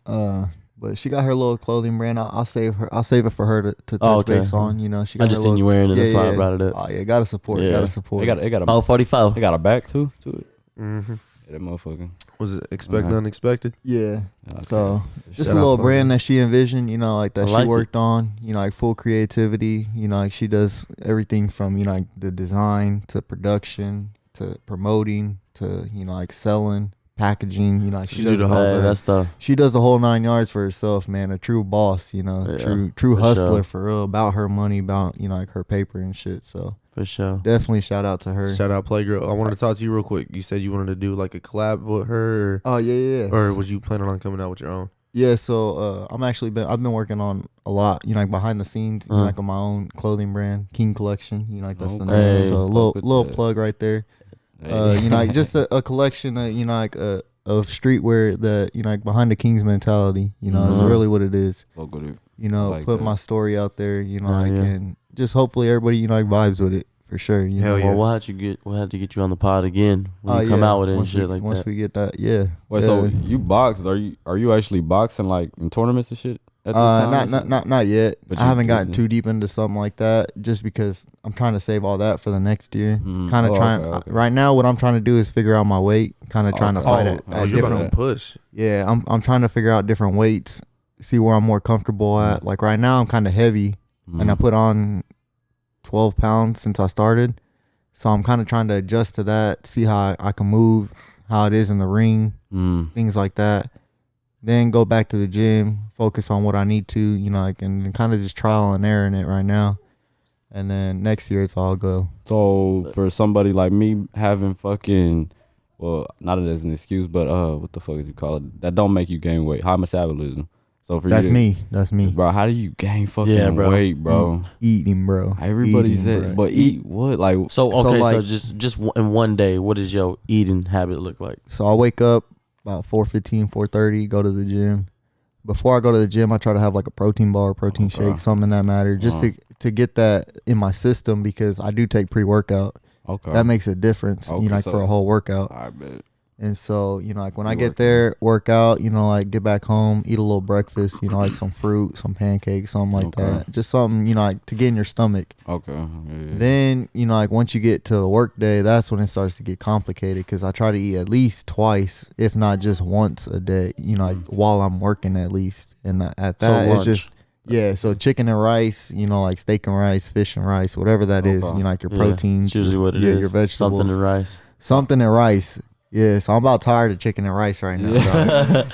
Speaker 3: But she got her little clothing brand. I'll save her. I'll save it for her to touch
Speaker 4: okay.
Speaker 3: base on. You know, she. Got
Speaker 4: I just
Speaker 3: her
Speaker 4: seen
Speaker 3: little,
Speaker 4: you wearing it. That's why I
Speaker 3: yeah.
Speaker 4: brought it up.
Speaker 3: Oh yeah, gotta support.
Speaker 4: Yeah.
Speaker 3: Gotta support.
Speaker 2: It got a
Speaker 4: Oh, 45.
Speaker 2: It got a back too to it.
Speaker 1: Mm-hmm.
Speaker 2: Yeah, that motherfucker.
Speaker 1: Was it expect
Speaker 2: Uh-huh.
Speaker 1: unexpected?
Speaker 3: Yeah.
Speaker 2: Okay.
Speaker 3: So just
Speaker 1: Shout
Speaker 3: a
Speaker 1: out
Speaker 3: little
Speaker 1: Playgirl.
Speaker 3: brand that she envisioned. You know, like that
Speaker 4: I
Speaker 3: she
Speaker 4: like
Speaker 3: worked on. You know, like full creativity. You know, like she does everything from like the design to production to promoting to like selling, packaging. You know, like
Speaker 1: So
Speaker 3: she
Speaker 1: she
Speaker 3: does
Speaker 1: do the
Speaker 3: the
Speaker 1: whole
Speaker 3: whole.
Speaker 1: thing.
Speaker 4: That's the
Speaker 3: She does the whole 9 yards for herself, man. A true boss,
Speaker 4: Yeah,
Speaker 3: true
Speaker 4: for
Speaker 3: hustler
Speaker 4: sure.
Speaker 3: for real. About her money, about like her paper and shit. So
Speaker 4: for sure.
Speaker 3: definitely shout out to her.
Speaker 1: Shout out Playgirl. I wanted to talk to you real quick. You said you wanted to do like a collab with her,
Speaker 3: Oh yeah.
Speaker 1: or was you planning on coming out with your own?
Speaker 3: Yeah, so I've been working on a lot, like behind the scenes,
Speaker 4: Uh-huh.
Speaker 3: like on my own clothing brand, King Collection, like that's the
Speaker 2: Okay.
Speaker 3: name.
Speaker 4: Hey.
Speaker 3: So a
Speaker 2: Fuck
Speaker 3: little
Speaker 2: with
Speaker 3: little
Speaker 2: that.
Speaker 3: plug right there.
Speaker 2: Hey.
Speaker 3: Like just a collection of of streetwear that like behind the King's mentality. Is
Speaker 4: Uh-huh.
Speaker 3: really what it is.
Speaker 2: Fuck with it. like
Speaker 3: Put
Speaker 2: that.
Speaker 3: my story out there,
Speaker 4: Yeah.
Speaker 3: and just hopefully everybody like vibes with it for sure. You
Speaker 1: Hell
Speaker 3: know?
Speaker 1: yeah.
Speaker 4: Well, we'll have to get you on the pod again when you come
Speaker 3: yeah.
Speaker 4: out with it and
Speaker 3: Once
Speaker 4: shit
Speaker 3: we,
Speaker 4: like
Speaker 3: once
Speaker 4: that.
Speaker 3: we get that, yeah.
Speaker 2: Wait,
Speaker 3: yeah.
Speaker 2: so you box? Are you actually boxing like in tournaments and shit at this time?
Speaker 3: Not yet.
Speaker 2: But
Speaker 3: I
Speaker 2: you-
Speaker 3: haven't gotten
Speaker 2: you-
Speaker 3: too deep into something like that, just because I'm trying to save all that for the next year.
Speaker 2: Mhm.
Speaker 3: Kind of
Speaker 2: Oh,
Speaker 3: trying
Speaker 2: okay.
Speaker 3: right now. What I'm trying to do is figure out my weight. Kind of trying to
Speaker 2: Okay.
Speaker 3: fight
Speaker 2: Oh,
Speaker 3: at
Speaker 1: Oh, you're about
Speaker 3: different.
Speaker 1: to push.
Speaker 3: Yeah, I'm trying to figure out different weights, see where I'm more comfortable at. Like right now, I'm kind of heavy, and I put on 12 pounds since I started, so I'm kind of trying to adjust to that, see how I can move, how it is in the ring, things like that. Then go back to the gym, focus on what I need to, and kind of just trial and error in it right now. And then next year it's all go.
Speaker 2: So for somebody like me having fucking, well, not as an excuse, but what the fuck is you call it? That don't make you gain weight. High metabolism. So for
Speaker 3: That's
Speaker 2: you,
Speaker 3: me. That's me.
Speaker 2: bro. How do you gain fucking
Speaker 4: Yeah, bro.
Speaker 2: weight, bro?
Speaker 3: Eating, bro.
Speaker 2: Everybody
Speaker 3: Eating,
Speaker 2: says,
Speaker 3: bro.
Speaker 2: but eat what? Like,
Speaker 4: So
Speaker 3: So,
Speaker 4: okay, so
Speaker 3: like-
Speaker 4: just in one day, what does your eating habit look like?
Speaker 3: So I wake up about 4:15, 4:30, go to the gym. Before I go to the gym, I try to have like a protein bar, protein
Speaker 2: Okay.
Speaker 3: shake, something in that matter, just to get that in my system, because I do take pre-workout.
Speaker 2: okay,
Speaker 3: That makes a difference,
Speaker 2: Okay,
Speaker 3: like
Speaker 2: so-
Speaker 3: for a whole workout.
Speaker 2: I bet.
Speaker 3: And so, like when I
Speaker 2: You
Speaker 3: get
Speaker 2: work
Speaker 3: there, work out, like get back home, eat a little breakfast, like some fruit, some pancakes, something like
Speaker 2: Okay.
Speaker 3: that. Just something, like to get in your stomach.
Speaker 2: Okay, yeah.
Speaker 3: Then, like once you get to the work day, that's when it starts to get complicated, because I try to eat at least twice, if not just once a day, like while I'm working at least. And at that,
Speaker 4: So
Speaker 3: it's
Speaker 4: lunch.
Speaker 3: just, yeah, so chicken and rice, like steak and rice, fish and rice, whatever that is,
Speaker 2: Okay.
Speaker 3: like your
Speaker 4: Yeah,
Speaker 3: proteins.
Speaker 4: It's usually what it is.
Speaker 3: Your vegetables.
Speaker 4: Something in rice.
Speaker 3: Something and rice. Yeah, so I'm about tired of chicken and rice right now. dog.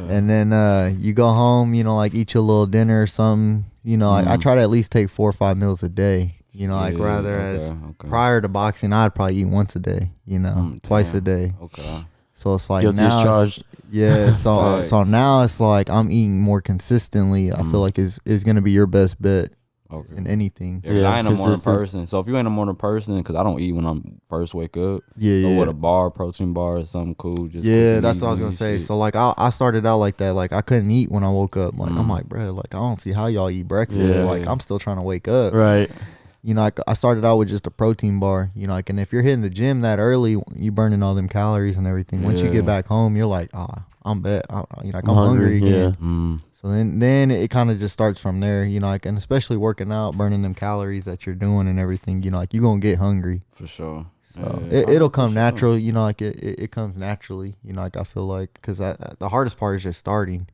Speaker 3: And then you go home, like eat your little dinner or something. I try to at least take 4 or 5 meals a day. Like
Speaker 2: Yeah,
Speaker 3: rather
Speaker 2: okay,
Speaker 3: as
Speaker 2: okay.
Speaker 3: prior to boxing, I'd probably eat once a day. Twice a
Speaker 2: Damn.
Speaker 3: day.
Speaker 2: Okay.
Speaker 3: So it's like
Speaker 4: Guilty
Speaker 3: now,
Speaker 4: as
Speaker 3: it's-
Speaker 4: charged.
Speaker 3: yeah. So
Speaker 2: Facts.
Speaker 3: so now it's like I'm eating more consistently. I feel like is gonna be your best bet
Speaker 2: Okay.
Speaker 3: in anything.
Speaker 2: Yeah, 'cause
Speaker 4: Yeah,
Speaker 2: I ain't a morning
Speaker 4: consistent.
Speaker 2: person. So if you ain't a morning person, because I don't eat when I'm first wake up.
Speaker 3: Yeah,
Speaker 2: So
Speaker 3: yeah.
Speaker 2: with a bar, protein bar, or something cool. Just
Speaker 3: Yeah,
Speaker 2: quick
Speaker 3: that's
Speaker 2: and
Speaker 3: what I was
Speaker 2: easy
Speaker 3: gonna
Speaker 2: and
Speaker 3: say.
Speaker 2: shit.
Speaker 3: So like I started out like that. Like I couldn't eat when I woke up. Like I'm
Speaker 2: Mm.
Speaker 3: like, bro, like I don't see how y'all eat breakfast.
Speaker 4: Yeah.
Speaker 3: Like I'm still trying to wake up.
Speaker 4: Right.
Speaker 3: I started out with just a protein bar. Like, and if you're hitting the gym that early, you burning all them calories and everything. Once you
Speaker 2: Yeah.
Speaker 3: get back home, you're like, I'm bet. I'm
Speaker 4: I'm
Speaker 3: hungry again.
Speaker 2: Mm.
Speaker 3: So then it kind of just starts from there. And especially working out, burning them calories that you're doing and everything. Like you're gonna get hungry.
Speaker 2: For sure.
Speaker 3: So
Speaker 2: Yeah,
Speaker 3: it'll
Speaker 2: for
Speaker 3: come
Speaker 2: sure.
Speaker 3: natural, like it comes naturally, like I feel like, because the hardest part is just starting,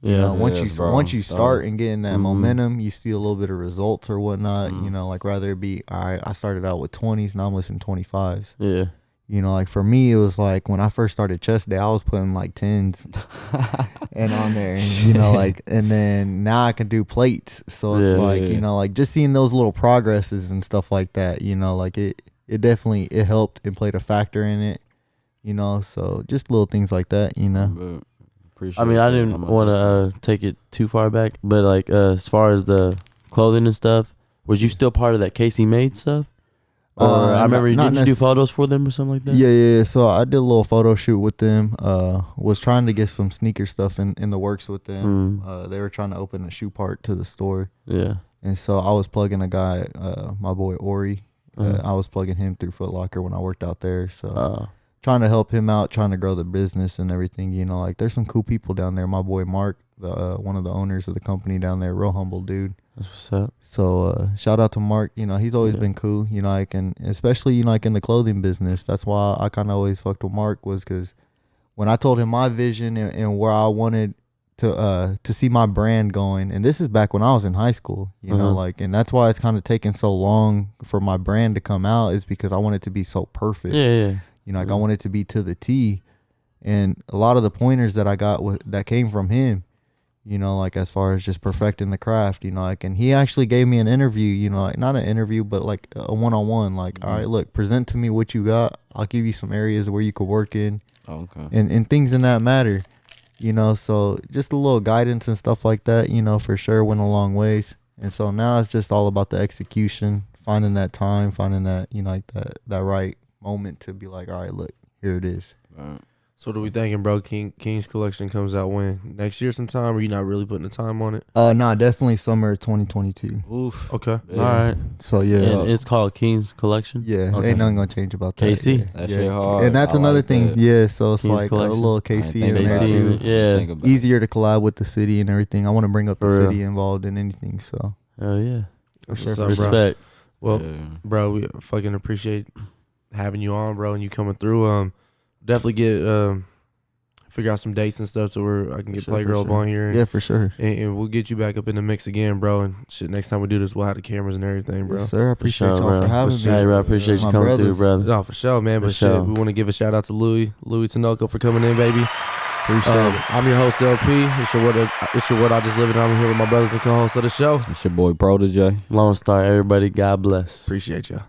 Speaker 3: You know,
Speaker 2: Yes, bro.
Speaker 3: once you start
Speaker 2: Start.
Speaker 3: and getting that
Speaker 4: Mhm.
Speaker 3: momentum, you see a little bit of results or whatnot. You know, like rather it be, all right, I started out with 20s, now I'm listening to 25s.
Speaker 4: Yeah.
Speaker 3: You know, like for me, it was like when I first started chest day, I was putting like 10s and on there, and, you know, like, and then now I can do plates. So it's
Speaker 4: Yeah,
Speaker 3: like,
Speaker 2: yeah.
Speaker 3: you know, like just seeing those little progresses and stuff like that, you know, like it definitely, it helped and played a factor in it, you know, so just little things like that, you know.
Speaker 2: But appreciate
Speaker 4: I mean, I
Speaker 2: that.
Speaker 4: didn't
Speaker 2: I'm
Speaker 4: want to take it too far back, but like as far as the clothing and stuff, was you still part of that Casey Made stuff? Or I remember,
Speaker 3: not
Speaker 4: didn't you do
Speaker 3: necess-
Speaker 4: photos for them or something like that?
Speaker 3: Yeah. So I did a little photo shoot with them. Was trying to get some sneaker stuff in the works with them. They were trying to open a shoe part to the store.
Speaker 4: Yeah.
Speaker 3: And so I was plugging a guy, my boy Ori. I was plugging him through Foot Locker when I worked out there. So trying to help him out, trying to grow the business and everything. You know, like there's some cool people down there. My boy Mark, one of the owners of the company down there, real humble dude.
Speaker 4: That's what's up.
Speaker 3: So shout out to Mark. You know, he's always
Speaker 4: Yeah.
Speaker 3: been cool. You know, like, and especially, you know, like in the clothing business. That's why I kind of always fucked with Mark, was because when I told him my vision and where I wanted to see my brand going, and this is back when I was in high school, you know, like, and that's why it's kind of taken so long for my brand to come out, is because I want it to be so perfect.
Speaker 4: Yeah.
Speaker 3: You know, like I want it to be to the T, and a lot of the pointers that I got that came from him. You know, like as far as just perfecting the craft, you know, like, and he actually gave me an interview, you know, like not an interview, but like a one-on-one, like, all right, look, present to me what you got. I'll give you some areas where you could work in,
Speaker 2: Okay.
Speaker 3: and things in that matter, you know, so just a little guidance and stuff like that, you know, for sure went a long ways. And so now it's just all about the execution, finding that time, finding that, you know, like that right moment to be like, all right, look, here it is.
Speaker 2: Right.
Speaker 1: So what are we thinking, bro? King's collection comes out when? Next year sometime? Or you not really putting the time on it?
Speaker 3: Nah, definitely summer 2022.
Speaker 2: Oof.
Speaker 1: Okay.
Speaker 2: Yeah.
Speaker 4: All right.
Speaker 3: So yeah.
Speaker 4: And it's called King's Collection?
Speaker 3: Yeah,
Speaker 4: Okay.
Speaker 3: ain't nothing gonna change about that.
Speaker 4: KC?
Speaker 3: Yeah.
Speaker 2: That
Speaker 3: Yeah.
Speaker 2: shit hard.
Speaker 3: And that's
Speaker 2: I
Speaker 3: another
Speaker 2: like
Speaker 3: thing.
Speaker 2: that.
Speaker 3: Yeah, so it's
Speaker 4: King's
Speaker 3: like
Speaker 4: Collection.
Speaker 3: a little
Speaker 2: I
Speaker 3: KC
Speaker 2: ain't
Speaker 3: in
Speaker 2: think
Speaker 3: there
Speaker 2: about
Speaker 3: too.
Speaker 2: it.
Speaker 4: Yeah.
Speaker 2: Think about it.
Speaker 3: Easier to collab with the city and everything. I want to bring up the
Speaker 4: For real.
Speaker 3: city involved in anything. So
Speaker 4: Hell yeah.
Speaker 1: That's
Speaker 3: Sure.
Speaker 1: what's up, bro.
Speaker 4: Respect.
Speaker 1: Well,
Speaker 2: Yeah.
Speaker 1: bro, we fucking appreciate having you on, bro, and you coming through. Definitely get figure out some dates and stuff so I can get
Speaker 3: sure, for
Speaker 1: Playgirl
Speaker 3: sure.
Speaker 1: on here.
Speaker 3: yeah, for sure.
Speaker 1: And we'll get you back up in the mix again, bro. And shit, next time we do this, we'll have the cameras and everything, bro.
Speaker 3: Yes, sir. I appreciate
Speaker 4: sure,
Speaker 3: y'all
Speaker 4: bro.
Speaker 3: for having
Speaker 1: For
Speaker 3: me.
Speaker 1: sure.
Speaker 4: Hey, bro, I appreciate you
Speaker 3: My
Speaker 4: coming
Speaker 3: brothers.
Speaker 4: through, brother.
Speaker 1: No, for sure, man.
Speaker 4: For
Speaker 1: But
Speaker 4: sure.
Speaker 1: shit, we want to give a shout out to Louis Tinoco for coming in, baby.
Speaker 3: Appreciate it.
Speaker 1: I'm your host, LP. It's your word. I just live it. I'm here with my brothers and co-hosts of the show.
Speaker 2: It's your boy Protege.
Speaker 4: Lone Star, everybody. God bless.
Speaker 1: Appreciate y'all.